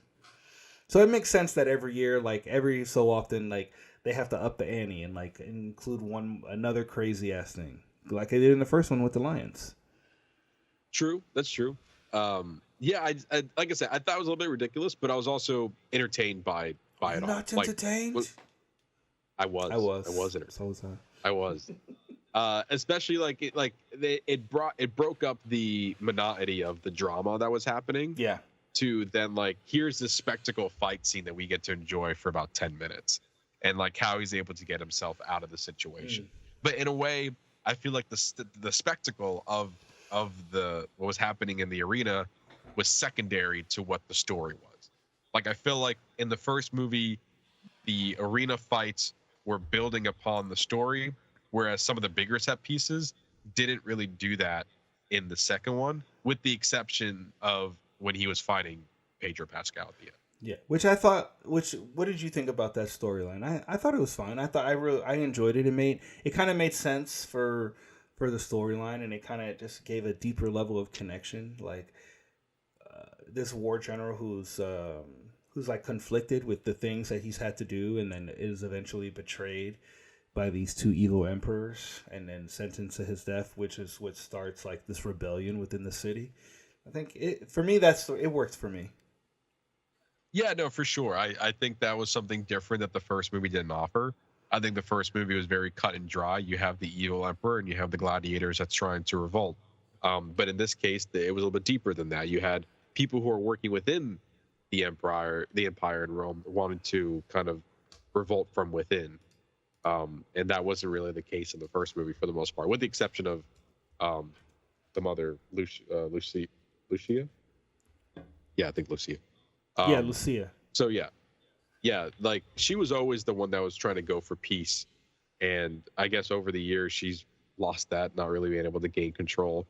So it makes sense that every year, like every so often, like they have to up the ante and like include another crazy ass thing, like they did in the first one with the lions. True, that's true. Yeah, I like I said, I thought it was a little bit ridiculous, but I was also entertained by it all. Not entertained? Like, I was entertained. I was. Especially like it broke up the monotony of the drama that was happening. Yeah. To then like, here's this spectacle fight scene that we get to enjoy for about 10 minutes, and like how he's able to get himself out of the situation. But in a way, I feel like the spectacle of what was happening in the arena was secondary to what the story was. Like I feel like in the first movie, the arena fights were building upon the story, whereas some of the bigger set pieces didn't really do that in the second one, with the exception of when he was fighting Pedro Pascal at the end. Yeah, what did you think about that storyline? I thought it was fine. I enjoyed it. It kind of made sense for the storyline, and it kind of just gave a deeper level of connection. Like this war general who's like conflicted with the things that he's had to do, and then is eventually betrayed by these two evil emperors, and then sentenced to his death, which is what starts like this rebellion within the city. I think it worked for me. Yeah, no, for sure. I think that was something different that the first movie didn't offer. I think the first movie was very cut and dry. You have the evil emperor and you have the gladiators that's trying to revolt. But in this case, it was a little bit deeper than that. You had people who are working within the empire in Rome wanted to kind of revolt from within. And that wasn't really the case in the first movie for the most part, with the exception of the mother, Lucia. Yeah, I think Lucia. Lucia. So yeah, like she was always the one that was trying to go for peace, and I guess over the years she's lost that, not really being able to gain control,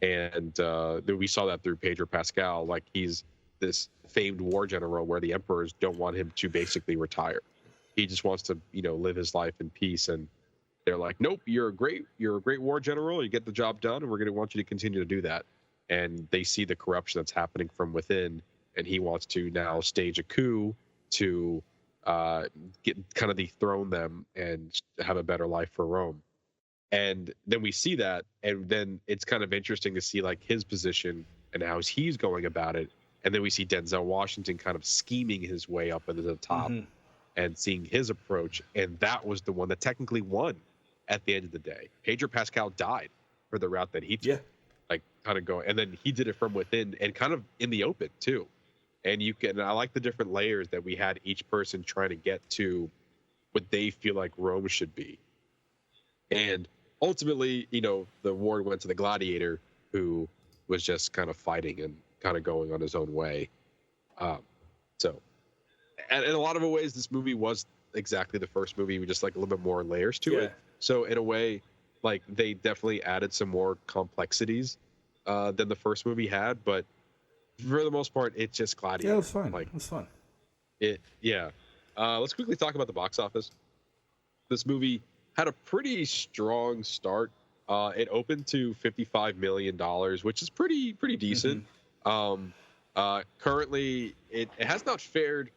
and we saw that through Pedro Pascal. Like he's this famed war general where the emperors don't want him to basically retire. He just wants to, live his life in peace, and they're like, nope, you're a great war general. You get the job done, and we're going to want you to continue to do that. And they see the corruption that's happening from within, and he wants to now stage a coup to get kind of dethrone them and have a better life for Rome. And then we see that, and then it's kind of interesting to see like his position and how he's going about it. And then we see Denzel Washington kind of scheming his way up into the top and seeing his approach. And that was the one that technically won at the end of the day. Pedro Pascal died for the route that he took. Yeah. Like kind of going, and then he did it from within and kind of in the open too. And I like the different layers that we had each person trying to get to what they feel like Rome should be. And ultimately, the award went to the Gladiator, who was just kind of fighting and kind of going on his own way. So, and in a lot of ways, this movie was exactly the first movie with just like a little bit more layers to it. So in a way, like they definitely added some more complexities than the first movie had, but for the most part, it's just Gladiator. Yeah, it was fun. Like, it was fun. Let's quickly talk about the box office. This movie had a pretty strong start. It opened to $55 million, which is pretty decent. Currently, it has not fared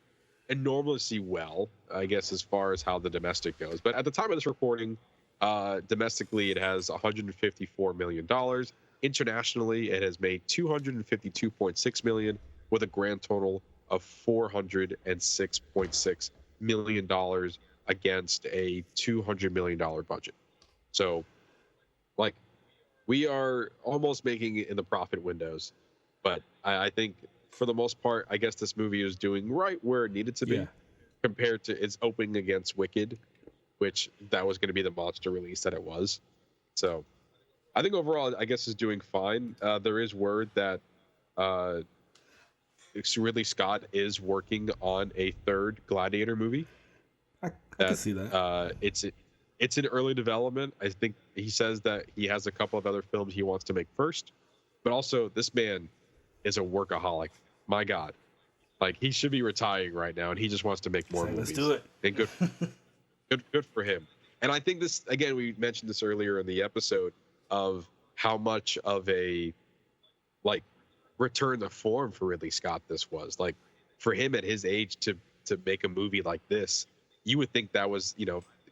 enormously well, I guess, as far as how the domestic goes. But at the time of this recording, domestically, it has $154 million. Internationally, it has made $252.6 million with a grand total of $406.6 million against a $200 million budget. So, like, we are almost making it in the profit windows. But I think, for the most part, I guess this movie is doing right where it needed to be compared to its opening against Wicked, which that was going to be the monster release that it was. So, I think overall, I guess, is doing fine. There is word that Ridley Scott is working on a third Gladiator movie. I can see that. It's in early development. I think he says that he has a couple of other films he wants to make first, but also this man is a workaholic. My God, like he should be retiring right now, and he just wants to make more movies. Let's do it. And good for him. And I think this, again, we mentioned this earlier in the episode of how much of a like return to form for Ridley Scott this was. Like for him at his age to make a movie like this, you would think that was,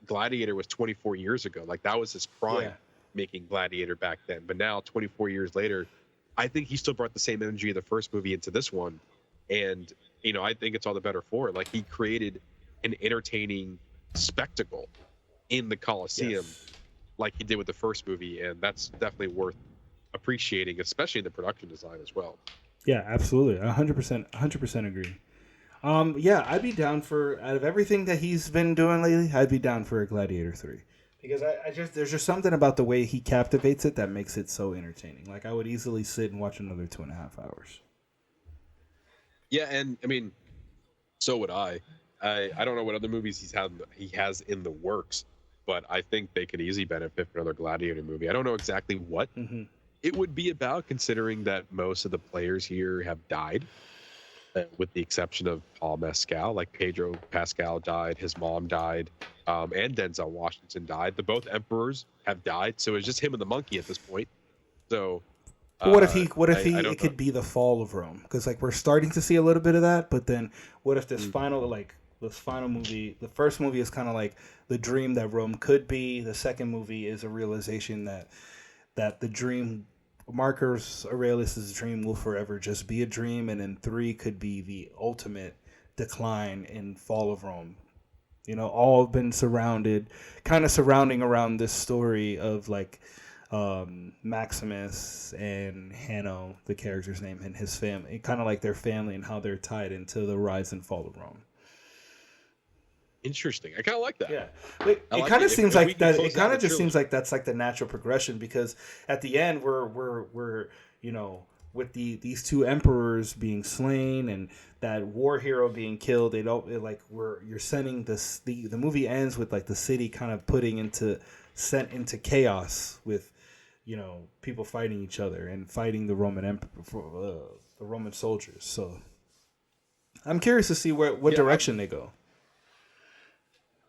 Gladiator was 24 years ago. Like that was his prime making Gladiator back then. But now 24 years later, I think he still brought the same energy of the first movie into this one. And, I think it's all the better for it. Like he created an entertaining spectacle in the Coliseum like he did with the first movie. And that's definitely worth appreciating, especially in the production design as well. Yeah, absolutely. 100% agree. I'd be down for, out of everything that he's been doing lately, I'd be down for a Gladiator 3. Because there's just something about the way he captivates it that makes it so entertaining. Like I would easily sit and watch another 2.5 hours. Yeah, and I mean, so would I. I don't know what other movies he has in the works, but I think they could easily benefit from another Gladiator movie. I don't know exactly what it would be about, considering that most of the players here have died, with the exception of Paul Mescal. Like Pedro Pascal died, his mom died, and Denzel Washington died. Both emperors have died, so it's just him and the monkey at this point. So, what if it could be the fall of Rome? Because like we're starting to see a little bit of that, but then what if this final movie, the first movie is kind of like the dream that Rome could be. The second movie is a realization that the dream, Marcus Aurelius' dream, will forever just be a dream, and then 3 could be the ultimate decline and fall of Rome. All been surrounding around this story of like Maximus and Hanno, the character's name, and his family, kind of like their family and how they're tied into the rise and fall of Rome. Interesting. I kind of like that. Yeah, it kind of seems like that. It kind of just seems like that's like the natural progression, because at the end we're with these two emperors being slain and that war hero being killed. You're sending this. The movie ends with like the city kind of sent into chaos with people fighting each other and fighting the Roman the Roman soldiers. So I'm curious to see what direction they go.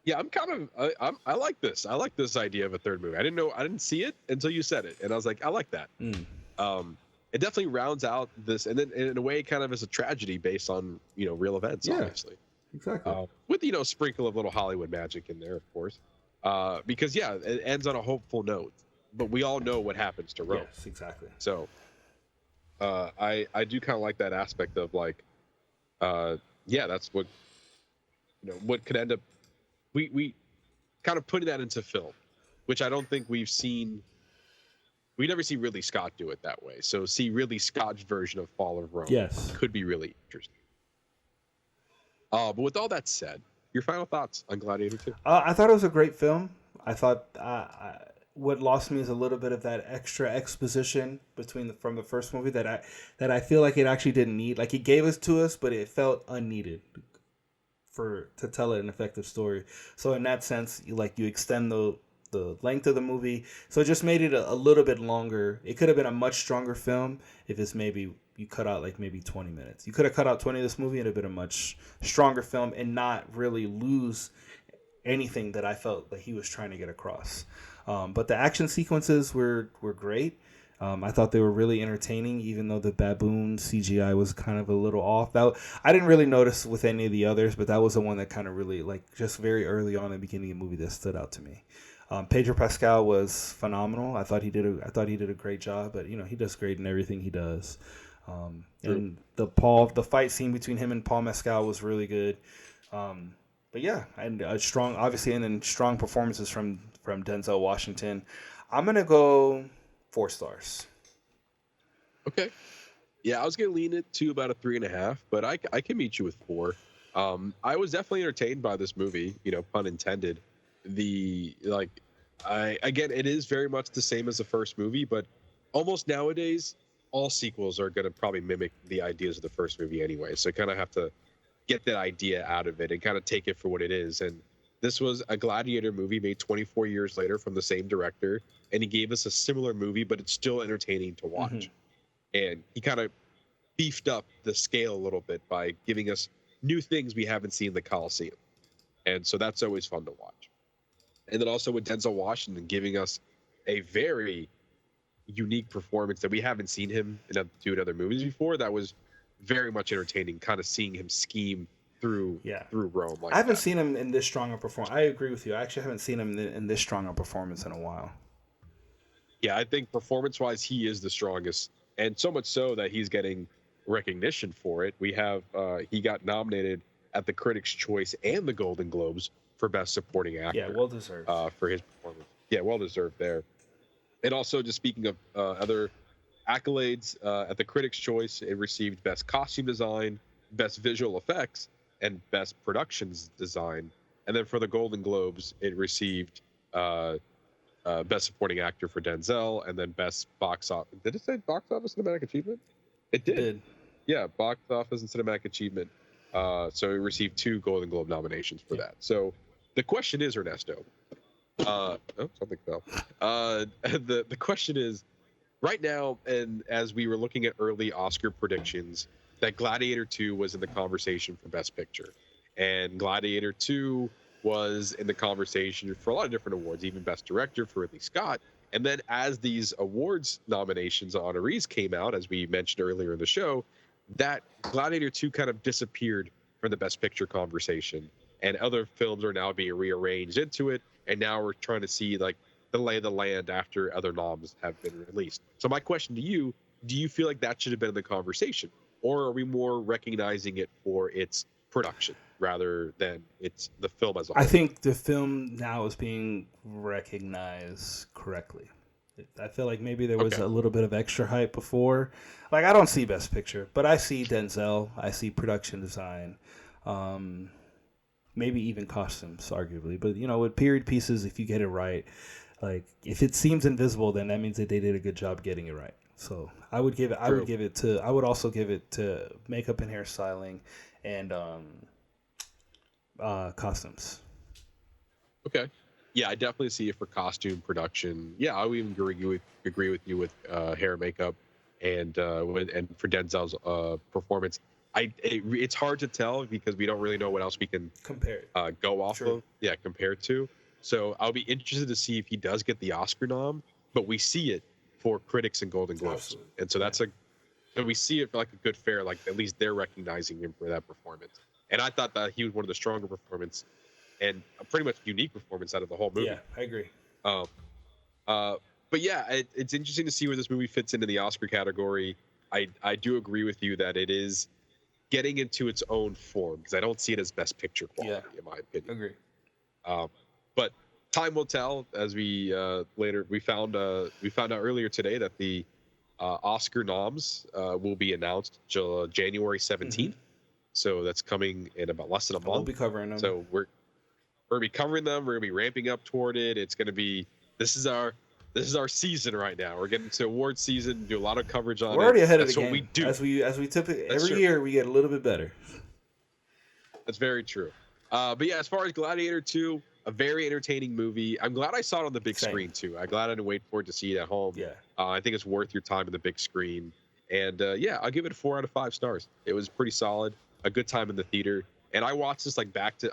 Yeah, I like this. I like this idea of a third movie. I didn't see it until you said it, and I was like, I like that. It definitely rounds out this, and then in a way, kind of as a tragedy based on real events, obviously. Exactly. With sprinkle of little Hollywood magic in there, of course. Because it ends on a hopeful note, but we all know what happens to Rome. Yes, exactly. So, I do kind of like that aspect of like, that's what what could end up. We kind of putting that into film, which I don't think we've seen. We never see Ridley Scott do it that way. So see Ridley Scott's version of Fall of Rome could be really interesting. But with all that said, your final thoughts on Gladiator 2? I thought it was a great film. I thought what lost me is a little bit of that extra exposition from the first movie that I feel like it actually didn't need. Like, he gave it to us, but it felt unneeded to tell an effective story. So in that sense, you extend the length of the movie, so it just made it a little bit longer. It could have been a much stronger film if it's maybe you cut out maybe 20 minutes. You could have cut out 20 of this movie and it'd have been a much stronger film and not really lose anything that I felt like he was trying to get across. But the action sequences were great. I thought they were really entertaining, even though the baboon CGI was kind of a little off. I didn't really notice with any of the others, but that was the one that kind of really, just very early on in the beginning of the movie, that stood out to me. Pedro Pascal was phenomenal. I thought he did a great job, but he does great in everything he does. And the fight scene between him and Paul Mescal was really good. But yeah, and strong performances from Denzel Washington. I'm gonna go 4 stars. Okay. Yeah, I was gonna lean it to about a 3.5, but I can meet you with 4. I was definitely entertained by this movie, pun intended. Again, it is very much the same as the first movie, but almost nowadays all sequels are going to probably mimic the ideas of the first movie anyway, so kind of have to get that idea out of it and kind of take it for what it is. And this was a Gladiator movie made 24 years later from the same director, and he gave us a similar movie, but it's still entertaining to watch. And he kind of beefed up the scale a little bit by giving us new things we haven't seen in the Coliseum, and so that's always fun to watch. And then also with Denzel Washington giving us a very unique performance that we haven't seen him do in other movies before. That was very much entertaining, kind of seeing him scheme through Rome. I haven't seen him in this strong a performance. I agree with you. I actually haven't seen him in this strong a performance in a while. Yeah, I think performance-wise, he is the strongest, and so much so that he's getting recognition for it. We have he got nominated at the Critics' Choice and the Golden Globes for Best Supporting Actor. Yeah, well deserved. For his performance. Yeah, well deserved there. And also, just speaking of other accolades, at the Critics' Choice, it received Best Costume Design, Best Visual Effects, and Best Productions Design. And then for the Golden Globes, it received Best Supporting Actor for Denzel, and then Best Box Office. Did it say Box Office Cinematic Achievement? It did. Yeah, Box Office and Cinematic Achievement. So it received 2 Golden Globe nominations for that. So the question is, Ernesto. Something fell. The question is, right now, and as we were looking at early Oscar predictions, that Gladiator 2 was in the conversation for Best Picture, and Gladiator 2 was in the conversation for a lot of different awards, even Best Director for Ridley Scott. And then as these awards nominations, honorees came out, as we mentioned earlier in the show, that Gladiator 2 kind of disappeared from the Best Picture conversation, and other films are now being rearranged into it, and now we're trying to see the lay of the land after other noms have been released. So my question to you, do you feel like that should have been in the conversation, or are we more recognizing it for its production rather than it's the film as a whole? I think the film now is being recognized correctly. I feel like maybe there was a little bit of extra hype before. I don't see Best Picture, but I see Denzel. I see production design. Maybe even costumes, arguably. But, with period pieces, if you get it right, if it seems invisible, then that means that they did a good job getting it right. So I would give it. I would also give it to makeup and hairstyling, and costumes. Okay. Yeah, I definitely see it for costume production. Yeah, I would even agree with you with hair and makeup, and for Denzel's performance. It's hard to tell because we don't really know what else we can compare go off of. Yeah, compared to. So I'll be interested to see if he does get the Oscar nom, but we see it for critics and Golden Globes. Absolutely. And so so we see it for a good fare, at least they're recognizing him for that performance. And I thought that he was one of the stronger performances and a pretty much unique performance out of the whole movie. Yeah, I agree. But yeah, it's interesting to see where this movie fits into the Oscar category. I do agree with you that it is getting into its own form because I don't see it as best picture quality in my opinion. Agree. But time will tell. As we found out earlier today that the Oscar noms will be announced January 17th. So that's coming in about less than a month. We'll be covering them. So we're gonna be covering them. We're gonna be ramping up toward it. It's gonna be this is our season right now. We're getting to award season. Do a lot of coverage on it. We're already ahead of the That's game. what we do. As we typically That's every true. year we get a little bit better. That's very true. But yeah, as far as Gladiator 2, a very entertaining movie. I'm glad I saw it on the big screen too. I'm glad I didn't wait for it to see it at home. Yeah. I think it's worth your time in the big screen. And yeah, I'll give it 4 out of 5 stars. It was pretty solid. A good time in the theater. And I watched this I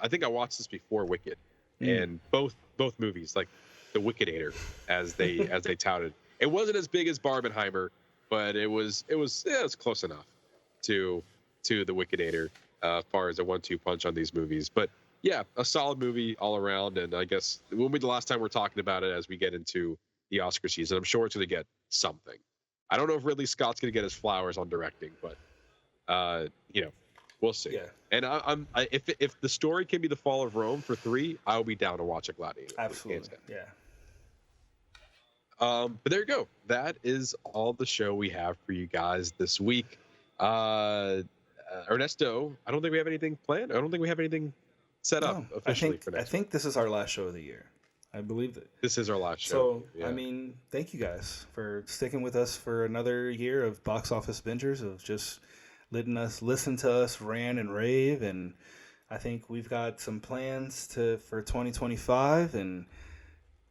think I watched this before Wicked. And both movies, like the Wicked-ator, as they touted. It wasn't as big as Barbenheimer, but it was close enough to the Wicked-ator as far as a 1-2 punch on these movies. But yeah, a solid movie all around, and I guess it won't be the last time we're talking about it as we get into the Oscar season. I'm sure it's going to get something. I don't know if Ridley Scott's going to get his flowers on directing, but we'll see. Yeah. And if the story can be the fall of Rome for 3, I'll be down to watch a Gladiator. Absolutely. Yeah. But there you go. That is all the show we have for you guys this week. Ernesto, I don't think we have anything planned. I don't think we have anything set up officially for next I think this is our last show of the year. I believe that. This is our last show. So, yeah. I mean, thank you guys for sticking with us for another year of Box Office Bingers, of just letting us listen to us rant and rave. And I think we've got some plans for 2025, and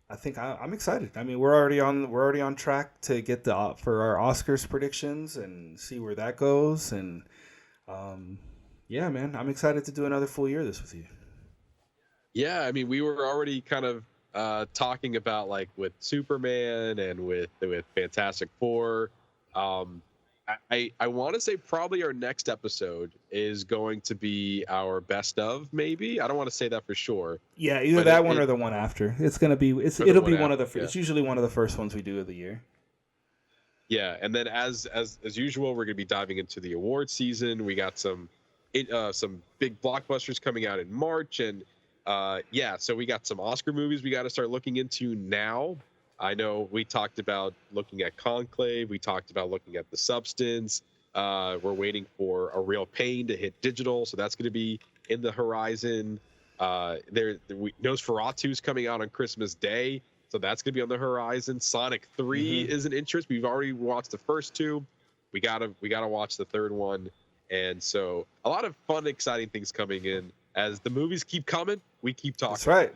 I think I'm excited. I mean, we're already on track to get for our Oscars predictions and see where that goes. And yeah, man, I'm excited to do another full year of this with you. Yeah, I mean, we were already kind of talking about, like, with Superman and with Fantastic Four. I want to say probably our next episode is going to be our best of, maybe. I don't want to say that for sure. Yeah, either that one or the one after. It's gonna be. It'll be one of the. Yeah. It's usually one of the first ones we do of the year. Yeah, and then as usual, we're gonna be diving into the award season. We got some big blockbusters coming out in March, and so we got some Oscar movies we got to start looking into now. I know we talked about looking at Conclave. We talked about looking at The Substance. We're waiting for A Real Pain to hit digital, so that's going to be in the horizon. Nosferatu's coming out on Christmas Day, so that's going to be on the horizon. Sonic 3 is an interest. We've already watched the first 2. We gotta watch the third one, and so a lot of fun, exciting things coming in. As the movies keep coming, we keep talking. That's right.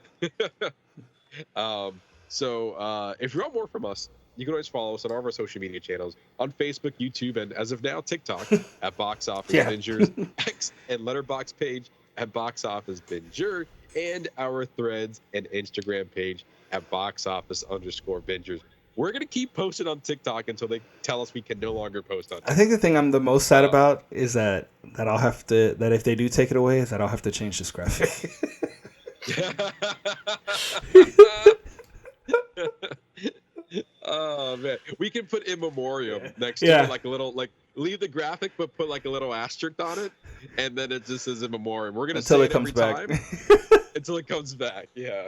So if you want more from us, you can always follow us on all of our social media channels on Facebook, YouTube, and as of now, TikTok at Box Office Bingers, X and Letterboxd page at Box Office Binger, and our Threads and Instagram page at Box Office_Bingers. We're gonna keep posting on TikTok until they tell us we can no longer post on TikTok. I think the thing I'm the most sad about is that I'll have to, that if they do take it away, is that I'll have to change this graphic. Oh man, we can put in memoriam next to it, like a little, like, leave the graphic but put like a little asterisk on it, and then it just says in memoriam. We're gonna until say it comes every back. time until it comes back. Yeah.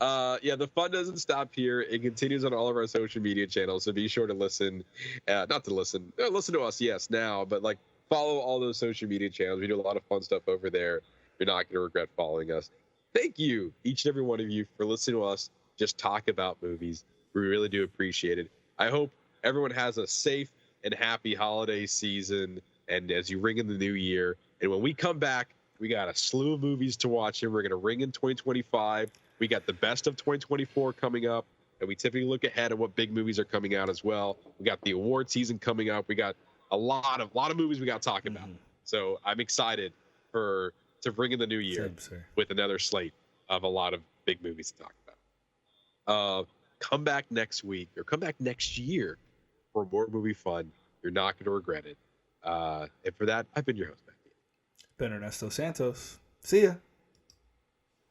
The fun doesn't stop here. It continues on all of our social media channels, so be sure to listen. Listen to us, yes, now, but like follow all those social media channels. We do a lot of fun stuff over there. You're not gonna regret following us. Thank you, each and every one of you, for listening to us just talk about movies. We really do appreciate it. I hope everyone has a safe and happy holiday season, and as you ring in the new year. And when we come back, we got a slew of movies to watch, and we're going to ring in 2025. We got the best of 2024 coming up, and we typically look ahead at what big movies are coming out as well. We got the award season coming up. We got a lot of movies we got to talk about. So I'm excited to ring in the new year with another slate of a lot of big movies to talk about. Come back next week, or come back next year for more movie fun. You're not going to regret it. And for that, I've been your host, Becky. Been Ernesto Santos. See ya.